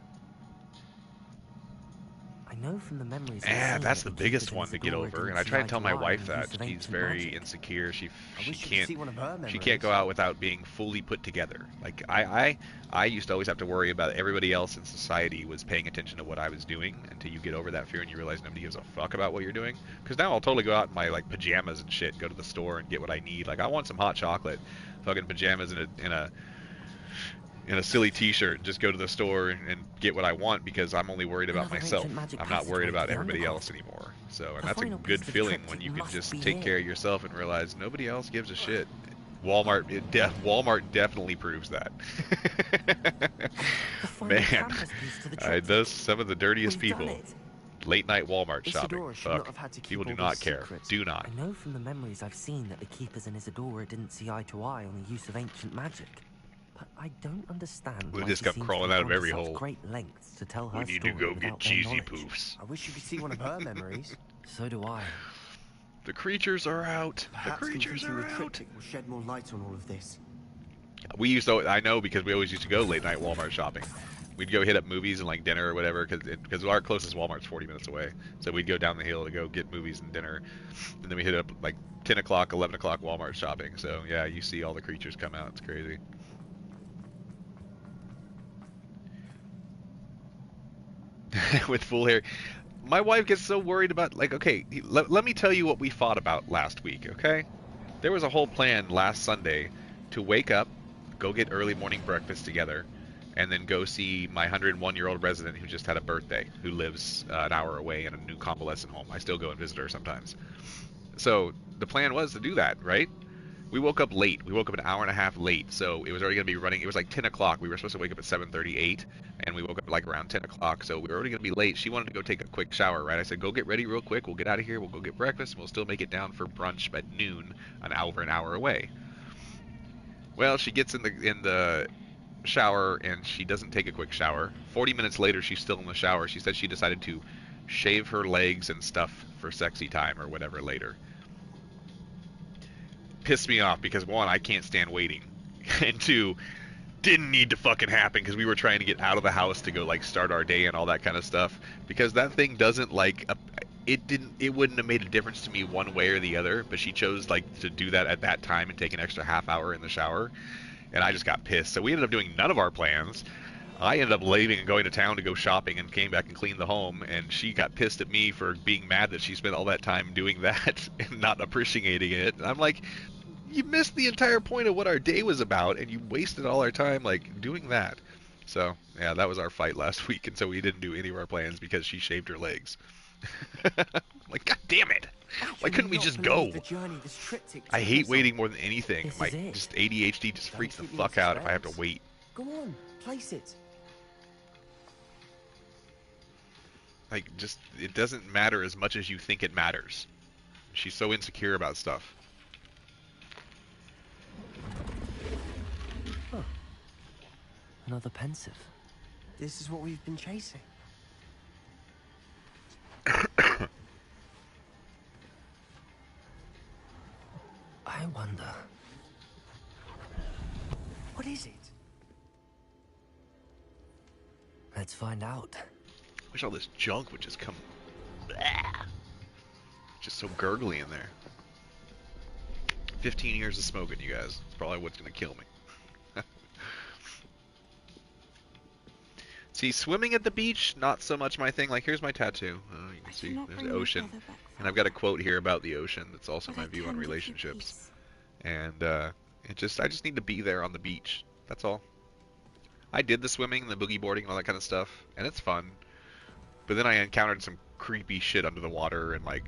I know from the memories. Yeah, that's the biggest one to get over, and I try to tell my wife that. She's very insecure. She can't go out without being fully put together. Like I used to always have to worry about everybody else in society was paying attention to what I was doing until you get over that fear and you realize nobody gives a fuck about what you're doing. Because now I'll totally go out in my like pajamas and shit, go to the store and get what I need. Like I want some hot chocolate, fucking pajamas in a silly t-shirt and just go to the store and get what I want because I'm only worried about myself. I'm not worried about everybody else anymore. So, and that's a good feeling when you can just take care of yourself and realize nobody else gives a shit. Walmart definitely proves that. Man, those some of the dirtiest people. Late night Walmart shopping. Fuck. People do not care. Do not. I know from the memories I've seen that the keepers in Isadora didn't see eye to eye on the use of ancient magic. But I don't understand. We'll just come crawling out of every hole. Great lengths to tell her we need to go get cheesy poofs. I wish you could see one of her memories. So do I. The creatures are out. Perhaps the creatures are out. Will shed more light on all of this. We used to. I know because we always used to go late night Walmart shopping. We'd go hit up movies and like dinner or whatever because our closest Walmart's 40 minutes away. So we'd go down the hill to go get movies and dinner, and then we hit up like 10 o'clock, 11 o'clock Walmart shopping. So yeah, you see all the creatures come out. It's crazy. With full hair. My wife gets so worried about, like, okay, let me tell you what we fought about last week, okay? There was a whole plan last Sunday to wake up, go get early morning breakfast together, and then go see my 101-year-old resident who just had a birthday, who lives an hour away in a new convalescent home. I still go and visit her sometimes. So the plan was to do that, right? We woke up late. We woke up an hour and a half late, so it was already going to be running. It was like 10 o'clock. We were supposed to wake up at 7:38, and we woke up like around 10 o'clock, so we were already going to be late. She wanted to go take a quick shower, right? I said, go get ready real quick. We'll get out of here. We'll go get breakfast, and we'll still make it down for brunch at noon, an hour away. Well, she gets in the shower, and she doesn't take a quick shower. 40 minutes later, she's still in the shower. She said she decided to shave her legs and stuff for sexy time or whatever later. Pissed me off because, one, I can't stand waiting, and two, didn't need to fucking happen because we were trying to get out of the house to go like start our day and all that kind of stuff, because that thing doesn't like it wouldn't have made a difference to me one way or the other, but she chose like to do that at that time and take an extra half hour in the shower, and I just got pissed. So we ended up doing none of our plans. I ended up leaving and going to town to go shopping and came back and cleaned the home, and she got pissed at me for being mad that she spent all that time doing that and not appreciating it. And I'm like, you missed the entire point of what our day was about, and you wasted all our time like doing that. So yeah, that was our fight last week, and so we didn't do any of our plans because she shaved her legs. Like, god damn it! Why couldn't we just go? I hate waiting more than anything. My just ADHD just freaks the fuck out if I have to wait. Go on, place it. Like, just, it doesn't matter as much as you think it matters. She's so insecure about stuff. Huh. Another pensive. This is what we've been chasing. I wonder. What is it? Let's find out. Wish all this junk would just come. Blah. Just so gurgly in there. 15 years of smoking, you guys. It's probably what's gonna kill me. See, swimming at the beach, not so much my thing. Like, here's my tattoo. You can see there's the ocean. And I've got a quote here about the ocean that's also my view on relationships. And I just need to be there on the beach. That's all. I did the swimming, the boogie boarding, and all that kind of stuff, and it's fun. But then I encountered some creepy shit under the water, and like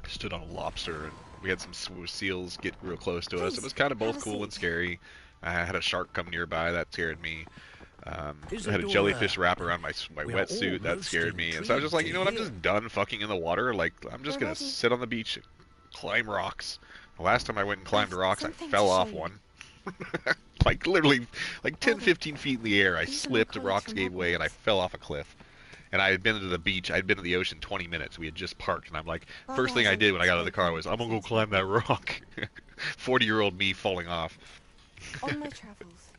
stood on a lobster, and we had some seals get real close to us. It was kind of both cool and scary. I had a shark come nearby, that scared me. I had a jellyfish wrap around my wetsuit, that scared me. And so I was just like, you know what, I'm just done fucking in the water. Like, I'm just gonna sit on the beach and climb rocks. The last time I went and climbed rocks, I fell off one. Like, literally, like 10, 15 feet in the air, I slipped, the rocks gave way, and I fell off a cliff. And I had been to the beach, I'd been to the ocean 20 minutes, we had just parked, and I'm like, first thing I did when I got out of the car was, I'm gonna go climb that rock. 40-year-old me falling off. On my travels,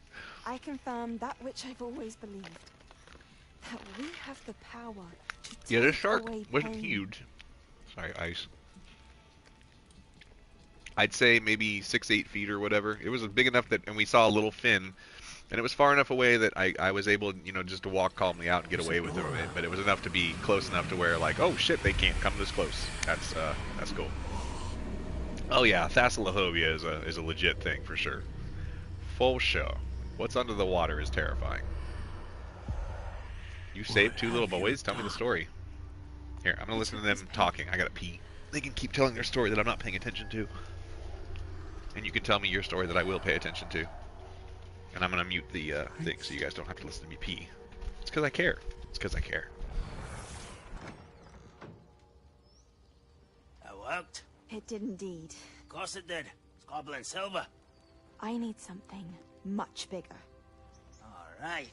I confirmed that which I've always believed. That we have the power to take Yeah, this shark away wasn't pain. huge. Sorry, ice. I'd say maybe 6-8 feet or whatever. It was big enough that, and we saw a little fin, and it was far enough away that I was able, you know, just to walk calmly out and get away with it. But it was enough to be close enough to where, like, oh shit, they can't come this close. That's cool. Oh yeah, thalassophobia is a legit thing for sure. Full show. What's under the water is terrifying. You saved 2 little boys? Tell me the story. Here, I'm gonna listen to them talking. I gotta pee. They can keep telling their story that I'm not paying attention to. And you can tell me your story that I will pay attention to. And I'm gonna mute the thing so you guys don't have to listen to me pee. It's because I care. It's because I care. That worked? It did indeed. Of course it did. It's goblin silver. I need something much bigger. Alright.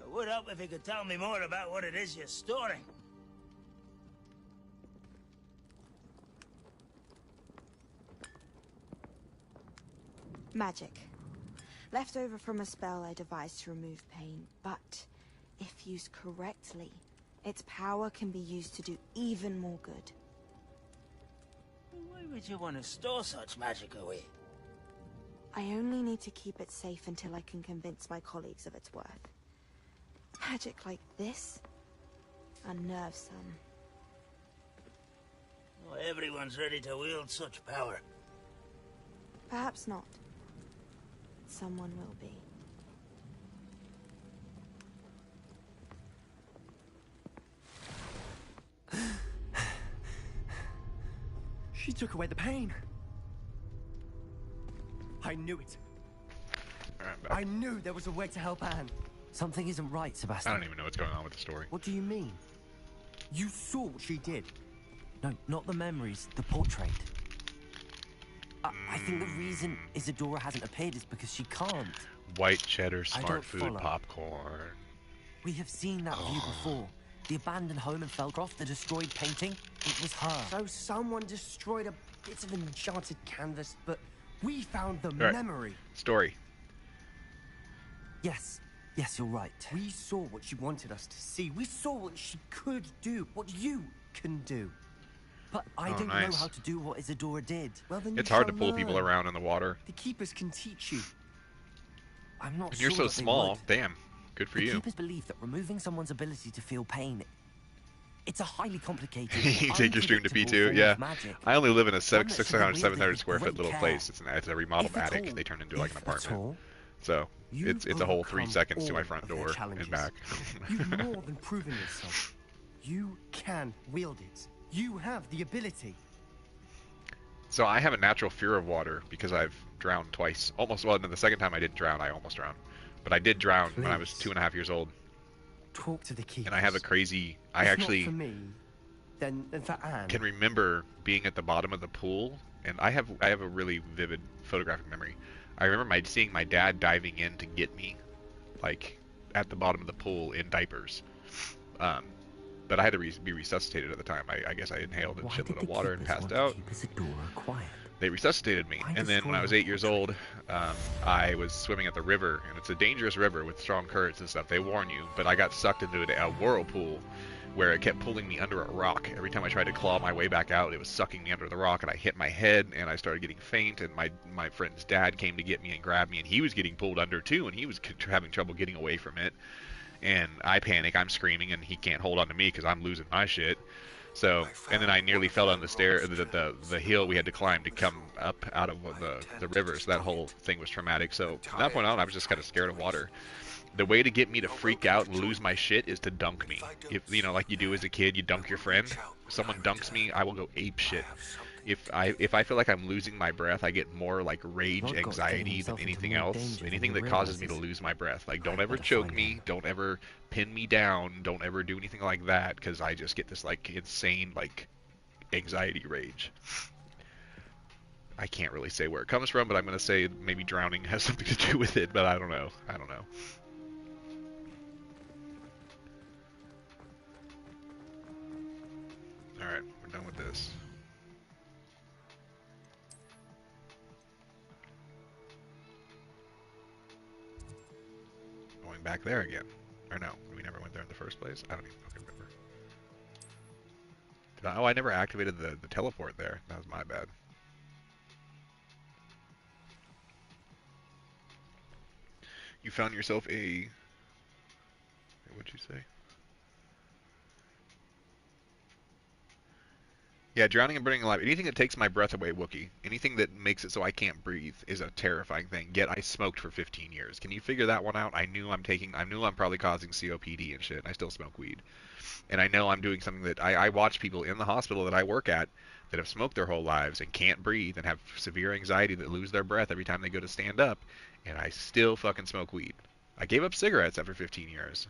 It would help if you could tell me more about what it is you're storing. Magic. Left over from a spell I devised to remove pain, but if used correctly, its power can be used to do even more good. Why would you want to store such magic away? I only need to keep it safe until I can convince my colleagues of its worth. Magic like this unnerves some. Not everyone's ready to wield such power. Perhaps not. Someone will be. She took away the pain. I knew it. I knew there was a way to help Anne. Something isn't right, Sebastian. I don't even know what's going on with the story. What do you mean? You saw what she did. No, not the memories, the portrait. I think the reason Isadora hasn't appeared is because she can't. White cheddar, I smart don't food, follow. popcorn. We have seen that view before. The abandoned home in Felcroft, the destroyed painting, it was her. So someone destroyed a bit of enchanted canvas, but we found the Right. memory. Story. Yes, you're right. We saw what she wanted us to see. We saw what she could do, what you can do. But I don't know nice. how to do what Isadora did. Well, then It's you hard to shall pull people learn. around in the water. The keepers can teach you. I'm not And sure you're so that they small. would. Damn. Good for The you. keepers believe that removing someone's ability to feel pain, it's a highly complicated. You take your stream to P2, unpredictable form yeah. of magic. I only live in a One that should 600, be 700 wielded square with foot little care. place. It's a remodeled If at attic. all, They turned into like an if at apartment. all, So You've it's a whole 3 overcome seconds to my all front of their door and challenges. back. You've more than proven yourself. You can wield it. You have the ability. So I have a natural fear of water because I've drowned twice. Almost, well, no, the second time I didn't drown, I almost drowned. But I did drown when I was 2.5 years old. Talk to the keepers. And I have a crazy. I If actually not for me, then for Anne. can remember being at the bottom of the pool, and I have a really vivid photographic memory. I remember seeing my dad diving in to get me, like at the bottom of the pool in diapers. But I had to be resuscitated at the time. I guess I inhaled a shitload of water and passed out. They resuscitated me, and then when I was 8 years old, I was swimming at the river, and it's a dangerous river with strong currents and stuff. They warn you, but I got sucked into a whirlpool where it kept pulling me under a rock. Every time I tried to claw my way back out, it was sucking me under the rock, and I hit my head, and I started getting faint, and my friend's dad came to get me and grab me, and he was getting pulled under too, and he was having trouble getting away from it. And I panic, I'm screaming, and he can't hold on to me because I'm losing my shit. So, and then I nearly fell down the hill we had to climb to come up out of the river, so that whole thing was traumatic. So from that point on, I was just kind of scared of water. The way to get me to freak out and lose my shit is to dunk me. If, you know, like you do as a kid, you dunk your friend. If someone dunks me, I will go ape shit. If I feel like I'm losing my breath, I get more like rage, anxiety than anything else. Anything that causes me to lose my breath. Like, don't ever choke me, don't ever pin me down, don't ever do anything like that, because I just get this like insane like anxiety rage. I can't really say where it comes from, but I'm gonna say maybe drowning has something to do with it, but I don't know. I don't know. Alright, we're done with this. Going back there again. Or no, we never went there in the first place? I don't even fucking remember. Oh, I never activated the teleport there. That was my bad. You found yourself a... What'd you say? Yeah, drowning and burning alive. Anything that takes my breath away, Wookiee. Anything that makes it so I can't breathe is a terrifying thing. Yet I smoked for 15 years. Can you figure that one out? I knew I'm probably causing COPD and shit, and I still smoke weed. And I know I'm doing something that I watch people in the hospital that I work at that have smoked their whole lives and can't breathe and have severe anxiety that lose their breath every time they go to stand up, and I still fucking smoke weed. I gave up cigarettes after 15 years.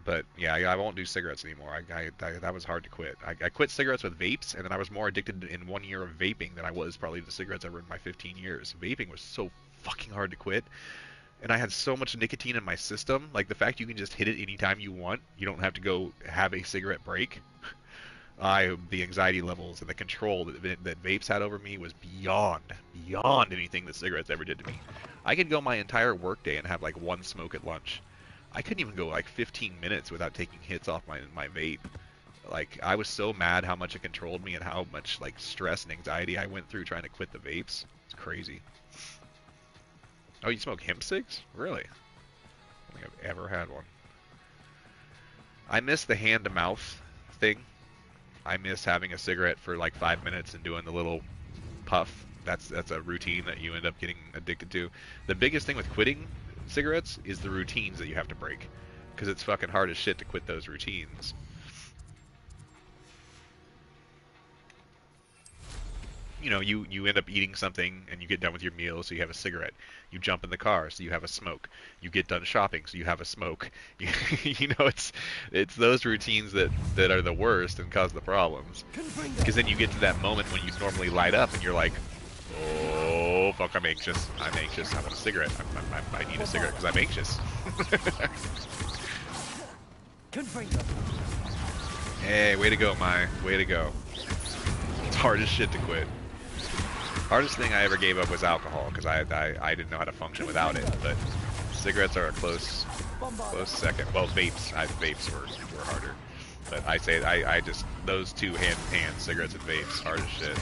But yeah, I won't do cigarettes anymore. That was hard to quit. I quit cigarettes with vapes, and then I was more addicted in 1 year of vaping than I was probably to cigarettes ever in my 15 years. Vaping was so fucking hard to quit, and I had so much nicotine in my system. Like the fact you can just hit it anytime you want, you don't have to go have a cigarette break. The anxiety levels and the control that vapes had over me was beyond anything that cigarettes ever did to me. I could go my entire workday and have like one smoke at lunch. I couldn't even go like 15 minutes without taking hits off my vape. Like, I was so mad how much it controlled me and how much like stress and anxiety I went through trying to quit the vapes. It's crazy. Oh, you smoke hemp cigs? Really? I don't think I've ever had one. I miss the hand-to-mouth thing. I miss having a cigarette for like 5 minutes and doing the little puff. That's a routine that you end up getting addicted to. The biggest thing with quitting cigarettes is the routines that you have to break, because it's fucking hard as shit to quit those routines. You know, you end up eating something and you get done with your meal, so you have a cigarette. You jump in the car, so you have a smoke. You get done shopping, so you have a smoke. You know, it's those routines that are the worst and cause the problems. Because then you get to that moment when you normally light up and you're like, oh fuck, I'm anxious. I want a cigarette. I need a cigarette because I'm anxious. Hey, way to go, Mai. Way to go. It's hard as shit to quit. Hardest thing I ever gave up was alcohol, because I didn't know how to function without it. But cigarettes are a close second. Well, vapes were harder. But I say I just those two hand in hand, cigarettes and vapes, hard as shit.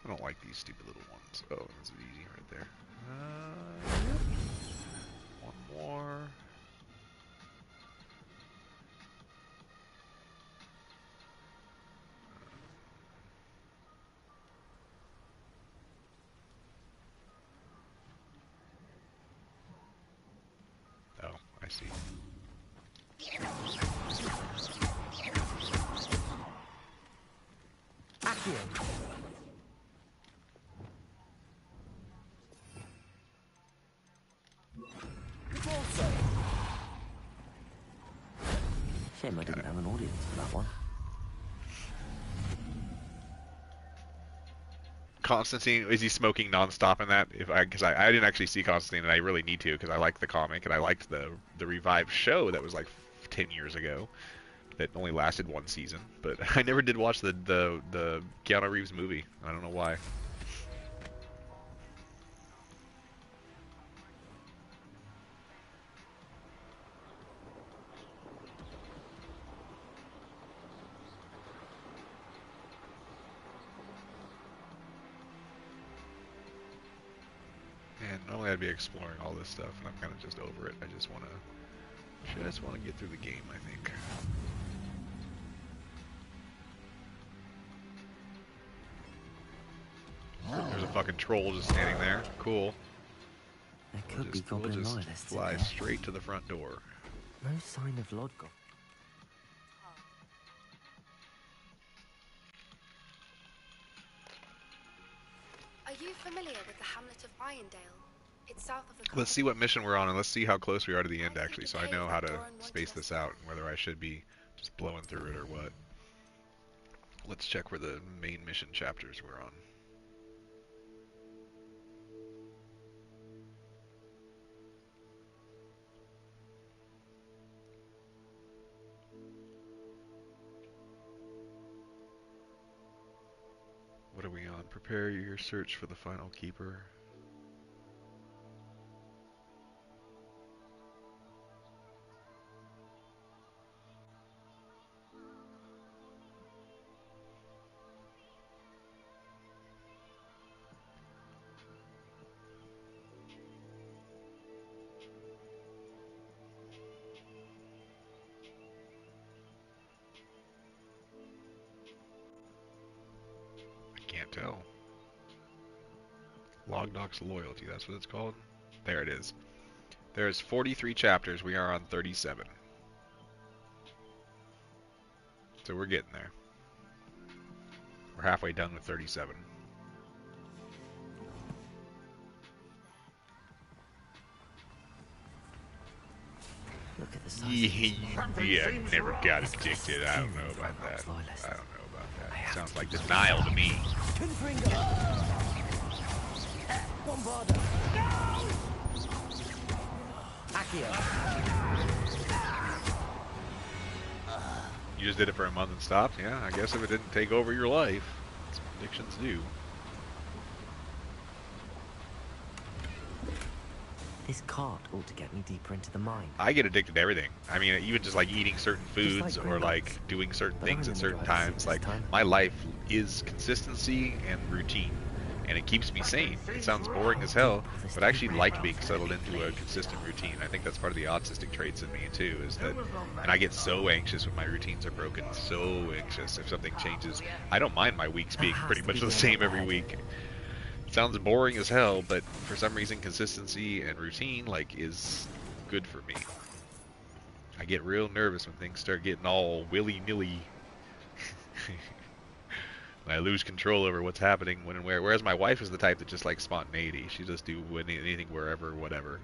I don't like these stupid little ones. Oh, this is easy right there. One more. see. Shame I didn't have an audience for that one. Constantine, is he smoking nonstop in that? Because I didn't actually see Constantine, and I really need to because I liked the comic and I liked the revived show that was like 10 years ago that only lasted one season. But I never did watch the Keanu Reeves movie. I don't know why. And normally I'd be exploring all this stuff, and I'm kind of just over it. I just want to get through the game, I think. There's a fucking troll just standing there. Cool. There could be goblin we'll just loyalists in fly there. straight to the front door. No sign of Lodgov. Are you familiar with the hamlet of Irondale? It's south of the Let's see what mission we're on, and let's see how close we are to the end, actually, so I know how to space this out, and whether I should be just blowing through it or what. Let's check where the main mission chapters we're on. What are we on? Prepare your search for the final keeper. Can't tell. Logdocs Loyalty, that's what it's called? There it is. There's 43 chapters, we are on 37. So we're getting there. We're halfway done with 37. Look at the size Yeah, never got addicted. I don't know about that. I don't know about that. Sounds like denial to me. Bombarda. You just did it for a month and stopped? Yeah, I guess if it didn't take over your life, that's what addictions do. This cart ought to get me deeper into the mine. I get addicted to everything. I mean, even just like eating certain foods or like doing certain things at certain times. Like my life is consistency and routine, and it keeps me sane. It sounds boring as hell, but I actually like being settled into a consistent routine. I think that's part of the autistic traits in me too, is that, and I get so anxious when my routines are broken, so anxious if something changes. I don't mind my weeks being pretty much the same every week. Sounds boring as hell, but for some reason consistency and routine like is good for me. I get real nervous when things start getting all willy-nilly. I lose control over what's happening when and where. Whereas my wife is the type that just likes spontaneity. She just do anything, wherever, whatever.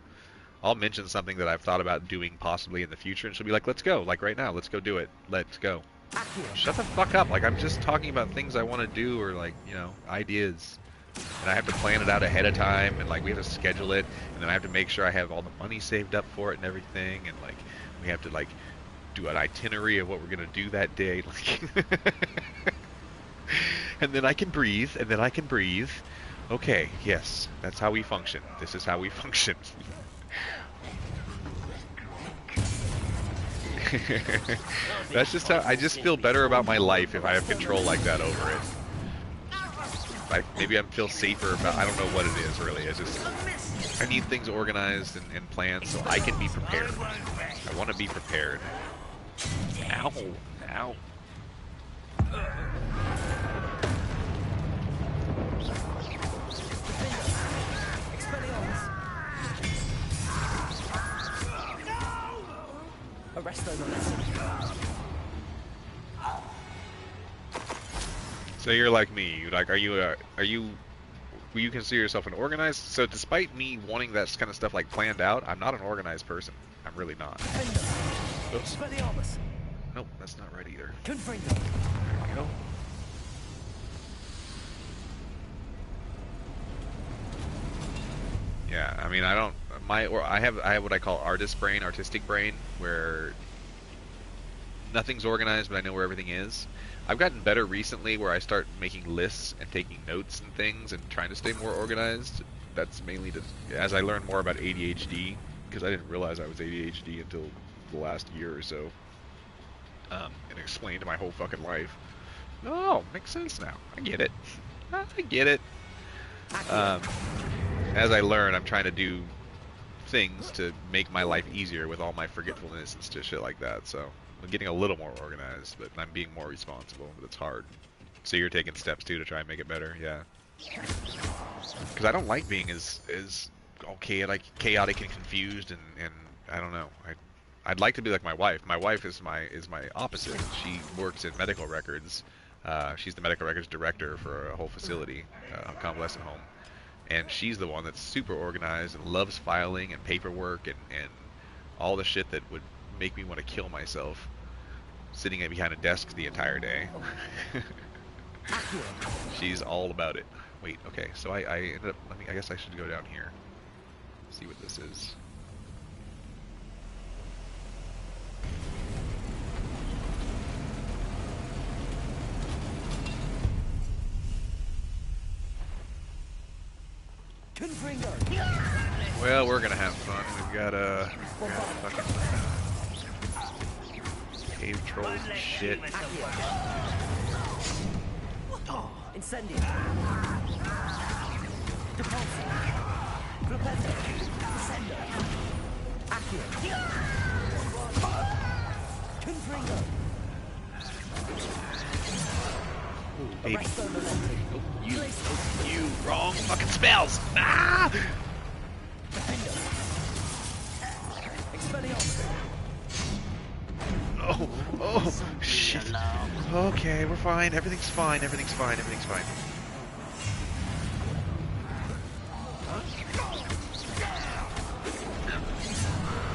I'll mention something that I've thought about doing possibly in the future, and she'll be like, "Let's go!" Like right now, let's go do it. Let's go. Shut the fuck up! Like I'm just talking about things I want to do, or like ideas. And I have to plan it out ahead of time, and like we have to schedule it, and then I have to make sure I have all the money saved up for it and everything, and like we have to like do an itinerary of what we're gonna do that day, like and then I can breathe, and then I can breathe. Okay, yes, that's how we function. This is how we function. That's just how I just feel better about my life if I have control like that over it. Like maybe I feel safer about, I don't know what it is really. It's just I need things organized and planned so I can be prepared. I want to be prepared. Ow, ow. So you're like me. Like, are you? Will you consider yourself an organized? So despite me wanting that kind of stuff like planned out, I'm not an organized person. I'm really not. Oops. Nope, that's not right either. There we go. Yeah, I mean, I don't. I have what I call artistic brain, where nothing's organized, but I know where everything is. I've gotten better recently, where I start making lists and taking notes and things, and trying to stay more organized. That's mainly as I learn more about ADHD, because I didn't realize I was ADHD until the last year or so, and it explained my whole fucking life. Oh, makes sense now. I get it. I get it. As I learn, I'm trying to do things to make my life easier with all my forgetfulness and shit like that. So I'm getting a little more organized, but I'm being more responsible. But it's hard. So you're taking steps too to try and make it better, yeah. Because I don't like being as okay, like chaotic and confused, and I don't know. I'd like to be like my wife. My wife is my opposite. She works in medical records. She's the medical records director for a whole facility, a convalescent home. And she's the one that's super organized and loves filing and paperwork and all the shit that would make me want to kill myself sitting behind a desk the entire day. She's all about it. Wait, okay, so I ended up, I guess I should go down here. See what this is. Well, we're gonna have fun. We've got fucking cave trolls and shit. Incendio. Depulso. Flipendo. Sendo. Accio. Confringo. Baby. Oh, you wrong fucking spells! Ah! Oh, shit. Okay, we're fine. Everything's fine. Everything's fine. Everything's fine.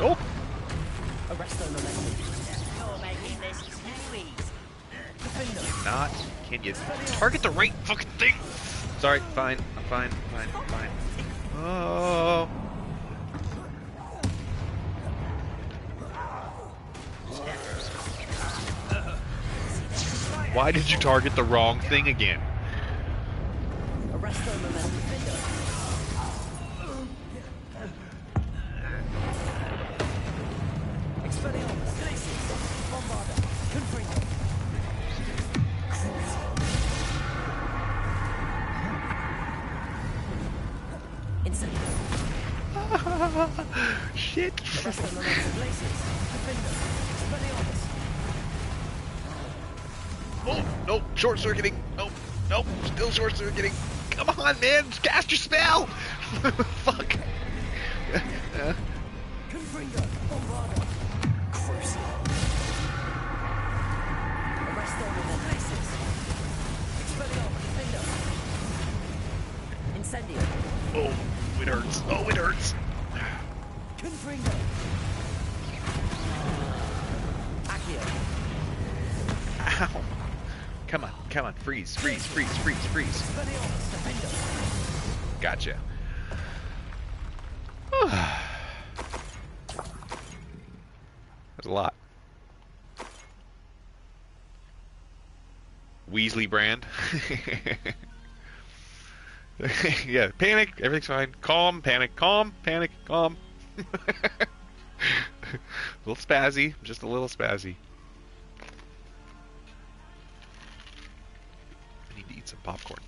Oh! Not. Can you target the right fucking thing? Sorry, fine. I'm fine. I'm fine. Oh. Why did you target the wrong thing again? Shit. Oh, nope, short circuiting. Nope, still short circuiting. Come on, man, cast your spell. Fuck. Oh, it hurts. Oh, it hurts. Ow. Come on, freeze. Gotcha. That's a lot. Weasley brand. Yeah, panic, everything's fine. Calm, panic, calm. A little spazzy, just a little spazzy. I need to eat some popcorn.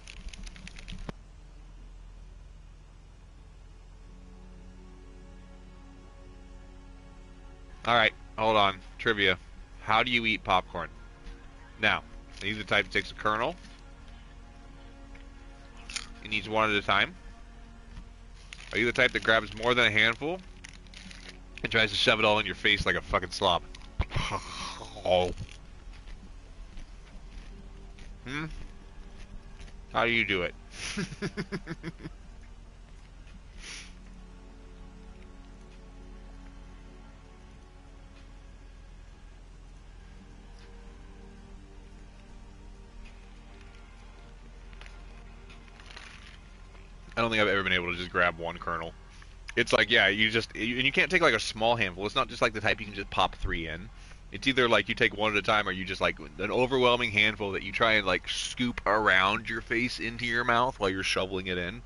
Alright, hold on. Trivia. How do you eat popcorn? Now, are you the type that takes a kernel and eats one at a time? Are you the type that grabs more than a handful and tries to shove it all in your face like a fucking slob? Oh. How do you do it? I don't think I've ever been able to just grab one kernel. It's like, yeah, and you can't take like a small handful. It's not just like the type you can just pop 3 in. It's either like you take one at a time, or you just like an overwhelming handful that you try and like scoop around your face into your mouth while you're shoveling it in.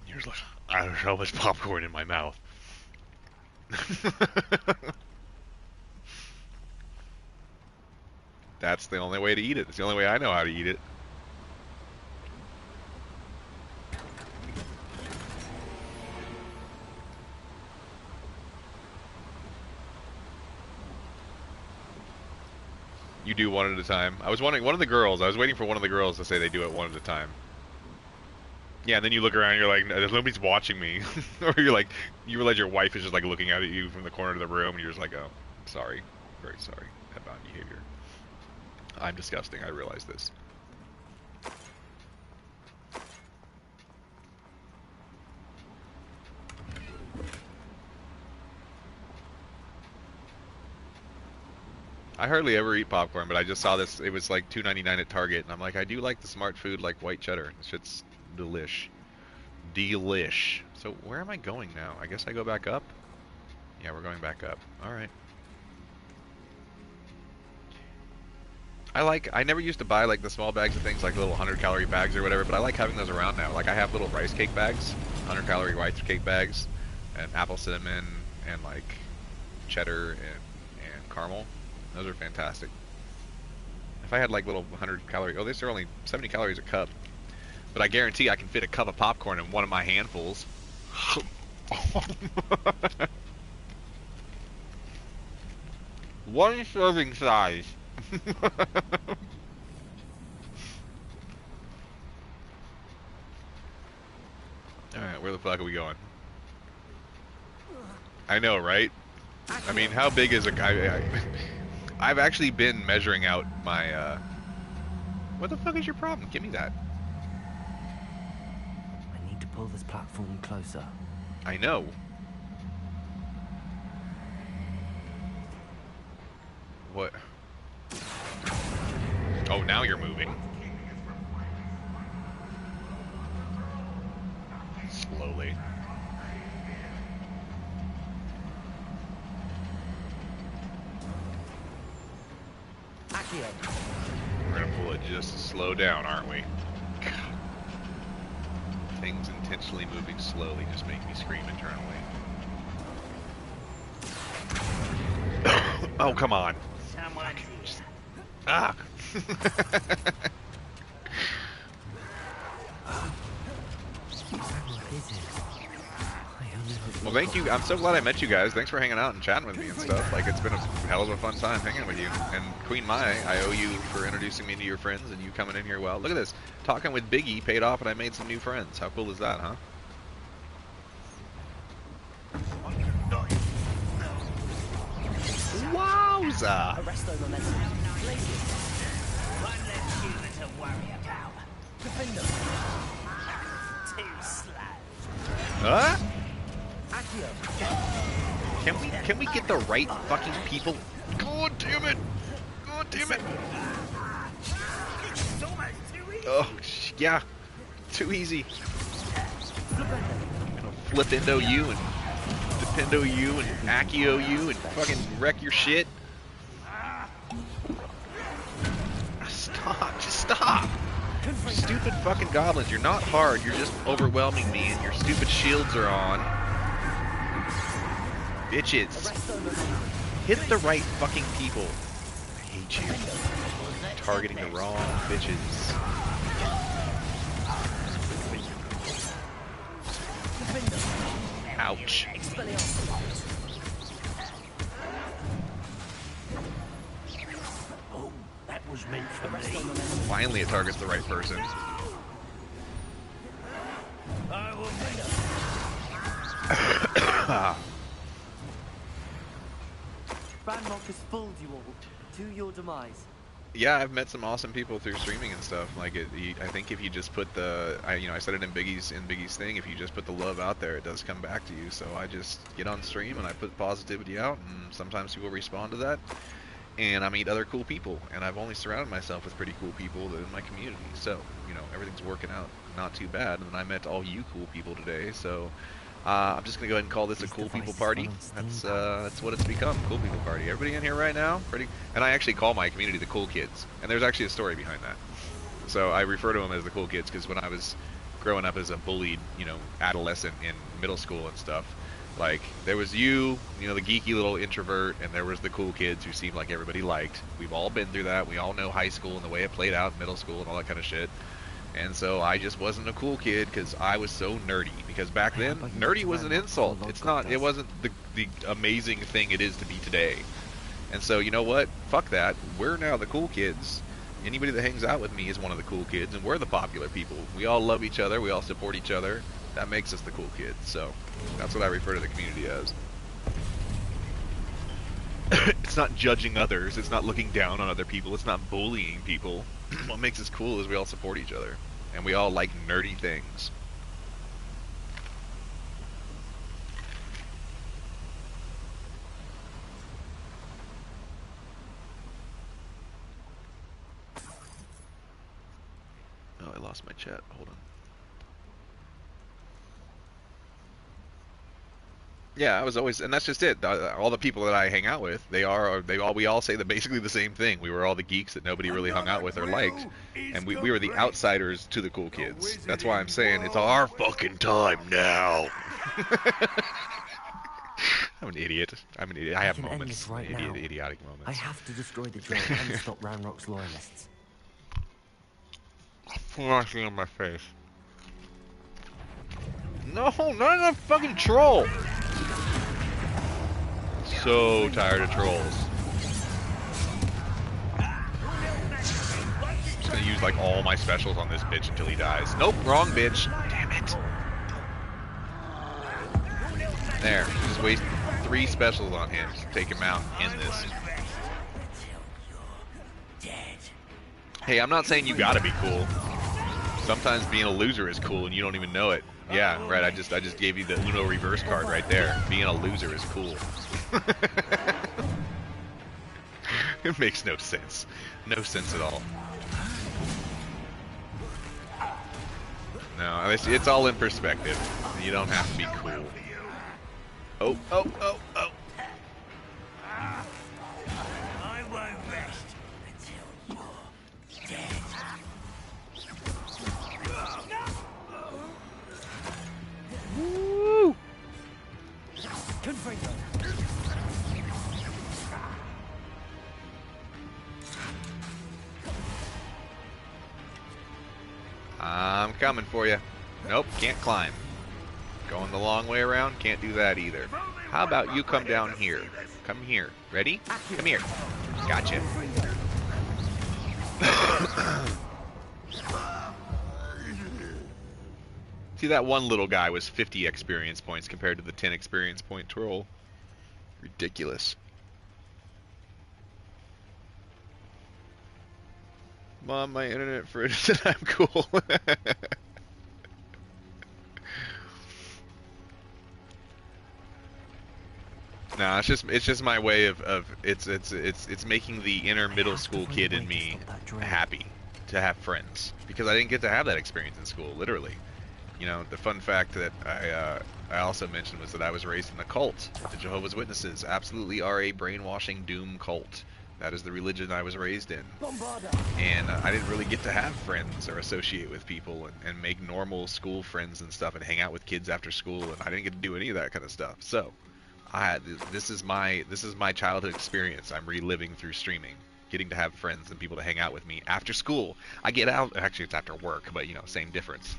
You're just like, I don't know much popcorn in my mouth. That's the only way to eat it. It's the only way I know how to eat it. You do one at a time. I was waiting for one of the girls to say they do it one at a time. Yeah, and then you look around and you're like, nobody's watching me. Or you're like, you realize your wife is just like looking out at you from the corner of the room, and you're just like, oh, sorry. Very sorry about behavior. I'm disgusting, I realize this. I hardly ever eat popcorn, but I just saw this. It was like $2.99 at Target, and I'm like, I do like the smart food, like white cheddar. This shit's delish. Delish. So where am I going now? I guess I go back up? Yeah, we're going back up. Alright. I never used to buy like the small bags of things, like little 100-calorie bags or whatever, but I like having those around now. Like I have little rice cake bags, 100-calorie rice cake bags, and apple cinnamon, and like cheddar and caramel. Those are fantastic. If I had like little 100-calorie, oh, these are only 70 calories a cup, but I guarantee I can fit a cup of popcorn in one of my handfuls. One serving size. Alright, where the fuck are we going? I know, right? I mean, how big is a guy? I've actually been measuring out my, what the fuck is your problem? Give me that. I need to pull this platform closer. I know. What? Oh, now you're moving. Slowly. We're gonna pull it just to slow down, aren't we? Things intentionally moving slowly just make me scream internally. Oh, come on. Ah! Well, thank you. I'm so glad I met you guys. Thanks for hanging out and chatting with me and stuff. Like, it's been a hell of a fun time hanging with you. And Queen Mai, I owe you for introducing me to your friends and you coming in here. Well, look at this. Talking with Biggie paid off and I made some new friends. How cool is that, huh? Wowza! Huh? Can we get the right fucking people? God damn it! God damn it! Oh yeah, too easy. I'm gonna flip into you and dependo you and accio you and fucking wreck your shit. Stop! Just stop! Stupid fucking goblins, you're not hard, you're just overwhelming me and your stupid shields are on. Bitches. Hit the right fucking people. I hate you. Targeting the wrong bitches. Ouch. That was meant for me. Finally it targets the right person. Ranrock has fooled you all to your demise. Yeah, I've met some awesome people through streaming and stuff. Like, I think if you just put I said it in Biggie's thing. If you just put the love out there, it does come back to you. So I just get on stream and I put positivity out, and sometimes people respond to that. And I meet other cool people, and I've only surrounded myself with pretty cool people in my community. So, everything's working out not too bad. And I met all you cool people today. So I'm just gonna go ahead and call this a cool people party. That's what it's become, cool people party. Everybody in here right now, and I actually call my community the cool kids, and there's actually a story behind that. So I refer to them as the cool kids because when I was growing up as a bullied, adolescent in middle school and stuff, like there was the geeky little introvert, and there was the cool kids who seemed like everybody liked. We've all been through that. We all know high school and the way it played out in middle school and all that kind of shit. And so I just wasn't a cool kid because I was so nerdy. Because back then, nerdy was an insult. It wasn't the amazing thing it is to be today. And so, you know what? Fuck that. We're now the cool kids. Anybody that hangs out with me is one of the cool kids, and we're the popular people. We all love each other. We all support each other. That makes us the cool kids. So that's what I refer to the community as. It's not judging others. It's not looking down on other people. It's not bullying people. What makes us cool is we all support each other, and we all like nerdy things. Oh, I lost my chat. Hold on. Yeah, I was always, and that's just it. All the people that I hang out with, we all say basically the same thing. We were all the geeks that nobody really hung out with or liked, and we were the outsiders to the cool kids. That's why I'm saying it's our fucking time now. I'm an idiot. I have moments, idiotic moments. I have to destroy the drill and stop Ranrock's loyalists. Flashing on my face. No, not another fucking troll. So tired of trolls. I'm just gonna use like all my specials on this bitch until he dies. Nope, wrong bitch. Damn it. There, just waste 3 specials on him. Just take him out. End this. Hey, I'm not saying you gotta be cool. Sometimes being a loser is cool and you don't even know it. Yeah, right. I just gave you the Uno reverse card right there. Being a loser is cool. It makes no sense. No sense at all. No, it's all in perspective. You don't have to be cool. Oh, oh, oh, oh. I won't rest until you're dead. Woo! Confringo. I'm coming for you. Nope, can't climb. Going the long way around, can't do that either. How about you come down here? Come here. Ready? Come here. Gotcha. See, that one little guy was 50 experience points compared to the 10 experience point troll. Ridiculous. Mom, my internet fridge said I'm cool. No, it's just my way of it's making the inner middle school kid in me happy to have friends, because I didn't get to have that experience in school, literally. You know, the fun fact that I also mentioned was that I was raised in a cult. The Jehovah's Witnesses absolutely are a brainwashing doom cult. That is the religion I was raised in. And I didn't really get to have friends or associate with people and make normal school friends and stuff and hang out with kids after school, and I didn't get to do any of that kind of stuff. So, this is my childhood experience I'm reliving through streaming. Getting to have friends and people to hang out with me after school. I get out, actually it's after work, but you know, same difference.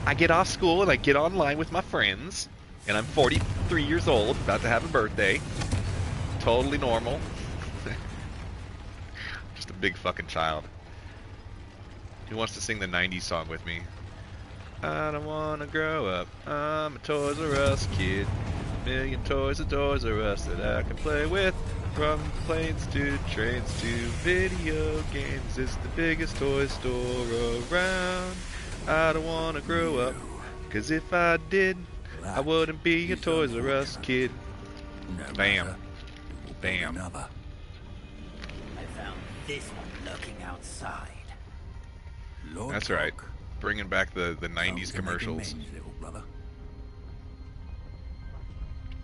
I get off school and I get online with my friends, and I'm 43 years old, about to have a birthday. Totally normal. Just a big fucking child. Who wants to sing the 90s song with me? I don't wanna grow up, I'm a Toys R Us kid. million toys at Toys R Us that I can play with. From planes to trains to video games, it's the biggest toy store around. I don't want to grow up, 'cause if I did, I wouldn't be a Toys R Us kid. Bam. Bam. I found this one lurking outside. That's right. Bringing back the 90s commercials. Little brother.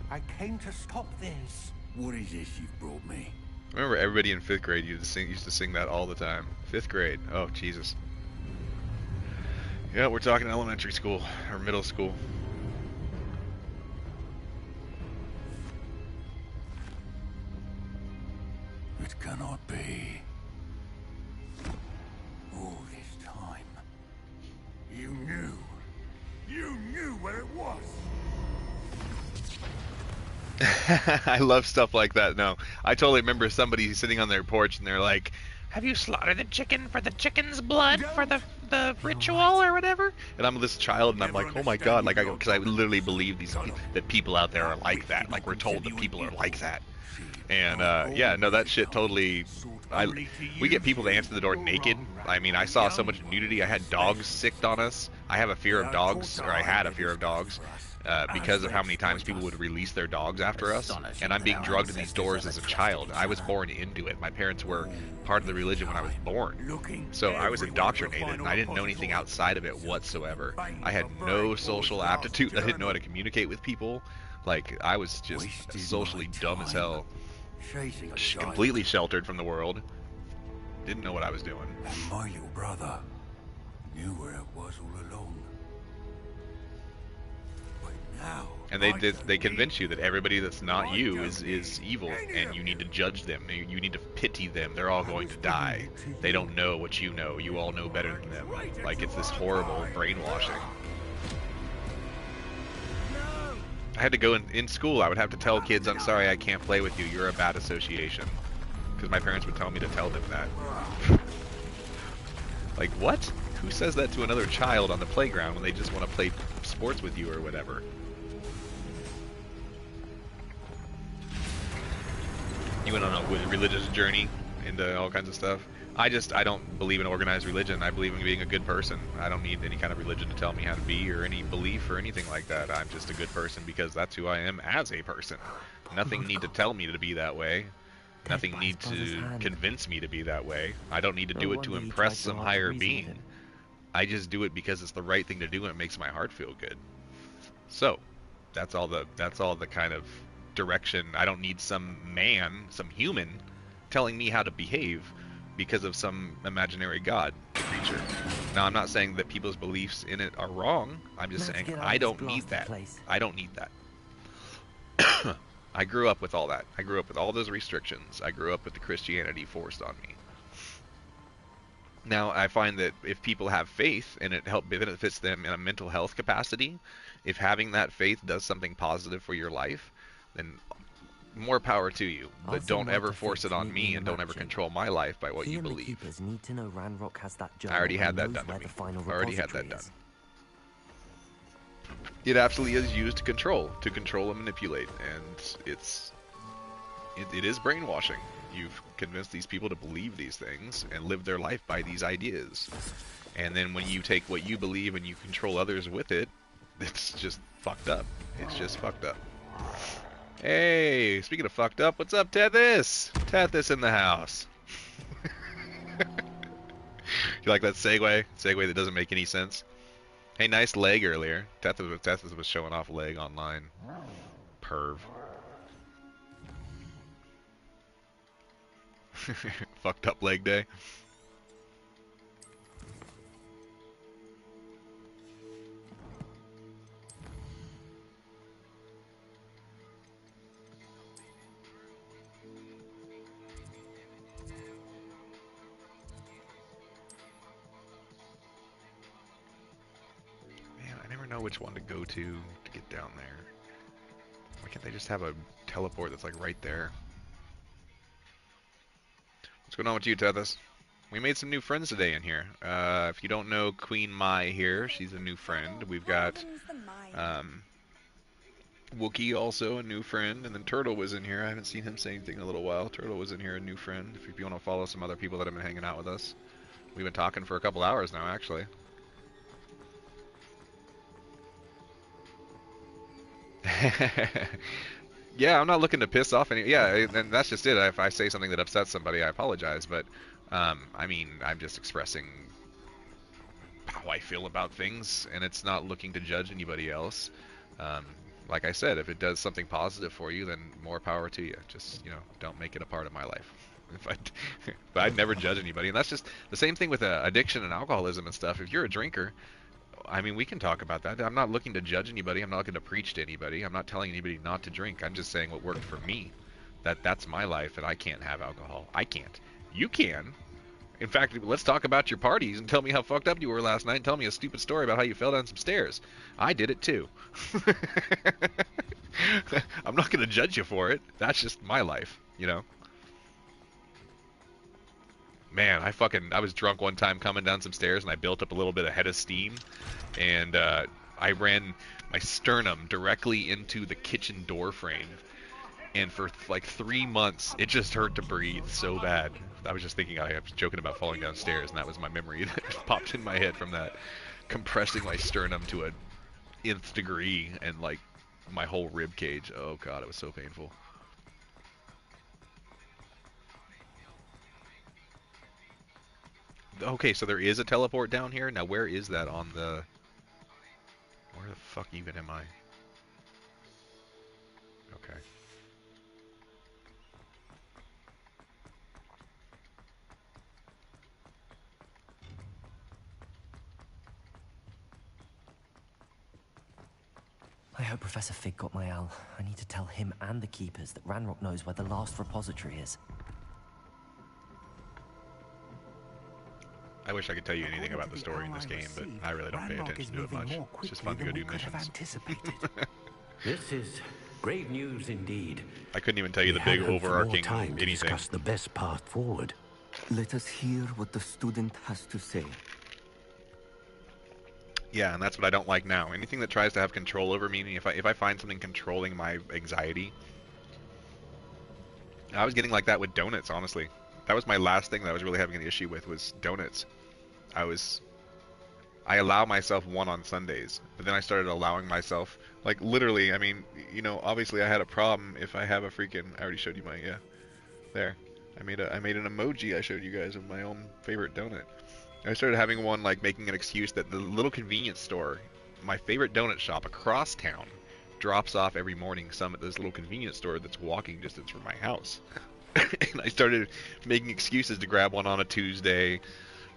I came to stop this. What is this you've brought me? I remember everybody in 5th grade used to sing that all the time. 5th grade. Oh, Jesus. Yeah, we're talking elementary school or middle school. It cannot be. All this time. You knew. You knew where it was. I love stuff like that. No, I totally remember somebody sitting on their porch and they're like, "Have you slaughtered the chicken for the chicken's blood for the ritual or whatever?" And I'm this child and I'm like, "Oh my God!" Like, because I literally believe that people out there are like that. Like, we're told that people are like that. And yeah, no, that shit totally. We get people to answer the door naked. I mean, I saw so much nudity. I had dogs sicked on us. I have a fear of dogs, or I had a fear of dogs. Because of how many times people would release their dogs after us, and I'm being drugged to these doors as a child. I was born into it. My parents were part of the religion when I was born, so I was indoctrinated, and I didn't know anything outside of it whatsoever. I had no social aptitude. I didn't know how to communicate with people. Like, I was just socially dumb as hell, completely sheltered from the world. Didn't know what I was doing. And my little brother knew where it was all along. And they convince you that everybody that's not you is evil, and you need to judge them. You need to pity them. They're all going to die. They don't know what you know. You all know better than them. Like, it's this horrible brainwashing. I had to go in school. I would have to tell kids, "I'm sorry, I can't play with you. You're a bad association," because my parents would tell me to tell them that. Like, what? Who says that to another child on the playground when they just want to play sports with you or whatever? You went on a religious journey into all kinds of stuff. I don't believe in organized religion. I believe in being a good person. I don't need any kind of religion to tell me how to be or any belief or anything like that. I'm just a good person because that's who I am as a person. Nothing need to tell me to be that way. Nothing need to convince me to be that way. I don't need to do it to impress some higher being. I just do it because it's the right thing to do and it makes my heart feel good. So, that's all the kind of direction. I don't need some man, some human, telling me how to behave because of some imaginary god creature. Now, I'm not saying that people's beliefs in it are wrong. I'm just saying I don't need that. I don't need that. I grew up with all that. I grew up with all those restrictions. I grew up with the Christianity forced on me. Now, I find that if people have faith and it benefits them in a mental health capacity, if having that faith does something positive for your life, then more power to you. But don't ever force it on me, and don't ever control my life by what you believe. Need to know Ranrock has that I already had that done to me. I already had that done. It absolutely is used to control and manipulate, and it is brainwashing. You've convinced these people to believe these things and live their life by these ideas. And then when you take what you believe and you control others with it, it's just fucked up. It's just fucked up. Hey, speaking of fucked up, what's up, Tethys? Tethys in the house. You like that segue? Segue that doesn't make any sense. Hey, nice leg earlier. Tethys was showing off leg online. Perv. Fucked up leg day. Man, I never know which one to go to get down there. Why can't they just have a teleport that's like right there? What's going on with you, Tethys? We made some new friends today in here. If you don't know Queen Mai here, she's a new friend. We've got Wookie also a new friend, and then Turtle was in here. I haven't seen him say anything in a little while. Turtle was in here, a new friend. If you want to follow some other people that have been hanging out with us, we've been talking for a couple hours now, actually. Yeah, I'm not looking to piss off any. Yeah, and that's just it. If I say something that upsets somebody, I apologize. But I mean, I'm just expressing how I feel about things, and it's not looking to judge anybody else. Like I said, if it does something positive for you, then more power to you. Just, you know, don't make it a part of my life. But I'd never judge anybody, and that's just the same thing with addiction and alcoholism and stuff. If you're a drinker, I mean, we can talk about that. I'm not looking to judge anybody. I'm not looking to preach to anybody. I'm not telling anybody not to drink. I'm just saying what worked for me. That's my life, and I can't have alcohol. I can't. You can. In fact, let's talk about your parties and tell me how fucked up you were last night and tell me a stupid story about how you fell down some stairs. I did it too. I'm not going to judge you for it. That's just my life, you know? Man, I was drunk one time coming down some stairs and I built up a little bit of head of steam, and I ran my sternum directly into the kitchen door frame, and for like 3 months it just hurt to breathe so bad. I was just thinking, I was joking about falling downstairs, and that was my memory that popped in my head from that, compressing my sternum to a nth degree, and like my whole rib cage. Oh god, it was so painful. Okay, so there is a teleport down here. Now where is that on the... Where the fuck even am I? Okay. I hope Professor Fig got my owl. I need to tell him and the Keepers that Ranrock knows where the last repository is. I wish I could tell you anything about the story in this game, but I really don't pay attention to it much. It's just fun to go do missions. This is grave news indeed. I couldn't even tell you the big overarching time to anything. discuss the best path forward. Let us hear what the student has to say. Yeah, and that's what I don't like now. Anything that tries to have control over me, if I find something controlling my anxiety. I was getting like that with donuts, honestly. That was my last thing that I was really having an issue with, was donuts. I allow myself one on Sundays, but then I started allowing myself, like, literally, I mean, you know, obviously I had a problem if I have a freaking, I already showed you my, yeah, there. I made an emoji I showed you guys of my own favorite donut. I started having one, like, making an excuse that the little convenience store, my favorite donut shop across town, drops off every morning some at this little convenience store that's walking distance from my house. And I started making excuses to grab one on a Tuesday.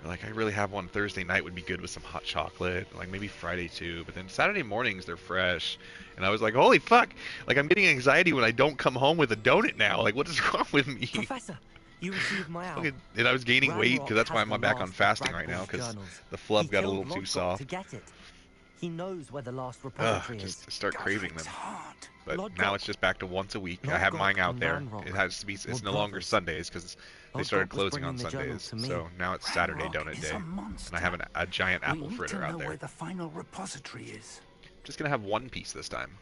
Like, I really have one Thursday night would be good with some hot chocolate. Like, maybe Friday too. But then Saturday mornings, they're fresh. And I was like, holy fuck! Like, I'm getting anxiety when I don't come home with a donut now. Like, what is wrong with me? Professor, you received my owl. And I was gaining weight, because that's why I'm back on fasting right now, because the flub got a little too soft. To get it. He knows where the last repository is. Just start craving them. But now it's just back to once a week. I have mine out there. It has to be. It's no longer Sundays because they started closing on Sundays. So now it's Saturday donut day, and I have a giant apple fritter out there. Where the final repository is. Just gonna have one piece this time.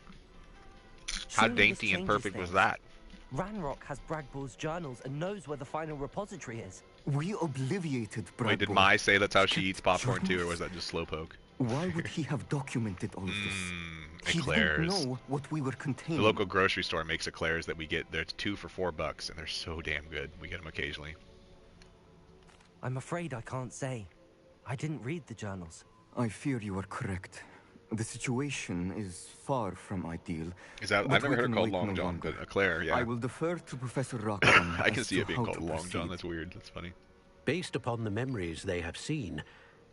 How dainty and perfect was that? Ranrock has Bragball's journals and knows where the final repository is. We obliviated Bragball. Wait, did Mai say that's how she eats popcorn too, or was that just slowpoke? Why would he have documented all of this? He Eclairs. didn't know what we were containing. The local grocery store makes eclairs that we get. There's 2 for $4, and they're so damn good. We get them occasionally. I'm afraid I can't say. I didn't read the journals. I fear you are correct. The situation is far from ideal. Is that? I've never heard it called Long John, but eclair, yeah. I will defer to Professor Rockman. I can see it being called Long John. That's weird. That's funny. Based upon the memories they have seen,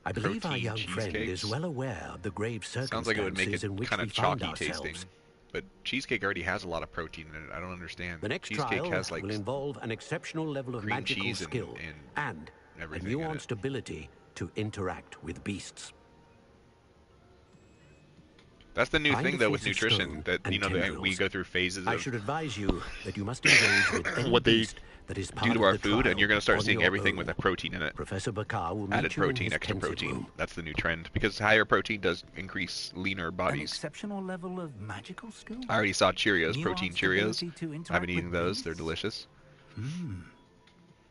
I believe our young friend is well aware of the grave circumstances Sounds like it would make it in which kind we of found chalky ourselves. tasting. But cheesecake already has a lot of protein in it. I don't understand. The next cheesecake trial has like will involve an exceptional level of cream magical cheese skill and a everything in it. nuanced ability to interact with beasts. That's the new Find thing a though with face of nutrition, stone that and you know that we tendrils. go through phases I of should advise you that you must engage with any what they beast that is due part to of our the food, trial and you're going to start on seeing your everything own. with a protein in it. Professor Bakar will meet Added you in protein, his extra pensive protein. room. That's the new trend, because higher protein does increase leaner An bodies. exceptional level of magical skill? I already saw Cheerios, protein Nuanced Cheerios. ability to interact I've been eating with those. beasts? They're delicious.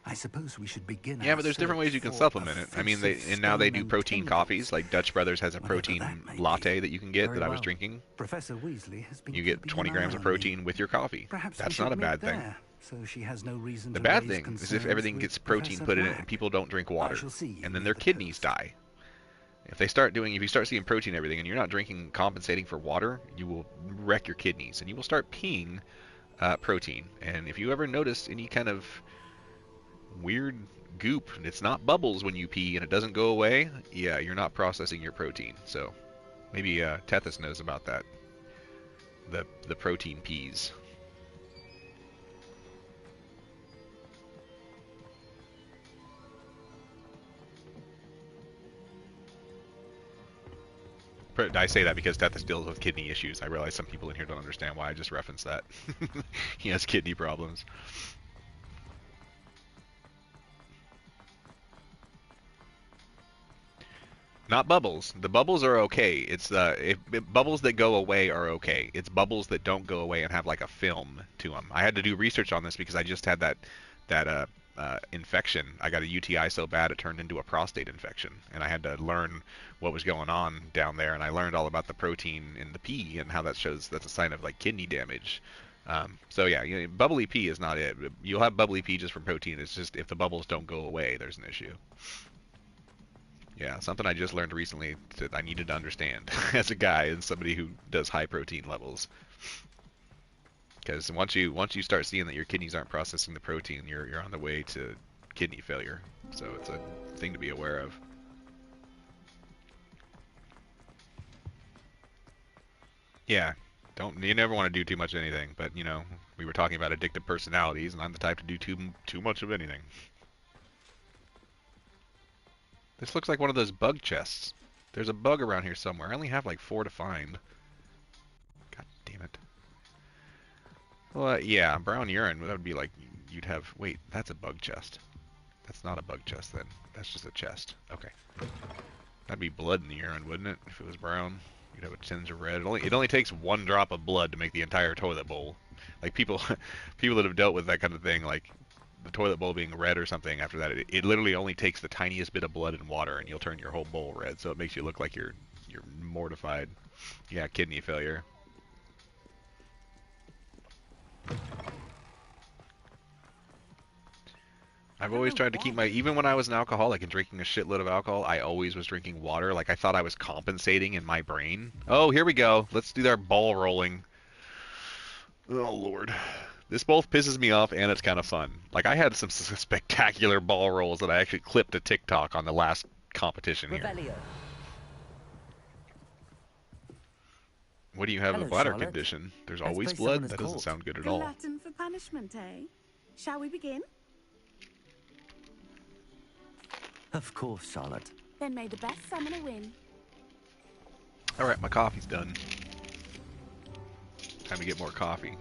I suppose we should begin. Yeah, our but there's different search ways you can for supplement it. I mean, now they offensive do protein stone coffees. Like Dutch Brothers has a whatever protein that may latte that you can get Very that I was well. drinking. Professor Weasley has been You get keeping 20 an grams eye of on protein me. with your coffee. Perhaps we That's should not a meet bad thing. there, so she has no reason The to bad raise thing is if concerns everything with gets protein Professor put in it Black. and people don't drink water, shall see you and then near their the kidneys die. If you start seeing protein in everything and you're not drinking, compensating for water, you will wreck your kidneys and you will start peeing protein. And if you ever notice any kind of weird goop, it's not bubbles when you pee and it doesn't go away, yeah, you're not processing your protein. So maybe Tethys knows about that. The protein peas. I say that because Tethys deals with kidney issues. I realize some people in here don't understand why I just referenced that. He has kidney problems. Not bubbles. The bubbles are okay. It's bubbles that go away are okay. It's bubbles that don't go away and have like a film to them. I had to do research on this because I just had that infection. I got a UTI so bad it turned into a prostate infection, and I had to learn what was going on down there. And I learned all about the protein in the pee and how that's a sign of like kidney damage. So yeah, bubbly pee is not it. You'll have bubbly pee just from protein. It's just if the bubbles don't go away, there's an issue. Yeah, something I just learned recently that I needed to understand as a guy and somebody who does high protein levels. Because once you start seeing that your kidneys aren't processing the protein, you're on the way to kidney failure. So it's a thing to be aware of. Yeah, you never want to do too much of anything. But we were talking about addictive personalities, and I'm the type to do too much of anything. This looks like one of those bug chests. There's a bug around here somewhere. I only have like 4 to find. God damn it. Well, yeah, brown urine, that would be like, you'd have, wait, that's a bug chest. That's not a bug chest then. That's just a chest. Okay. That'd be blood in the urine, wouldn't it? If it was brown, you'd have a tinge of red. It only takes 1 drop of blood to make the entire toilet bowl. Like people that have dealt with that kind of thing, like the toilet bowl being red or something after that, it literally only takes the tiniest bit of blood and water and you'll turn your whole bowl red, so it makes you look like you're mortified. Yeah, kidney failure. I've always tried to keep even when I was an alcoholic and drinking a shitload of alcohol, I always was drinking water. Like I thought I was compensating in my brain. Oh, here we go. Let's do our ball rolling. Oh, Lord. This both pisses me off and it's kind of fun. Like, I had some spectacular ball rolls that I actually clipped to TikTok on the last competition here. Revelio. What do you have Hello, a bladder Charlotte. condition? There's I always suppose blood? someone That has doesn't called. sound good at all. Latin for punishment, eh? Shall we begin? Of course, Charlotte. Then may the best summoner win. Alright, my coffee's done. Time to get more coffee.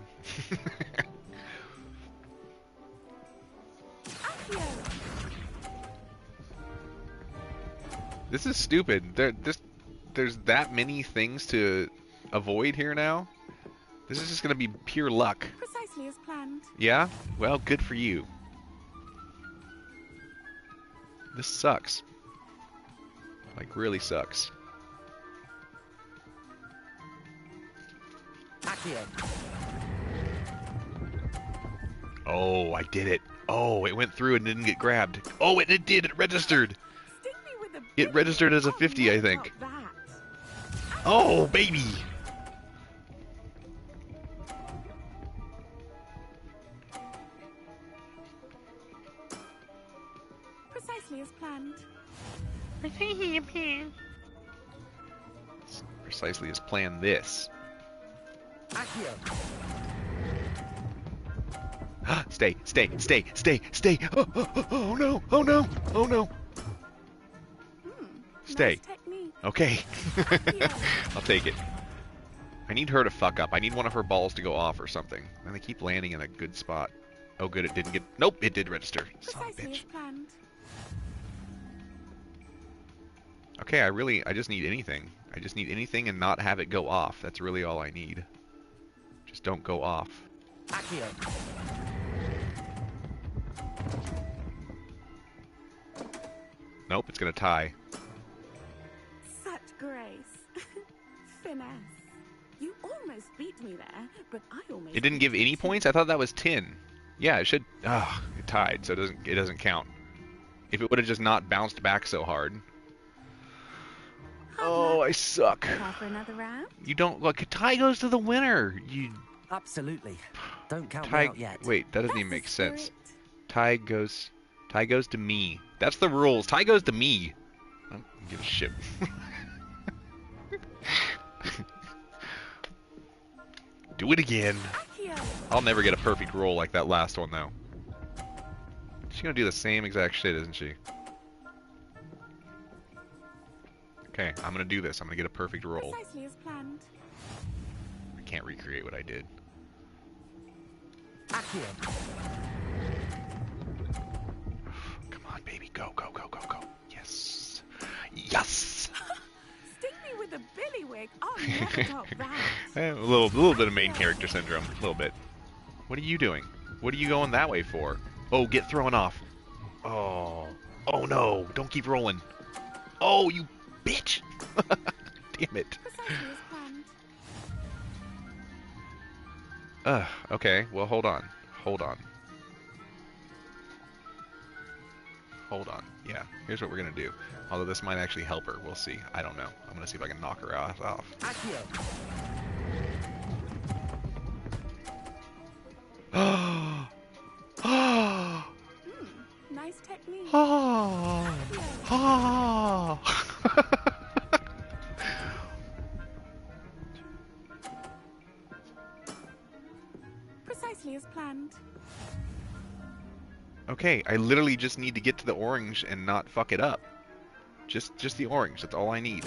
This is stupid. There's that many things to avoid here now. This is just gonna be pure luck. Precisely as planned. Yeah? Well, good for you. This sucks. Like, really sucks. Accio. Oh, I did it. Oh, it went through and didn't get grabbed. Oh, it did. It registered. It registered as a 50, I think. Oh, baby. Precisely as planned. Precisely as planned this. Accio. Stay, stay, stay, stay, stay. Oh, oh, oh, oh no, oh no, oh no. Stay. Okay. I'll take it. I need her to fuck up. I need one of her balls to go off or something. And they keep landing in a good spot. Oh, good, it didn't get... Nope, it did register. Son of a Precisely as bitch. planned. Okay, I just need anything. I just need anything and not have it go off. That's really all I need. Just don't go off. Accio. Nope, it's gonna tie. Such grace. Finesse. You almost beat me there, but I almost It didn't give any points? I thought that was 10. Yeah, it should... Ah, it tied, so it doesn't count. If it would have just not bounced back so hard. Oh, I suck. Call for another round? You don't... Look, tie goes to the winner. You... Absolutely. Don't count me Tie... out yet. Wait, that doesn't even make sense. Tie goes to me. That's the rules. Tie goes to me. I don't give a shit. Do it again. I'll never get a perfect roll like that last one, though. She's gonna do the same exact shit, isn't she? Okay, I'm gonna do this. I'm gonna get a perfect roll. Precisely as planned. I can't recreate what I did. Accio. Come on, baby. Go, go, go, go, go. Yes. Yes! Sting me with a billywig. I'll never top that. A little bit of main character syndrome. A little bit. What are you doing? What are you going that way for? Oh, get thrown off. Oh. Oh no. Don't keep rolling. Oh, you bitch. Damn it. Precisely as planned. Okay. Well, hold on. Hold on. Hold on. Yeah, here's what we're gonna do. Although this might actually help her. We'll see. I don't know. I'm gonna see if I can knock her ass off. Accio. Nice technique. Precisely as planned. Okay, I literally just need to get to the orange and not fuck it up. Just the orange. That's all I need.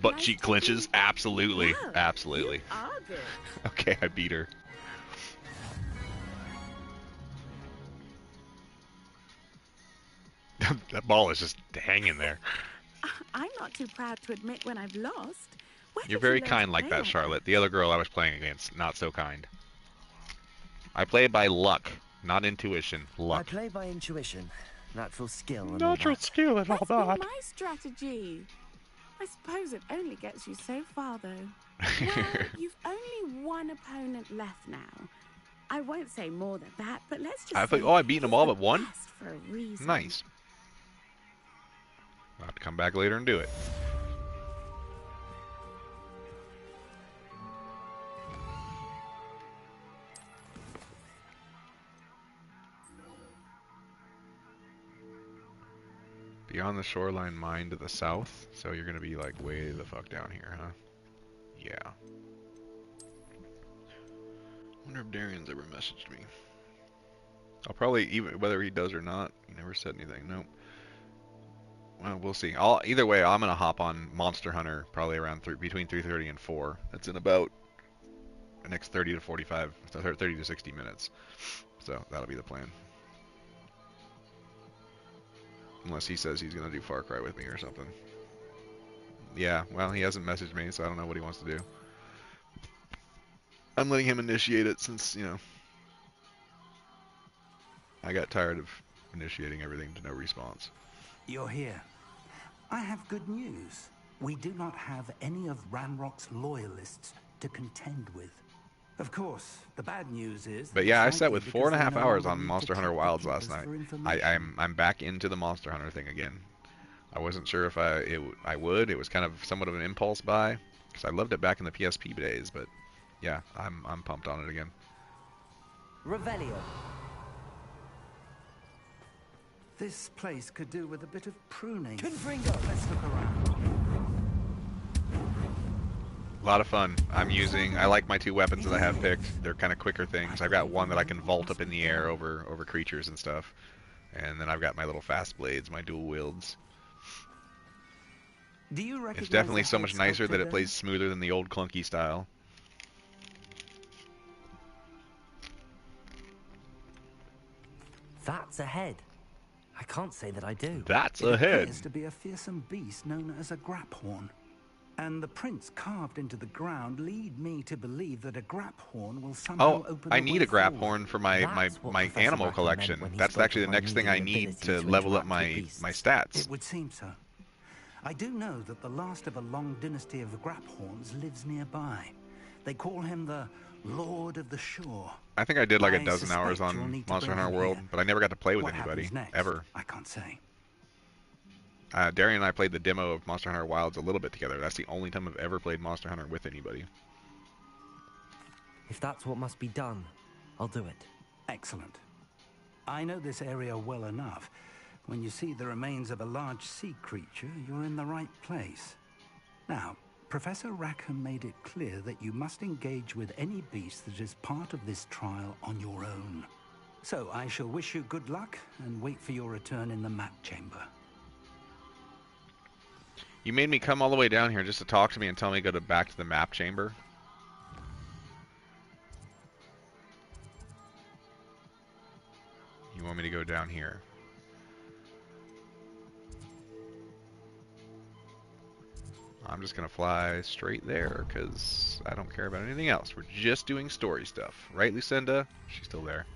Butt cheek clinches? Absolutely. Wow, Absolutely. You are good. Okay, I beat her. That ball is just hanging there. I'm not too proud to admit when I've lost. Where You're did you very learn kind to like play that, like Charlotte. The other girl I was playing against, not so kind. I play by luck, not intuition. I Luck. play by intuition, natural skill, and Natural all that. skill and all That's that. been my strategy. I suppose it only gets you so far, though. Well, you've only one opponent left now. I won't say more than that, but let's just say I beat them all he's but the one? best for a reason. Nice. I'll have to come back later and do it. Beyond the shoreline mine to the south, so you're gonna be like way the fuck down here, huh? Yeah. Wonder if Darian's ever messaged me. I'll probably, even whether he does or not, he never said anything. Nope. Well, we'll see. Either way, I'm gonna hop on Monster Hunter probably around between 3:30 and 4. That's in about the next 30 to 45, 30 to 60 minutes. So that'll be the plan. Unless he says he's gonna do FarCry with me or something. Yeah, well, he hasn't messaged me, so I don't know what he wants to do. I'm letting him initiate it since, you know, I got tired of initiating everything to no response. You're here. I have good news. We do not have any of Ranrock's loyalists to contend with. Of course, the bad news is... But yeah, I sat with likely 4.5 because they no hours longer on need Monster to Hunter tap the Wilds last keepers night. for information. I'm back into the Monster Hunter thing again. I wasn't sure if I would. It was kind of somewhat of an impulse buy because I loved it back in the PSP days. But yeah, I'm pumped on it again. Revelio. This place could do with a bit of pruning. Confringo. Let's look around. A lot of fun. I like my 2 weapons that I have picked. They're kind of quicker things. I've got one that I can vault up in the air over creatures and stuff. And then I've got my little fast blades, my dual wields. Do you recognize It's definitely the so head much nicer that sculptor it there? plays smoother than the old clunky style. That's a head. I can't say that I do. That's It a head. appears to be a fearsome beast known as a graphorn. And the prints carved into the ground lead me to believe that a graphorn will somehow Oh, open I the need way a grab forward. horn for my animal collection. That's actually the next thing I need to level up my stats. It would seem so. I do know that the last of a long dynasty of graphorns lives nearby. They call him the Lord of the Shore. I think I did like a I dozen hours suspect you'll on need to Monster bring Hunter him World, here. but I never got to play with What anybody, happens next, ever. I can't say. Darian and I played the demo of Monster Hunter Wilds a little bit together. That's the only time I've ever played Monster Hunter with anybody. If that's what must be done, I'll do it. Excellent. I know this area well enough. When you see the remains of a large sea creature, you're in the right place. Now, Professor Rackham made it clear that you must engage with any beast that is part of this trial on your own. So I shall wish you good luck and wait for your return in the map chamber. You made me come all the way down here just to talk to me and tell me to go back to the map chamber. You want me to go down here? I'm just gonna fly straight there because I don't care about anything else. We're just doing story stuff, right, Lucinda? She's still there.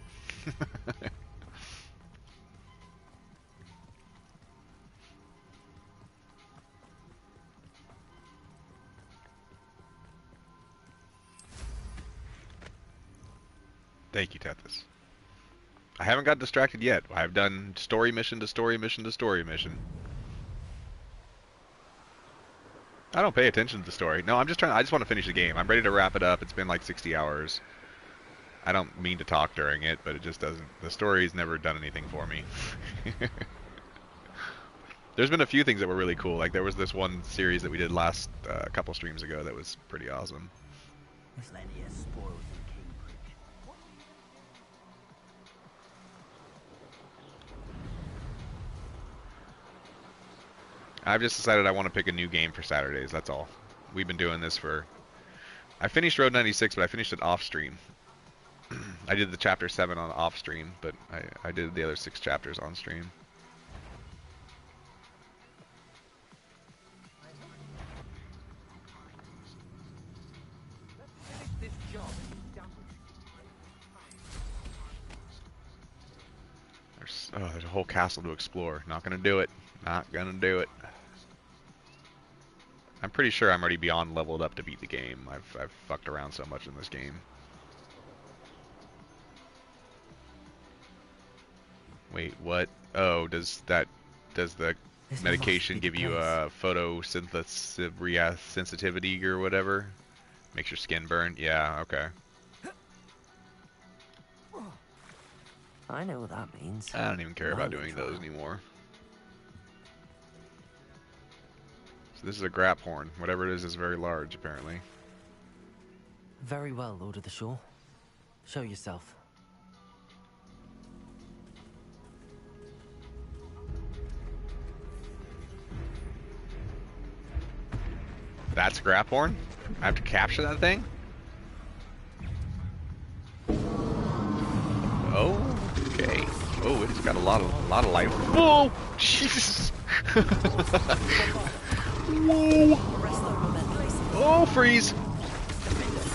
Thank you, Tethys. I haven't got distracted yet. I've done story mission to story mission to story mission. I don't pay attention to the story. No, I just want to finish the game. I'm ready to wrap it up. It's been like 60 hours. I don't mean to talk during it, but it just doesn't. The story's never done anything for me. There's been a few things that were really cool. Like there was this one series that we did last couple streams ago that was pretty awesome. I've just decided I want to pick a new game for Saturdays, that's all. We've been doing this for... I finished Road 96, but I finished it off-stream. I did the Chapter 7 on off-stream, but I did the other 6 chapters on-stream. There's a whole castle to explore. Not gonna do it. Not gonna do it. I'm pretty sure I'm already beyond leveled up to beat the game. I've fucked around so much in this game. Wait, what? Oh, does the medication give you a photosynthesis sensitivity or whatever? Makes your skin burn? Yeah, okay. I know what that means. I don't even care about doing those anymore. So this is a grap horn. Whatever it is very large, apparently. Very well, Lord of the Shore. Show yourself. That's a grap horn? I have to capture that thing? Oh, okay. Oh, it's got a lot of life. Whoa! Jesus! Whoa! Oh, freeze!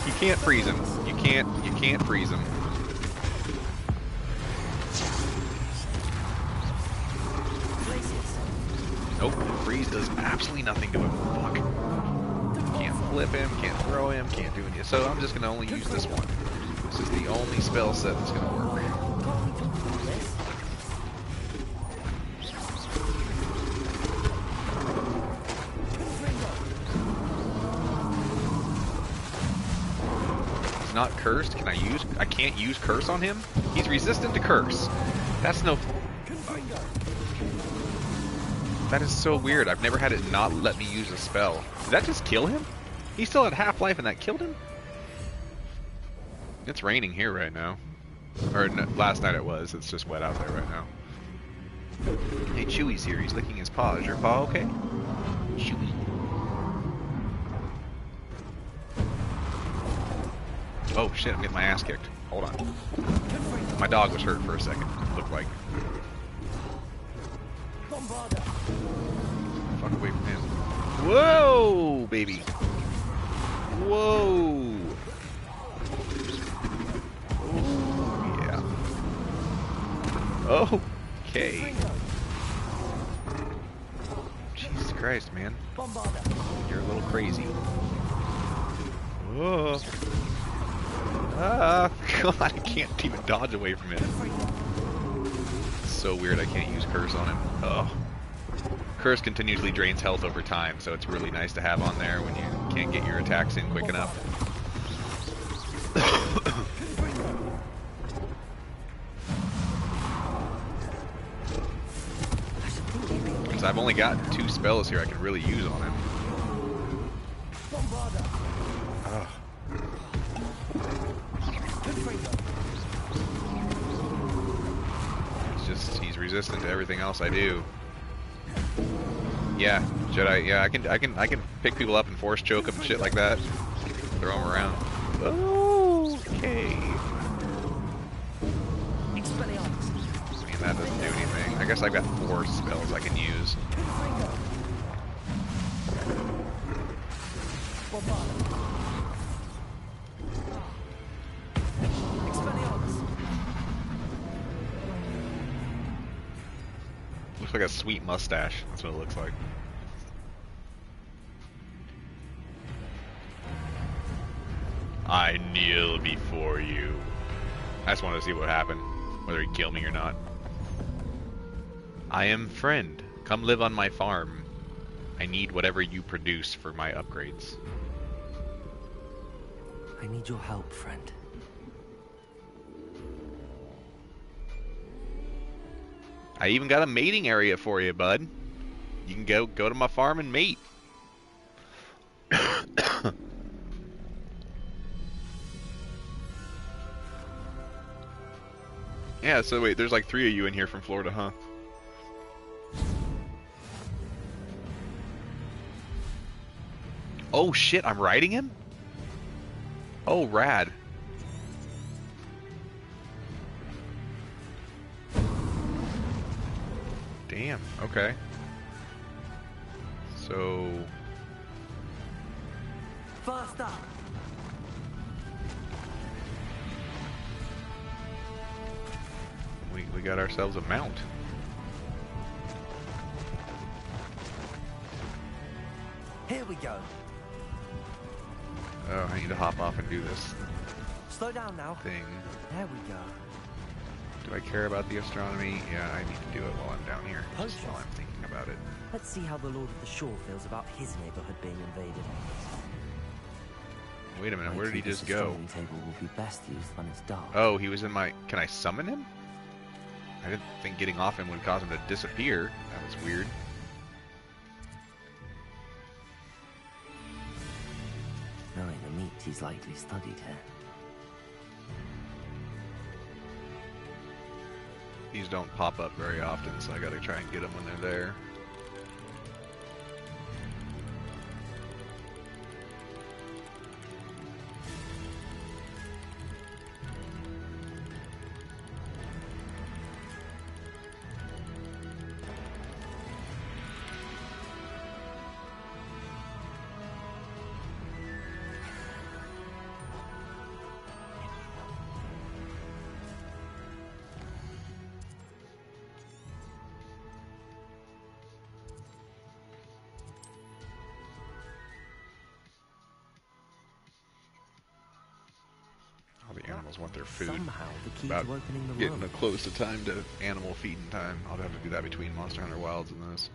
You can't freeze him. You can't freeze him. Nope, freeze does absolutely nothing to him. Fuck. Can't flip him, can't throw him, can't do anything. So I'm just gonna only use this one. This is the only spell set that's gonna work. He's not cursed. I can't use curse on him? He's resistant to curse. That's no... That is so weird. I've never had it not let me use a spell. Did that just kill him? He still had half life and that killed him? It's raining here right now. Or no, last night it was. It's just wet out there right now. Hey, Chewie's here. He's licking his paw. Is your paw okay? Chewie. Oh shit, I'm getting my ass kicked. Hold on. My dog was hurt for a second, looked like. Fuck away from him. Whoa, baby. Whoa. Oh, yeah. Okay. Jesus Christ, man. You're a little crazy. Whoa. Ah, God, I can't even dodge away from it. It's so weird I can't use Curse on him. Oh. Curse continuously drains health over time, so it's really nice to have on there when you can't get your attacks in quick enough. Because I've only got 2 spells here I can really use on him. Oh. It's just, he's resistant to everything else I do. Yeah, Jedi. Yeah, I can pick people up and force choke them and shit like that. Throw them around. Okay. I mean, that doesn't do anything. I guess I've got 4 spells I can use. Looks like a sweet mustache. That's what it looks like. I kneel before you. I just wanted to see what happened, whether he'd kill me or not. I am friend. Come live on my farm. I need whatever you produce for my upgrades. I need your help, friend. I even got a mating area for you, bud. You can go to my farm and mate. Yeah, so wait, there's like 3 of you in here from Florida, huh? Oh shit, I'm riding him? Oh, rad. Damn, okay. So... First up. We got ourselves a mount. Here we go. Oh, I need to hop off and do this Slow down now. thing. There we go. Do I care about the astronomy? Yeah, I need to do it while I'm down here. Just Potions. while I'm thinking about it. Let's see how the Lord of the Shore feels about his neighborhood being invaded. Wait a minute, where did he just The go? astronomy table will be best used when it's dark. Oh, he was in my... Can I summon him? I didn't think getting off him would cause him to disappear. That was weird. Knowing the meat, he's likely studied here. These don't pop up very often, so I gotta try and get them when they're there. All the animals want their food. Somehow, the key About to opening the getting room. close to time to animal feeding time. I'll have to do that between Monster Hunter Wilds and this.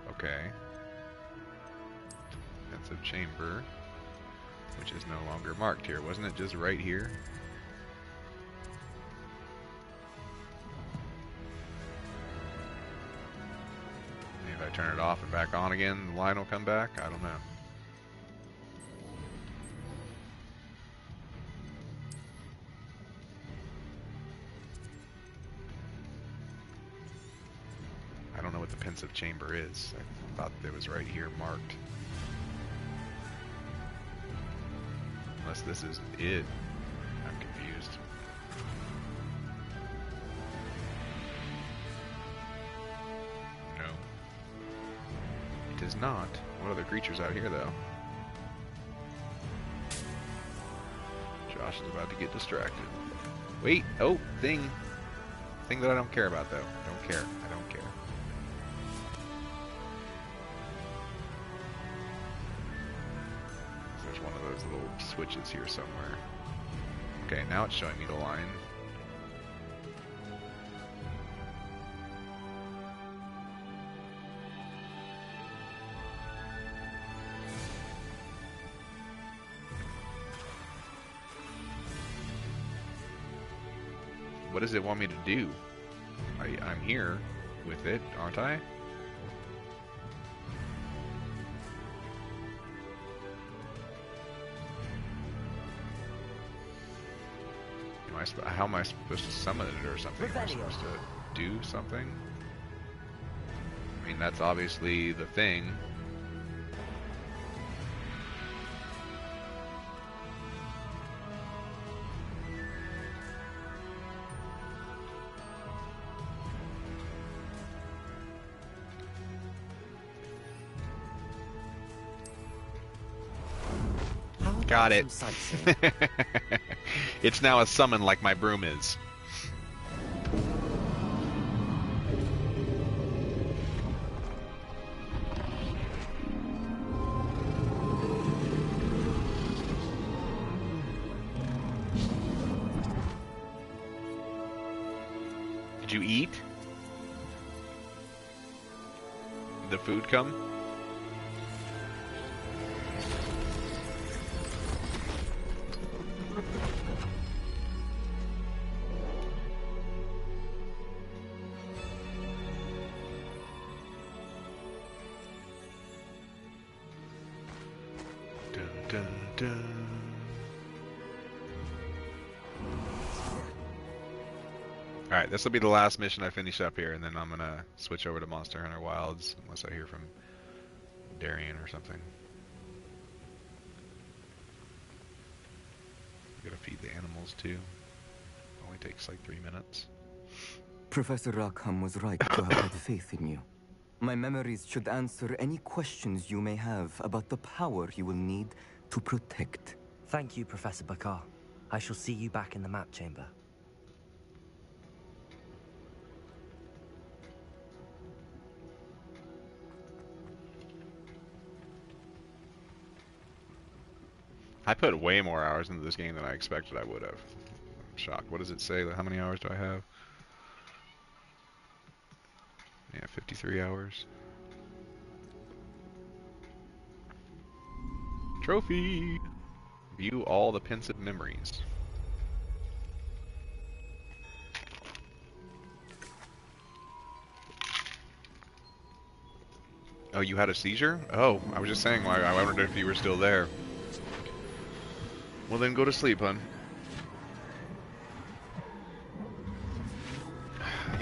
Okay. Defensive chamber, which is no longer marked here. Wasn't it just right here? Maybe if I turn it off and back on again, the line will come back? I don't know. pensive chamber is. I thought it was right here marked. Unless this is it. I'm confused. No. It is not. What other creatures out here, though? Josh is about to get distracted. Wait! Oh! Thing! Thing that I don't care about, though. Don't care. I don't care. There's one of those little switches here somewhere. Okay, now it's showing me the line. What does it want me to do? I'm here with it, aren't I? How am I supposed to summon it or something? Am I supposed to do something? I mean, that's obviously the thing. Got it. It's now a summon like my broom is. Did you eat? Did the food come? Alright, this will be the last mission I finish up here, and then I'm gonna switch over to Monster Hunter Wilds, unless I hear from Darian or something. Gotta feed the animals too. Only takes like 3 minutes. Professor Rackham was right to have had faith in you. My memories should answer any questions you may have about the power you will need to protect. Thank you, Professor Bakar. I shall see you back in the map chamber. I put way more hours into this game than I expected I would have. I'm shocked. What does it say? How many hours do I have? Yeah, 53 hours. Trophy! View all the pensive memories. Oh, you had a seizure? Oh, I was just saying, I wondered if you were still there. Well then, go to sleep, hon.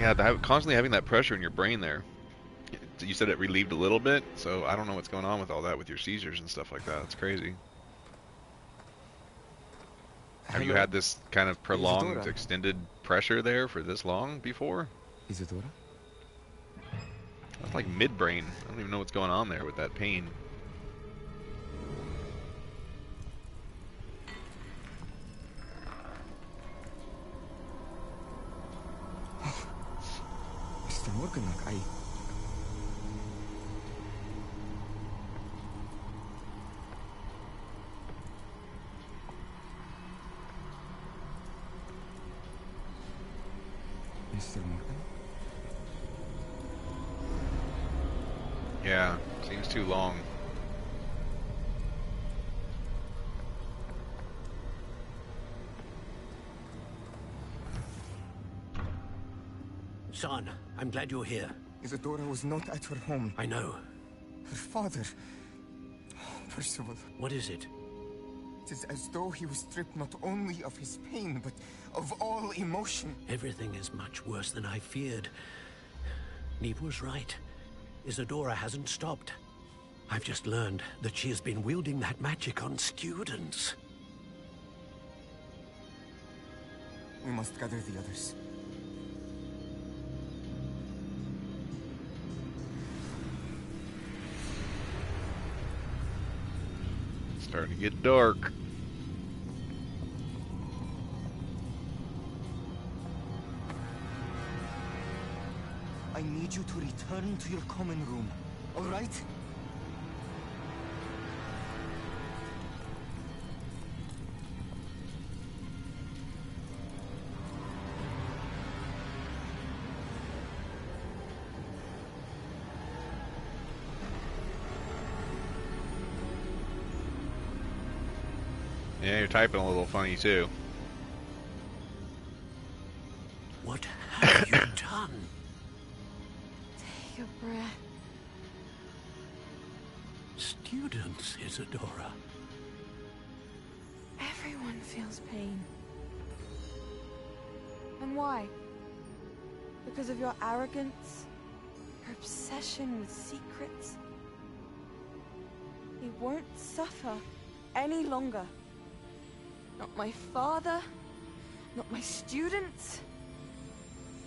Yeah, constantly having that pressure in your brain there. You said it relieved a little bit, so I don't know what's going on with all that with your seizures and stuff like that. It's crazy. Have you had this kind of prolonged, Isadora? extended pressure there for this long before? Isadora? That's like midbrain. I don't even know what's going on there with that pain. Mr. Morganach, Mr. Morgan? Yeah, seems too long. Son, I'm glad you're here. Isadora was not at her home. I know. Her father... Percival. What is it? It is as though he was stripped not only of his pain, but of all emotion. Everything is much worse than I feared. Neve was right. Isadora hasn't stopped. I've just learned that she has been wielding that magic on students. We must gather the others. Starting to get dark. I need you to return to your common room, all right? Yeah, you're typing a little funny too. What have you done? Take a breath. Students, Isadora. Everyone feels pain. And why? Because of your arrogance? Your obsession with secrets? He won't suffer any longer. Not my father, not my students,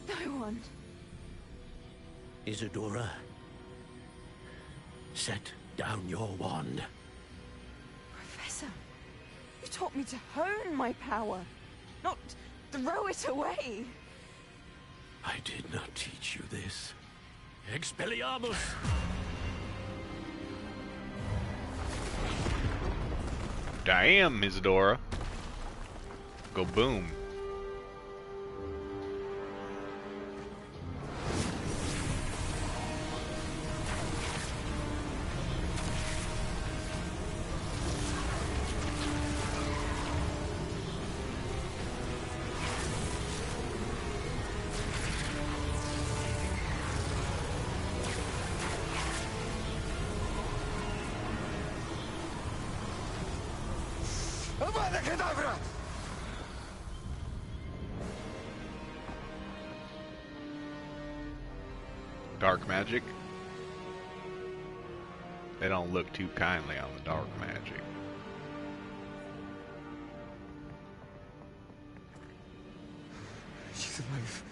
no one. Isadora, set down your wand. Professor, you taught me to hone my power, not throw it away. I did not teach you this. Expelliarmus! Damn, Isadora. Go boom. Dark magic. They don't look too kindly on the dark magic. She's alive.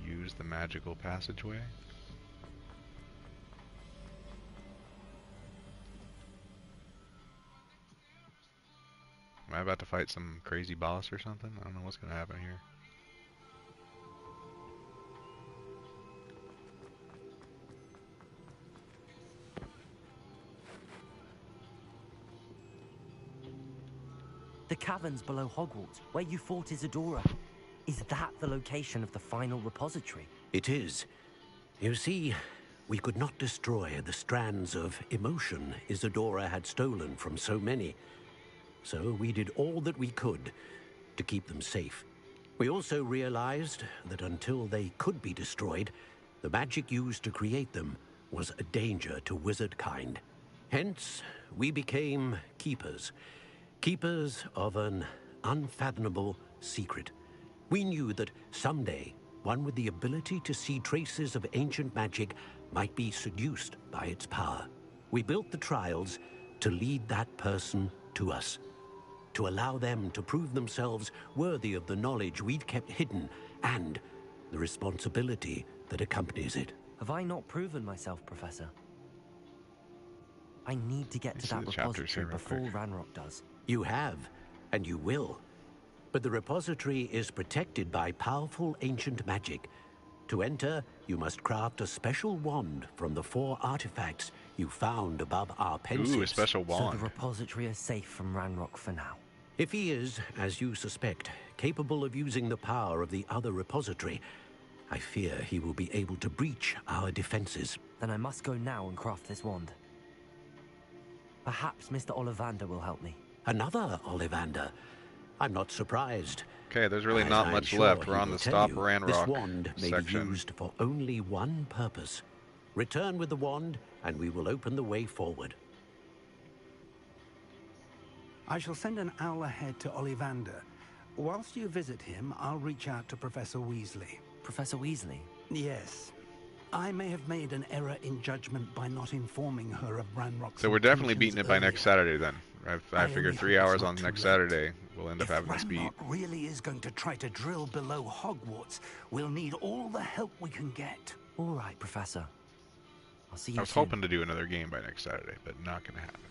Use the magical passageway. Am I about to fight some crazy boss or something? I don't know what's gonna happen here. The caverns below Hogwarts, where you fought Isadora. Is that the location of the final repository? It is. You see, we could not destroy the strands of emotion Isadora had stolen from so many. So we did all that we could to keep them safe. We also realized that until they could be destroyed, the magic used to create them was a danger to wizard kind. Hence, we became keepers. Keepers of an unfathomable secret. We knew that someday, one with the ability to see traces of ancient magic might be seduced by its power. We built the trials to lead that person to us, to allow them to prove themselves worthy of the knowledge we'd kept hidden and the responsibility that accompanies it. Have I not proven myself, Professor? I need to get to that repository before Ranrock does. You have, and you will. But the repository is protected by powerful ancient magic. To enter, you must craft a special wand from the 4 artifacts you found above our pensives. Ooh, a special wand. So the repository is safe from Ranrock for now. If he is, as you suspect, capable of using the power of the other repository, I fear he will be able to breach our defenses. Then I must go now and craft this wand. Perhaps Mr. Ollivander will help me. Another Ollivander? I'm not surprised. Okay, there's really As not I'm much sure left. he We're on will the tell Stop you, Ranrock this wand may be section. used for only one purpose. Return with the wand, and we will open the way forward. I shall send an owl ahead to Ollivander. Whilst you visit him, I'll reach out to Professor Weasley. Professor Weasley? Yes. I may have made an error in judgment by not informing her of Ranrock's So we're definitely intentions beating it by next Saturday then. I figure only 3 hope it's hours not on too next late. Saturday, we'll end up If having this beat. Ranrock really is going to try to drill below Hogwarts, we'll need all the help we can get. All right, Professor. I'll see you I was soon. hoping to do another game by next Saturday, but not going to happen.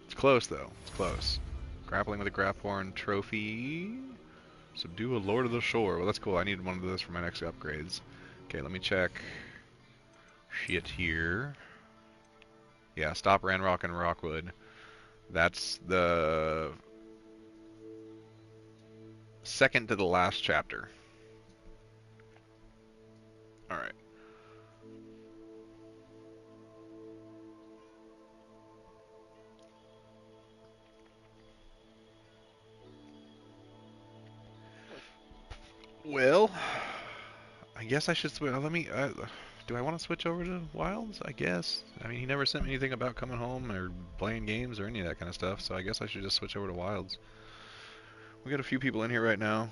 It's close, though. It's close. Grappling with a Graphorn trophy. Subdue a Lord of the Shore. Well, that's cool. I need one of those for my next upgrades. Okay, let me check shit here. Yeah, Stop Ranrock and Rockwood. That's the second to the last chapter. Alright. Well, I guess I should switch. Let me. Do I want to switch over to Wilds? I guess. I mean, he never sent me anything about coming home or playing games or any of that kind of stuff, so I guess I should just switch over to Wilds. We got a few people in here right now.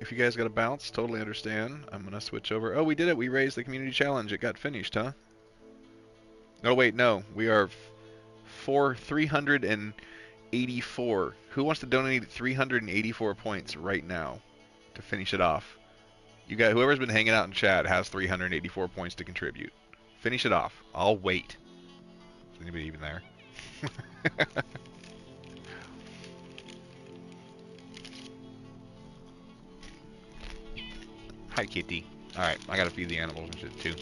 If you guys got to bounce, totally understand. I'm gonna switch over. Oh, we did it. We raised the community challenge. It got finished, huh? Oh wait, no. We are 384. Who wants to donate 384 points right now to finish it off? You got whoever's been hanging out in chat has 384 points to contribute. Finish it off. I'll wait. Is anybody even there? Hi, kitty. Alright, I gotta feed the animals and shit too.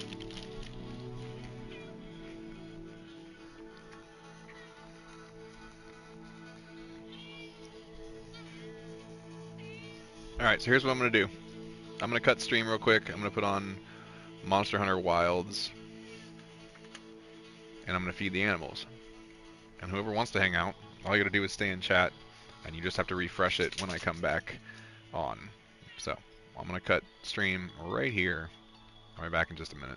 Alright, so here's what I'm gonna do. I'm gonna cut stream real quick. I'm gonna put on Monster Hunter Wilds. And I'm gonna feed the animals. And whoever wants to hang out, all you gotta do is stay in chat. And you just have to refresh it when I come back on. So, I'm gonna cut stream right here. I'll be back in just a minute.